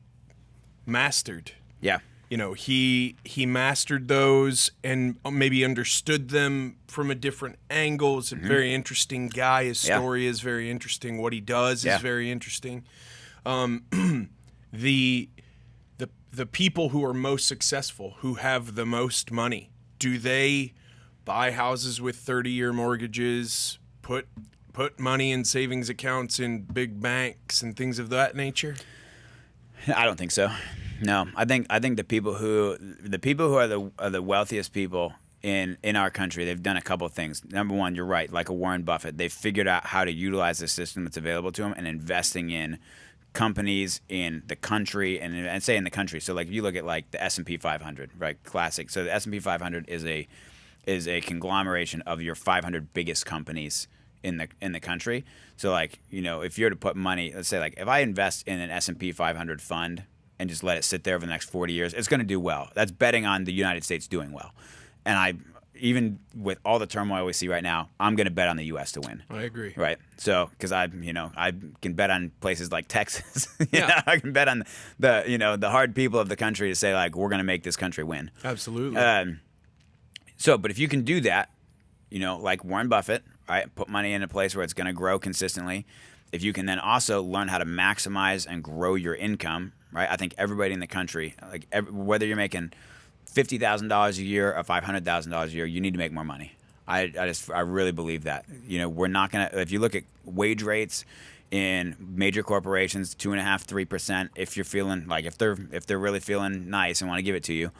[SPEAKER 1] mastered.
[SPEAKER 2] Yeah.
[SPEAKER 1] He mastered those and maybe understood them from a different angle. He's a very interesting guy. His story is very interesting. What he does is very interesting. The people who are most successful, who have the most money, do they buy houses with 30-year mortgages, put money in savings accounts in big banks and things of that nature?
[SPEAKER 2] I don't think so. No, I think the people who are the wealthiest people in our country, they've done a couple of things. Number one, you're right, like a Warren Buffett, they've figured out how to utilize the system that's available to them and investing in companies in the country and say in the country. So like if you look at like the S&P 500, right? Classic. So the S&P 500 is a conglomeration of your 500 biggest companies in the country. So like, if you're to put money, let's say like if I invest in an S&P 500 fund and just let it sit there over the next 40 years, it's going to do well. That's betting on the United States doing well. And even with all the turmoil we see right now, I'm going to bet on the U.S. to win.
[SPEAKER 1] I agree.
[SPEAKER 2] Right. So, because I can bet on places like Texas. I can bet on the hard people of the country to say like, we're going to make this country win.
[SPEAKER 1] Absolutely.
[SPEAKER 2] But if you can do that, like Warren Buffett, right, put money in a place where it's going to grow consistently. If you can then also learn how to maximize and grow your income, right? I think everybody in the country, whether you're making $50,000 a year or $500,000 a year, you need to make more money. I really believe that. We're not gonna. If you look at wage rates in major corporations, 2.5%, 3%. If you're feeling like if they're really feeling nice and want to give it to you,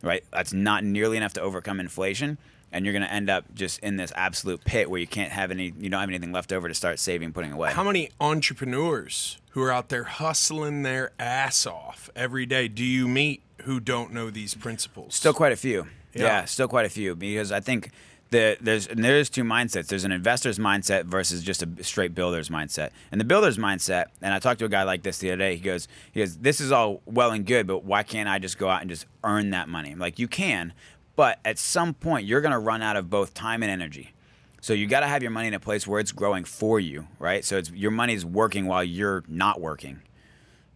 [SPEAKER 2] right? That's not nearly enough to overcome inflation. And you're going to end up just in this absolute pit where you don't have anything left over to start saving, putting away.
[SPEAKER 1] How many entrepreneurs who are out there hustling their ass off every day do you meet who don't know these principles?
[SPEAKER 2] Still quite a few.
[SPEAKER 1] Yeah,
[SPEAKER 2] still quite a few, because I think there's two mindsets. There's an investor's mindset versus just a straight builder's mindset. And the builder's mindset, and I talked to a guy like this the other day, he goes, this is all well and good, but why can't I just go out and just earn that money? I'm like, you can. But at some point, you're going to run out of both time and energy. So you got to have your money in a place where it's growing for you, right? So your money's working while you're not working.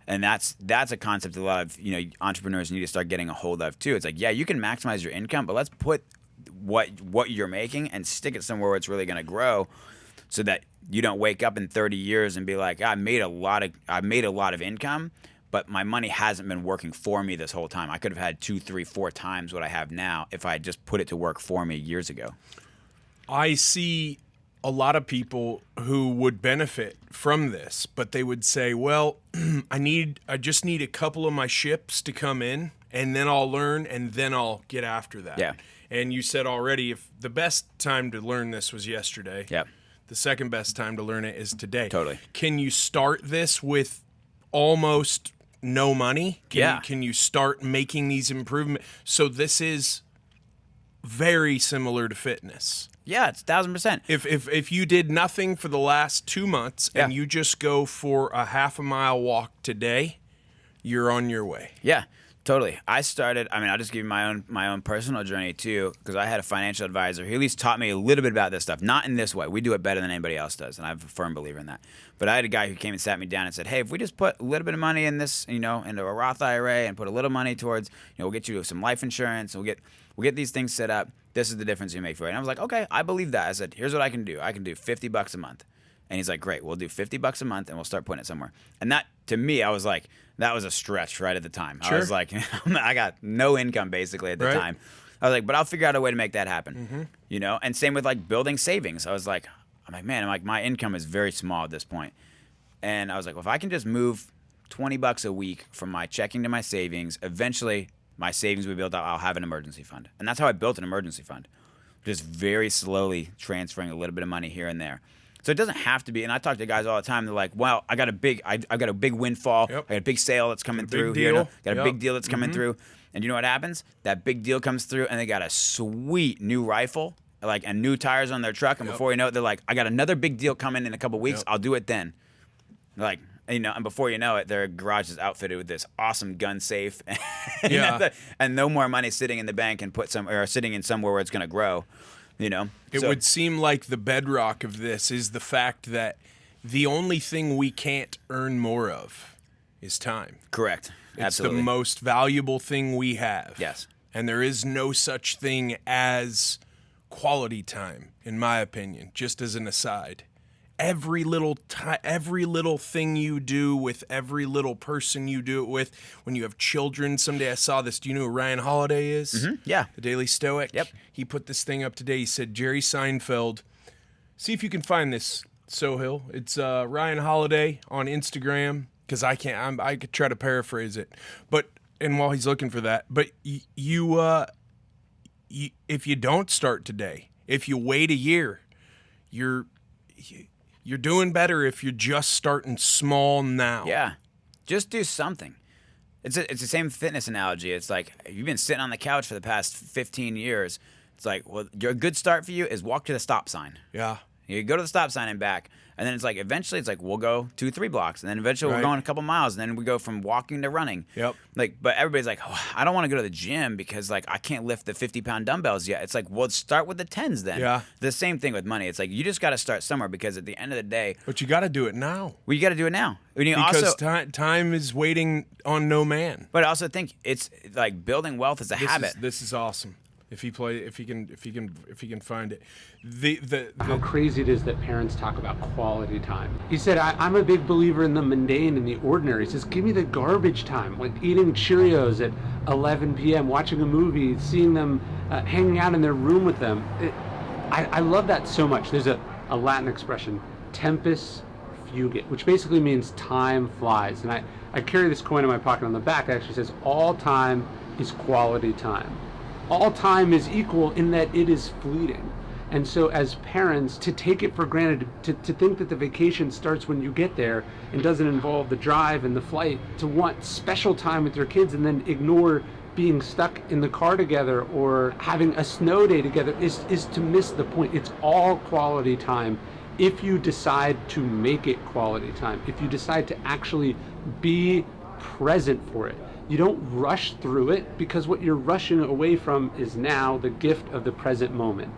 [SPEAKER 2] And that's a concept that a lot of entrepreneurs need to start getting a hold of too. It's like, yeah, you can maximize your income, but let's put what you're making and stick it somewhere where it's really going to grow, so that you don't wake up in 30 years and be like, I made a lot of income, but my money hasn't been working for me this whole time. I could have had 2, 3, 4 times what I have now if I had just put it to work for me years ago.
[SPEAKER 1] I see a lot of people who would benefit from this, but they would say, well, I just need a couple of my ships to come in, and then I'll learn, and then I'll get after that.
[SPEAKER 2] Yeah.
[SPEAKER 1] And you said already, if the best time to learn this was yesterday,
[SPEAKER 2] yeah,
[SPEAKER 1] the second best time to learn it is today.
[SPEAKER 2] Totally.
[SPEAKER 1] Can you start this with almost no money? Can you start making these improvements? So this is very similar to fitness.
[SPEAKER 2] Yeah, it's 1,000%.
[SPEAKER 1] If you did nothing for the last 2 months and you just go for a half a mile walk today, you're on your way.
[SPEAKER 2] Yeah, totally. I'll just give you my own personal journey too, because I had a financial advisor who at least taught me a little bit about this stuff. Not in this way. We do it better than anybody else does, and I'm a firm believer in that. But I had a guy who came and sat me down and said, hey, if we just put a little bit of money in this, into a Roth IRA and put a little money towards, we'll get you some life insurance, and we'll get these things set up. This is the difference you make for it. And I was like, okay, I believe that. I said, here's what I can do. I can do $50 a month. And he's like, great, we'll do $50 a month and we'll start putting it somewhere. And that, to me, I was like, that was a stretch right at the time.
[SPEAKER 1] Sure.
[SPEAKER 2] I was like, I got no income basically at the time. I was like, but I'll figure out a way to make that happen. And same with like building savings. I was like, my income is very small at this point. And I was like, well, if I can just move $20 a week from my checking to my savings, eventually my savings will be built out. I'll have an emergency fund. And that's how I built an emergency fund. Just very slowly transferring a little bit of money here and there. So it doesn't have to be, and I talk to guys all the time, they're like, well, I got a big windfall. Yep. I got a big sale that's coming through here. Got a big deal that's coming through. And you know what happens? That big deal comes through and they got a sweet new rifle, and new tires on their truck. And before you know it, they're like, I got another big deal coming in a couple weeks. I'll do it then. Like, and before you know it, their garage is outfitted with this awesome gun safe, and no more money sitting in the bank and sitting in somewhere where it's going to grow.
[SPEAKER 1] It would seem like the bedrock of this is the fact that the only thing we can't earn more of is time.
[SPEAKER 2] Correct. Absolutely.
[SPEAKER 1] It's the most valuable thing we have.
[SPEAKER 2] Yes.
[SPEAKER 1] And there is no such thing as quality time, in my opinion, just as an aside. Every little thing you do with every little person you do it with. When you have children, someday I saw this. Do you know who Ryan Holiday is?
[SPEAKER 2] Mm-hmm. Yeah.
[SPEAKER 1] The Daily Stoic?
[SPEAKER 2] Yep.
[SPEAKER 1] He put this thing up today. He said, Jerry Seinfeld. See if you can find this, Sohill. It's Ryan Holiday on Instagram, because I can't. I could try to paraphrase it. And while he's looking for that, but you if you don't start today, if you wait a year, you're doing better if you're just starting small now.
[SPEAKER 2] Yeah. Just do something. It's the same fitness analogy. It's like, you've been sitting on the couch for the past 15 years. It's like, well, a good start for you is walk to the stop sign.
[SPEAKER 1] Yeah.
[SPEAKER 2] You go to the stop sign and back. And then it's like, eventually it's like, we'll go 2-3 blocks. And then eventually we're going a couple miles. And then we go from walking to running.
[SPEAKER 1] Yep.
[SPEAKER 2] But everybody's like, oh, I don't want to go to the gym because I can't lift the 50-pound dumbbells yet. It's like, well, start with the 10s then.
[SPEAKER 1] Yeah.
[SPEAKER 2] The same thing with money. It's like, you just got to start somewhere, because at the end of the day.
[SPEAKER 1] But you got to do it now.
[SPEAKER 2] Well, you got to do it now.
[SPEAKER 1] Because time is waiting on no man.
[SPEAKER 2] But I also think it's like building wealth is a habit.
[SPEAKER 1] This is awesome. If he can find it,
[SPEAKER 8] how crazy it is that parents talk about quality time. He said, I'm a big believer in the mundane and the ordinary. He says, give me the garbage time, like eating Cheerios at 11 p.m., watching a movie, seeing them hanging out in their room with them. I love that so much. There's a Latin expression, tempus fugit, which basically means time flies. And I carry this coin in my pocket. On the back, it actually says, all time is quality time. All time is equal in that it is fleeting. And so as parents, to take it for granted, to think that the vacation starts when you get there and doesn't involve the drive and the flight, to want special time with your kids and then ignore being stuck in the car together or having a snow day together is to miss the point. It's all quality time if you decide to make it quality time, if you decide to actually be present for it. You don't rush through it, because what you're rushing away from is now the gift of the present moment.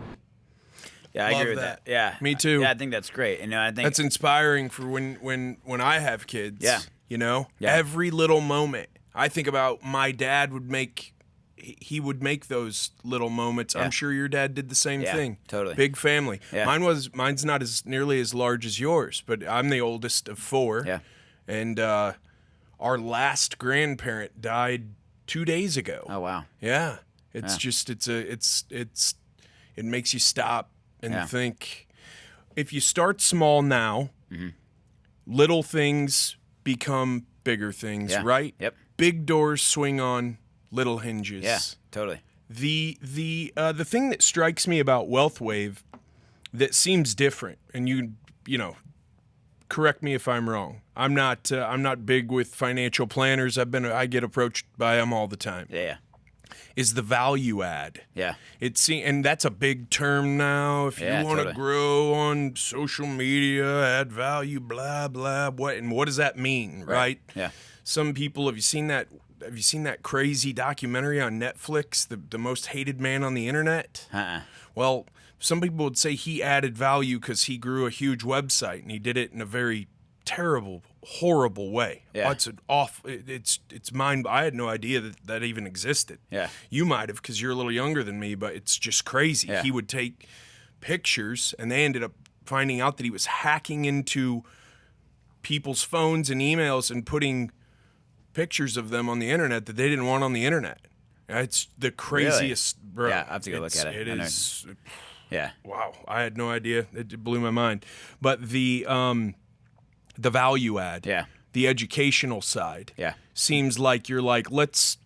[SPEAKER 2] Yeah, I agree with that. Yeah,
[SPEAKER 1] me too.
[SPEAKER 2] Yeah, I think that's great. I think
[SPEAKER 1] that's inspiring for when I have kids.
[SPEAKER 2] Yeah,
[SPEAKER 1] every little moment. I think about my dad would make those little moments. Yeah. I'm sure your dad did the same thing.
[SPEAKER 2] Totally.
[SPEAKER 1] Big family.
[SPEAKER 2] Yeah.
[SPEAKER 1] Mine's not as nearly as large as yours, but I'm the oldest of 4.
[SPEAKER 2] Yeah,
[SPEAKER 1] and our last grandparent died 2 days ago.
[SPEAKER 2] Oh wow.
[SPEAKER 1] Yeah. It's just it makes you stop and think. If you start small now, little things become bigger things, right?
[SPEAKER 2] Yep.
[SPEAKER 1] Big doors swing on little hinges.
[SPEAKER 2] Yeah, totally.
[SPEAKER 1] The thing that strikes me about WealthWave that seems different, and you know, correct me if I'm wrong. I'm not big with financial planners. I get approached by them all the time.
[SPEAKER 2] Yeah.
[SPEAKER 1] is the value add.
[SPEAKER 2] Yeah.
[SPEAKER 1] And that's a big term now. If you want to grow on social media, add value, blah blah. What does that mean, right?
[SPEAKER 2] Yeah.
[SPEAKER 1] Some people, have you seen that crazy documentary on Netflix, the most hated man on the internet? Well, some people would say he added value because he grew a huge website, and he did it in a very terrible, horrible way.
[SPEAKER 2] Yeah.
[SPEAKER 1] It's mind. I had no idea that even existed.
[SPEAKER 2] Yeah.
[SPEAKER 1] You might have, because you're a little younger than me, but it's just crazy.
[SPEAKER 2] Yeah.
[SPEAKER 1] He would take pictures, and they ended up finding out that he was hacking into people's phones and emails and putting pictures of them on the internet that they didn't want on the internet. It's the craziest.
[SPEAKER 2] Really?
[SPEAKER 1] Bro.
[SPEAKER 2] Yeah, I have to go look at it.
[SPEAKER 1] It is.
[SPEAKER 2] Yeah.
[SPEAKER 1] Wow, I had no idea. It blew my mind. But the value add, the educational side, seems like you're like, let's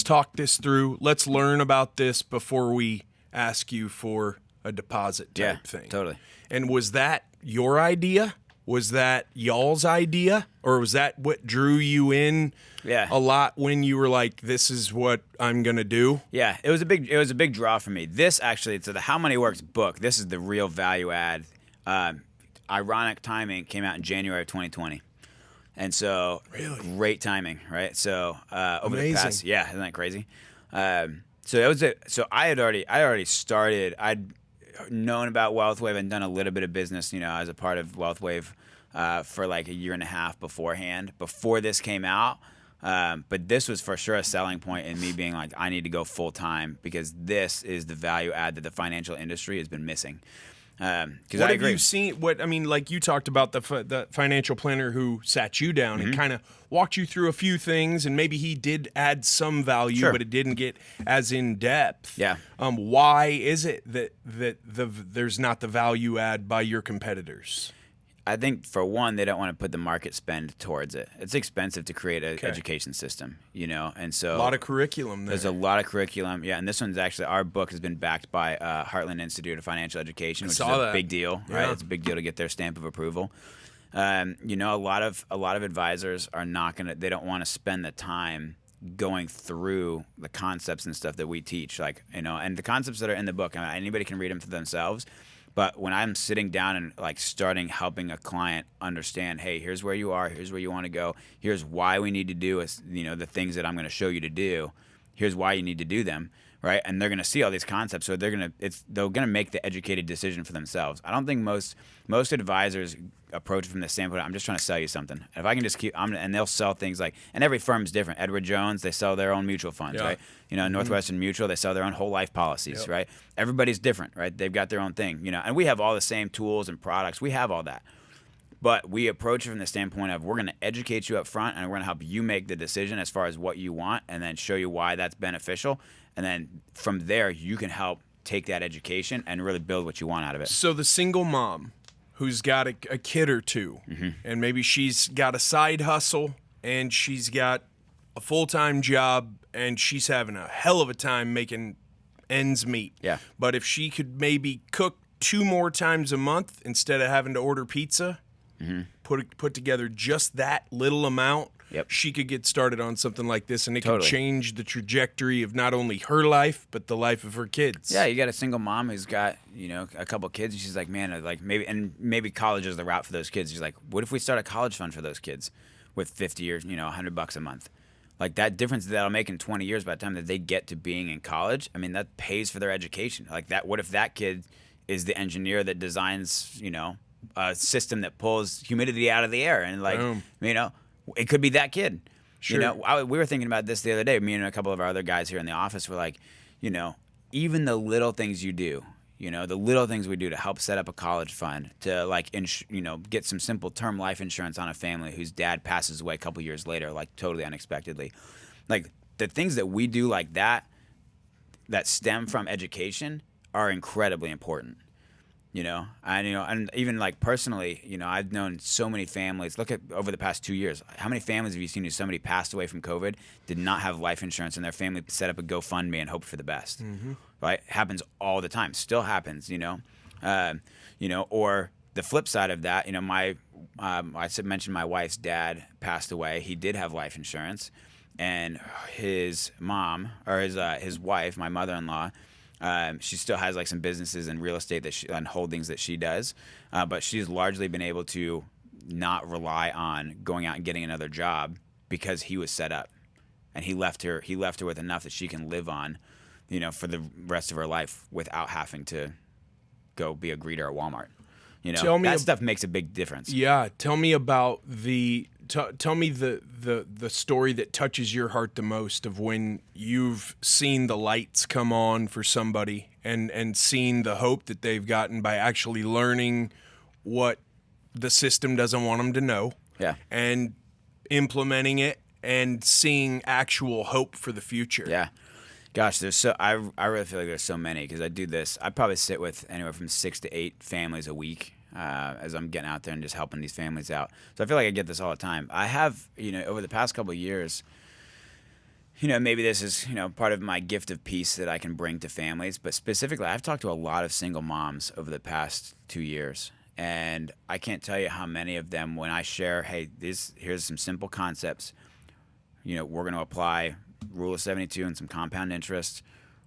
[SPEAKER 1] talk this through. Let's learn about this before we ask you for a deposit type thing.
[SPEAKER 2] Totally.
[SPEAKER 1] And was that your idea? Was that y'all's idea? Or was that what drew you in a lot when you were like, this is what I'm going to do?
[SPEAKER 2] Yeah, it was a big draw for me. This actually, so the HowMoneyWorks book, this is the real value add. Ironic timing, came out in January of 2020. And so great timing, right? So over the past, isn't that crazy? So it was so I had already started. I'd known about WealthWave and done a little bit of business, as a part of WealthWave for like a year and a half beforehand, before this came out. But this was for sure a selling point in me being like, I need to go full time, because this is the value add that the financial industry has been missing. Because I agree.
[SPEAKER 1] Have you seen? Like you talked about the financial planner who sat you down and kind of walked you through a few things, and maybe he did add some value, but it didn't get as in depth.
[SPEAKER 2] Yeah.
[SPEAKER 1] Why is it that there's not the value add by your competitors?
[SPEAKER 2] I think, for one, they don't want to put the market spend towards it. It's expensive to create an education system, and so
[SPEAKER 1] a lot of curriculum there.
[SPEAKER 2] There's a lot of curriculum, and this one's actually, our book has been backed by Heartland Institute of Financial Education, which is a big deal, right? It's a big deal to get their stamp of approval. A lot of advisors are not gonna. They don't want to spend the time going through the concepts and stuff that we teach, and the concepts that are in the book. Anybody can read them for themselves. But when I'm sitting down and starting helping a client understand, hey, here's where you are, here's where you want to go, here's why we need to do the things that I'm going to show you to do, here's why you need to do them, right? And they're going to see all these concepts, so they're going to make the educated decision for themselves. I don't think most advisors approach it from the standpoint, I'm just trying to sell you something. If I can just and they'll sell things and every firm's different. Edward Jones, they sell their own mutual funds, right? Northwestern Mutual, they sell their own whole life policies, right? Everybody's different, right? They've got their own thing, and we have all the same tools and products. We have all that. But we approach it from the standpoint of, we're going to educate you up front, and we're going to help you make the decision as far as what you want, and then show you why that's beneficial. And then from there, you can help take that education and really build what you want out of it.
[SPEAKER 1] So the single mom who's got a kid or two, and maybe she's got a side hustle, and she's got a full-time job, and she's having a hell of a time making ends meet.
[SPEAKER 2] Yeah.
[SPEAKER 1] But if she could maybe cook 2 more times a month instead of having to order pizza, put together just that little amount, she could get started on something like this, and it could change the trajectory of not only her life, but the life of her kids.
[SPEAKER 2] Yeah, you got a single mom who's got, a couple kids, and she's like, man, maybe college is the route for those kids. She's like, what if we start a college fund for those kids with 50 years, $100 a month? Like, that difference that'll make in 20 years by the time that they get to being in college, that pays for their education. Like, that, what if that kid is the engineer that designs, a system that pulls humidity out of the air, and it could be that kid.
[SPEAKER 1] Sure.
[SPEAKER 2] We were thinking about this the other day. Me and a couple of our other guys here in the office were like, even the little things you do, the little things we do to help set up a college fund, to get some simple term life insurance on a family whose dad passes away a couple years later, totally unexpectedly. The things that we do like that stem from education are incredibly important. And even personally, I've known so many families. Look at over the past 2 years, how many families have you seen who somebody passed away from COVID, did not have life insurance, and their family set up a GoFundMe and hoped for the best, right? Happens all the time, still happens, or the flip side of that, I mentioned my wife's dad passed away. He did have life insurance. and his mom, or his wife, my mother-in-law, she still has like some businesses and real estate and holdings that she does, but she's largely been able to not rely on going out and getting another job because he was set up, and he left her with enough that she can live on, for the rest of her life without having to go be a greeter at Walmart. That stuff makes a big difference.
[SPEAKER 1] Yeah, tell me about tell me the story that touches your heart the most of when you've seen the lights come on for somebody and seen the hope that they've gotten by actually learning what the system doesn't want them to know.
[SPEAKER 2] Yeah.
[SPEAKER 1] And implementing it and seeing actual hope for the future.
[SPEAKER 2] Yeah. Gosh, I really feel like there's so many, because I do this. I probably sit with anywhere from 6 to 8 families a week as I'm getting out there and just helping these families out. So I feel like I get this all the time. I have, over the past couple of years, maybe this is, part of my gift of peace that I can bring to families. But specifically, I've talked to a lot of single moms over the past 2 years. And I can't tell you how many of them, when I share, hey, here's some simple concepts, we're going to apply Rule of 72 and some compound interest.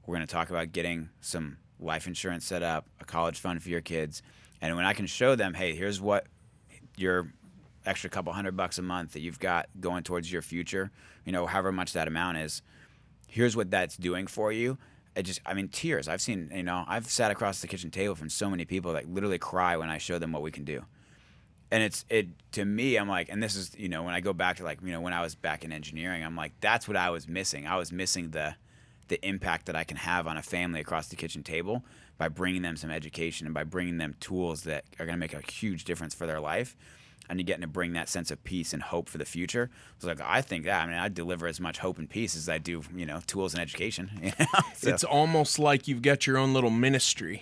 [SPEAKER 2] We're going to talk about getting some life insurance set up, a college fund for your kids. And when I can show them, hey, here's what your extra couple $100 a month that you've got going towards your future, however much that amount is, here's what that's doing for you. Tears. I've seen, I've sat across the kitchen table from so many people that literally cry when I show them what we can do. And to me, I'm like, and this is, when I go back to when I was back in engineering, I'm like, that's what I was missing. I was missing the impact that I can have on a family across the kitchen table by bringing them some education and by bringing them tools that are going to make a huge difference for their life. And you're getting to bring that sense of peace and hope for the future. So I think that, I deliver as much hope and peace as I do, tools and education. So.
[SPEAKER 1] It's almost like you've got your own little ministry.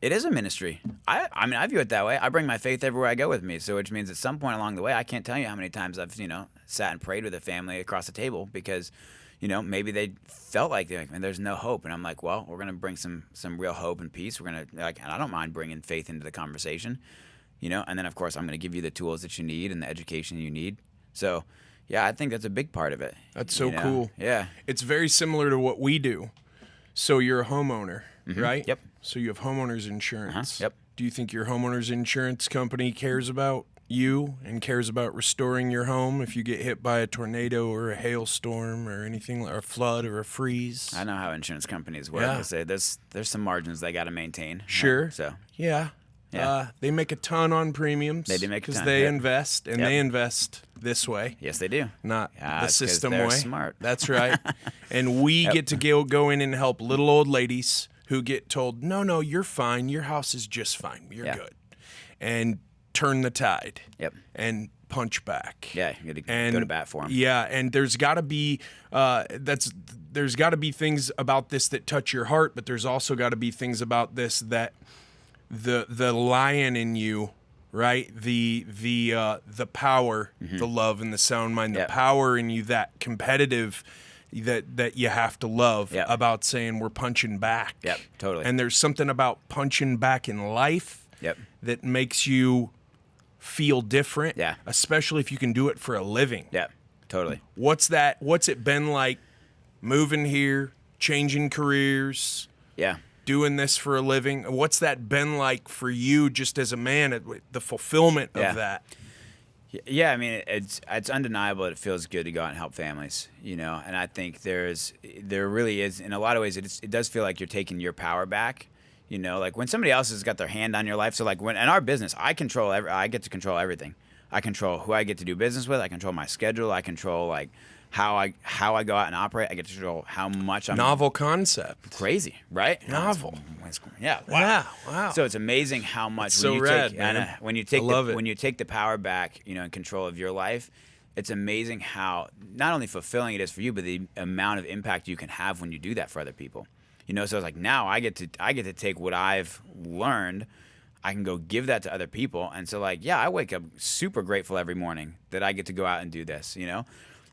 [SPEAKER 2] It is a ministry. I view it that way. I bring my faith everywhere I go with me. So which means at some point along the way, I can't tell you how many times I've, sat and prayed with a family across the table because, maybe they felt like there's no hope. And I'm like, well, we're going to bring some real hope and peace. We're going to, and I don't mind bringing faith into the conversation, and then of course I'm going to give you the tools that you need and the education you need. So yeah, I think that's a big part of it.
[SPEAKER 1] That's so cool.
[SPEAKER 2] Yeah.
[SPEAKER 1] It's very similar to what we do. So you're a homeowner, right?
[SPEAKER 2] Yep.
[SPEAKER 1] So you have homeowner's insurance.
[SPEAKER 2] Yep.
[SPEAKER 1] Do you think your homeowner's insurance company cares about you and cares about restoring your home if you get hit by a tornado or a hailstorm or anything, or a flood or a freeze?
[SPEAKER 2] I know how insurance companies work.
[SPEAKER 1] Yeah.
[SPEAKER 2] I say there's some margins they got to maintain.
[SPEAKER 1] Sure.
[SPEAKER 2] Right? So
[SPEAKER 1] yeah. They make a ton on premiums.
[SPEAKER 2] They do make a ton.
[SPEAKER 1] Because they
[SPEAKER 2] Yep.
[SPEAKER 1] invest, and they invest this way.
[SPEAKER 2] Yes, they do.
[SPEAKER 1] Not
[SPEAKER 2] it's
[SPEAKER 1] the
[SPEAKER 2] 'cause
[SPEAKER 1] system
[SPEAKER 2] they're
[SPEAKER 1] way.
[SPEAKER 2] smart.
[SPEAKER 1] That's right. And we get to go in and help little old ladies who get told, no, you're fine. Your house is just fine. You're good. And turn the tide.
[SPEAKER 2] Yep.
[SPEAKER 1] And punch back.
[SPEAKER 2] Yeah, you got to go to bat for them.
[SPEAKER 1] Yeah, and there's got to be there's got to be things about this that touch your heart, but there's also got to be things about this that the lion in you, right? The power, the love and the sound mind, the power in you, that competitive that you have to love about saying we're punching back.
[SPEAKER 2] Yep, totally.
[SPEAKER 1] And there's something about punching back in life that makes you feel different.
[SPEAKER 2] Yeah.
[SPEAKER 1] Especially if you can do it for a living.
[SPEAKER 2] Yeah, totally.
[SPEAKER 1] What's it been like moving here, changing careers?
[SPEAKER 2] Yeah.
[SPEAKER 1] Doing this for a living? What's that been like for you just as a man, the fulfillment of that?
[SPEAKER 2] Yeah, it's undeniable that it feels good to go out and help families, and I think there really is, in a lot of ways, it does feel like you're taking your power back, like when somebody else has got their hand on your life. So like when in our business, I get to control everything. I control who I get to do business with. I control my schedule. I control how I go out and operate. I get to control how much I'm...
[SPEAKER 1] Novel concept.
[SPEAKER 2] Crazy, right?
[SPEAKER 1] Novel.
[SPEAKER 2] Yeah. Wow.
[SPEAKER 1] Yeah. Wow.
[SPEAKER 2] So it's amazing how much
[SPEAKER 1] It's so rad, man.
[SPEAKER 2] When you take the power back, and control of your life, it's amazing how not only fulfilling it is for you, but the amount of impact you can have when you do that for other people. So it's like now I get to take what I've learned. I can go give that to other people. And so I wake up super grateful every morning that I get to go out and do this,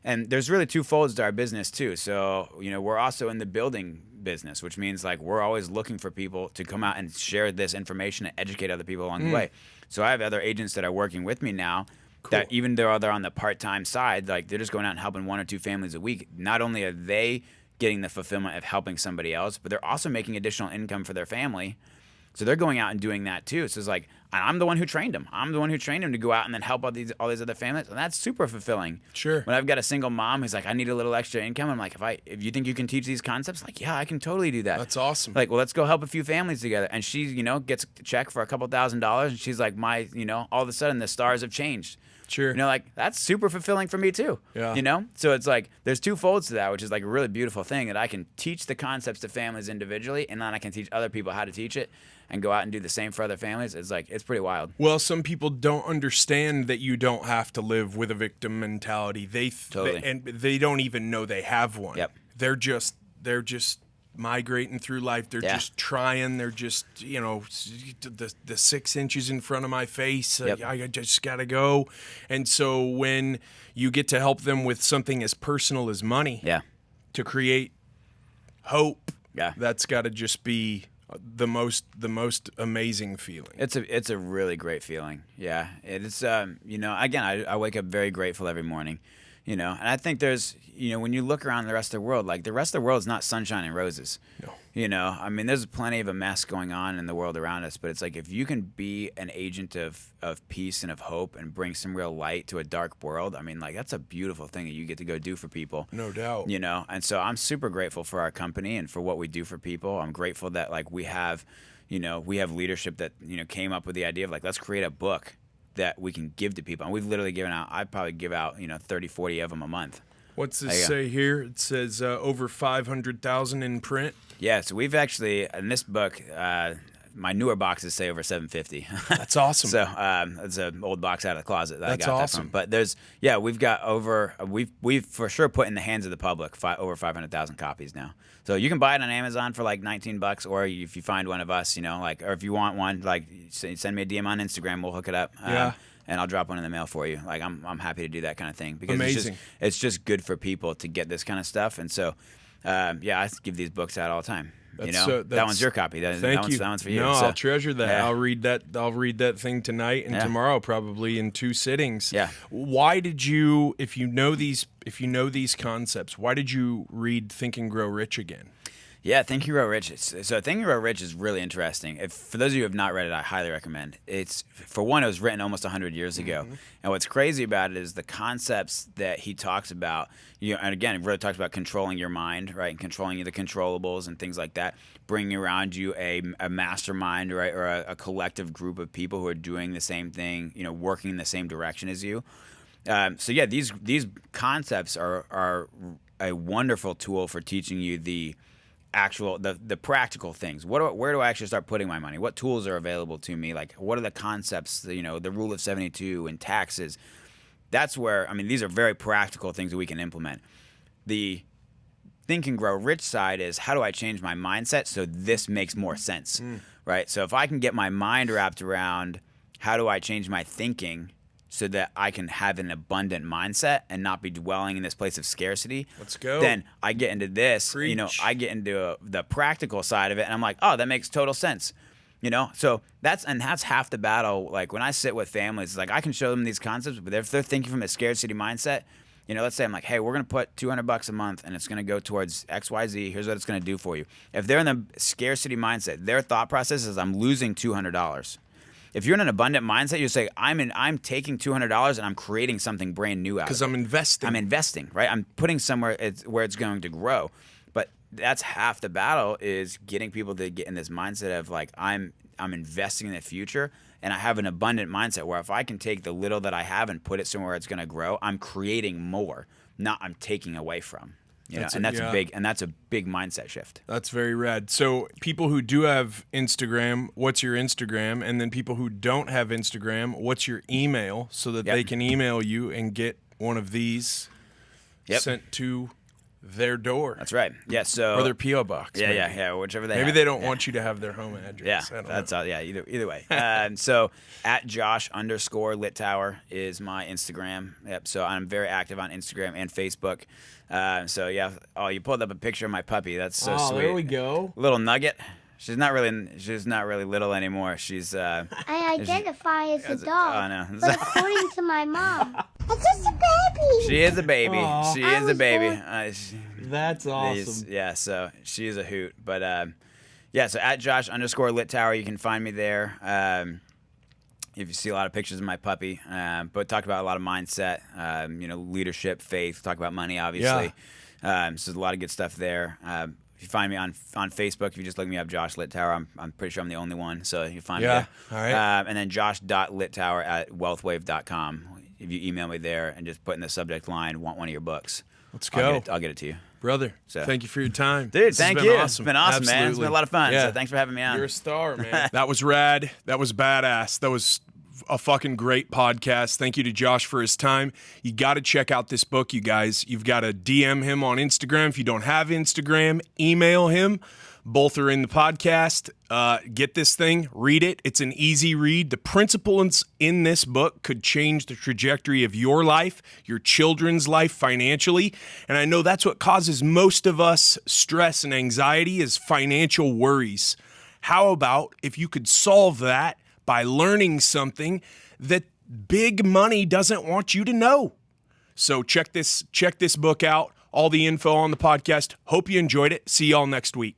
[SPEAKER 2] And there's really two folds to our business too. So, we're also in the building business, which means we're always looking for people to come out and share this information and educate other people along the way. So I have other agents that are working with me now that even though they're on the part-time side, like they're just going out and helping 1 or 2 families a week. Not only are they getting the fulfillment of helping somebody else, but they're also making additional income for their family. So they're going out and doing that too. So it's like, I'm the one who trained them. I'm the one who trained them to go out and then help all these other families. And that's super fulfilling.
[SPEAKER 1] Sure.
[SPEAKER 2] When I've got a single mom who's like, I need a little extra income. I'm like, if you think you can teach these concepts, like, yeah, I can totally do that.
[SPEAKER 1] That's awesome.
[SPEAKER 2] Like, well, let's go help a few families together. And she, gets a check for a couple $1,000s. And she's like, all of a sudden the stars have changed.
[SPEAKER 1] Sure.
[SPEAKER 2] Like that's super fulfilling for me too.
[SPEAKER 1] Yeah.
[SPEAKER 2] So it's like there's 2 folds to that, which is like a really beautiful thing that I can teach the concepts to families individually, and then I can teach other people how to teach it and go out and do the same for other families. It's like, it's pretty wild.
[SPEAKER 1] Well, some people don't understand that you don't have to live with a victim mentality. And they don't even know they have one.
[SPEAKER 2] Yep.
[SPEAKER 1] They're just migrating through life. They're just trying. They're just, the 6 inches in front of my face. I just got to go. And so when you get to help them with something as personal as money, to create hope, that's got to just be the most amazing feeling.
[SPEAKER 2] It's a really great feeling. Yeah. It's, again, I wake up very grateful every morning. And I think there's, when you look around the rest of the world, like the rest of the world is not sunshine and roses.
[SPEAKER 1] No.
[SPEAKER 2] There's plenty of a mess going on in the world around us, but it's like if you can be an agent of peace and of hope and bring some real light to a dark world, that's a beautiful thing that you get to go do for people.
[SPEAKER 1] No doubt.
[SPEAKER 2] And so I'm super grateful for our company and for what we do for people. I'm grateful that like we have leadership that, came up with the idea of like, let's create a book that we can give to people. And we've literally given out, I probably give out, 30, 40 of them a month.
[SPEAKER 1] What's this say here? It says over 500,000 in print.
[SPEAKER 2] Yeah, so we've actually, in this book, my newer boxes say over 750.
[SPEAKER 1] That's awesome.
[SPEAKER 2] So it's an old box out of the closet that
[SPEAKER 1] That's
[SPEAKER 2] I got
[SPEAKER 1] awesome.
[SPEAKER 2] that from. But we've got we've for sure put in the hands of the public over 500,000 copies now. So you can buy it on Amazon for like $19, or if you find one of us, or if you want one, like send me a DM on Instagram, we'll hook it up. And I'll drop one in the mail for you. Like I'm happy to do that kind of thing because it's just good for people to get this kind of stuff. And so I give these books out all the time. That one's your copy. That one's for you.
[SPEAKER 1] No,
[SPEAKER 2] so,
[SPEAKER 1] I'll treasure that. Yeah. I'll read that thing tonight and tomorrow, probably in 2 sittings.
[SPEAKER 2] Yeah.
[SPEAKER 1] Why did you, if you know these concepts, why did you read Think and Grow Rich again?
[SPEAKER 2] Yeah, Think and Grow Rich. So Think and Grow Rich is really interesting. For those of you who have not read it, I highly recommend. For one, it was written almost 100 years ago. Mm-hmm. And what's crazy about it is the concepts that he talks about, and again, he really talks about controlling your mind, right, and controlling the controllables and things like that, bringing around you a mastermind, right, or a collective group of people who are doing the same thing, working in the same direction as you. These concepts are a wonderful tool for teaching you the practical things. Where do I actually start putting my money? What tools are available to me? Like, what are the concepts, the rule of 72 and taxes? That's where, these are very practical things that we can implement. The Think and Grow Rich side is, how do I change my mindset so this makes more sense, right? So if I can get my mind wrapped around how do I change my thinking so that I can have an abundant mindset and not be dwelling in this place of scarcity.
[SPEAKER 1] Let's go.
[SPEAKER 2] Then I get into this,
[SPEAKER 1] Preach.
[SPEAKER 2] I get into the practical side of it, and I'm like, oh, that makes total sense. So that's half the battle. Like when I sit with families, it's like I can show them these concepts, but if they're thinking from a scarcity mindset, let's say I'm like, hey, we're going to put $200 a month and it's going to go towards XYZ. Here's what it's going to do for you. If they're in the scarcity mindset, their thought process is I'm losing $200. If you're in an abundant mindset, you say, I'm taking $200 and I'm creating something brand new out of it.
[SPEAKER 1] Because I'm investing.
[SPEAKER 2] I'm investing, right? I'm putting somewhere where it's going to grow. But that's half the battle, is getting people to get in this mindset of like, I'm investing in the future, and I have an abundant mindset where if I can take the little that I have and put it somewhere it's going to grow, I'm creating more, not I'm taking away from. That's a big mindset shift.
[SPEAKER 1] That's very rad. So people who do have Instagram, what's your Instagram? And then people who don't have Instagram, what's your email, so that they can email you and get one of these sent to their door.
[SPEAKER 2] That's right. Yeah. So
[SPEAKER 1] or their PO box.
[SPEAKER 2] Yeah. Whichever they.
[SPEAKER 1] Maybe
[SPEAKER 2] have.
[SPEAKER 1] they don't want you to have their home address.
[SPEAKER 2] Yeah. That's all. Yeah. Either way. So at Josh_Littauer is my Instagram. Yep. So I'm very active on Instagram and Facebook. Oh, you pulled up a picture of my puppy. That's so sweet.
[SPEAKER 1] There we go.
[SPEAKER 2] Little nugget. She's not really little anymore. She's
[SPEAKER 9] I identify as a dog.
[SPEAKER 2] Oh no.
[SPEAKER 9] But according to my mom, I'm just a baby.
[SPEAKER 2] She is a baby.
[SPEAKER 1] Aw.
[SPEAKER 2] She is a baby.
[SPEAKER 1] That's awesome.
[SPEAKER 2] Yeah, so she is a hoot. But yeah, so at Josh_Littauer, you can find me there. If you see a lot of pictures of my puppy, but talk about a lot of mindset, leadership, faith, talk about money, obviously. So there's a lot of good stuff there. If you find me on Facebook, if you just look me up, Josh Littauer, I'm pretty sure I'm the only one, so you find me there.
[SPEAKER 1] All right.
[SPEAKER 2] And then josh.littauer@wealthwave.com. If you email me there and just put in the subject line, want one of your books.
[SPEAKER 1] Let's go.
[SPEAKER 2] I'll get it to you.
[SPEAKER 1] Brother,
[SPEAKER 2] So-
[SPEAKER 1] thank you for your time.
[SPEAKER 2] Dude,
[SPEAKER 1] This has
[SPEAKER 2] thank
[SPEAKER 1] been
[SPEAKER 2] you.
[SPEAKER 1] Awesome.
[SPEAKER 2] It's been awesome, man. It's been a lot of fun.
[SPEAKER 1] Yeah.
[SPEAKER 2] So thanks for having me on.
[SPEAKER 1] You're a star, man. That was rad. That was badass. That was a fucking great podcast. Thank you to Josh for his time. You got to check out this book, you guys. You've got to DM him on Instagram. If you don't have Instagram, email him. Both are in the podcast. Get this thing, read it. It's an easy read. The principles in this book could change the trajectory of your life, your children's life financially. And I know that's what causes most of us stress and anxiety is financial worries. How about if you could solve that by learning something that big money doesn't want you to know? So check this book out. All the info on the podcast. Hope you enjoyed it. See y'all next week.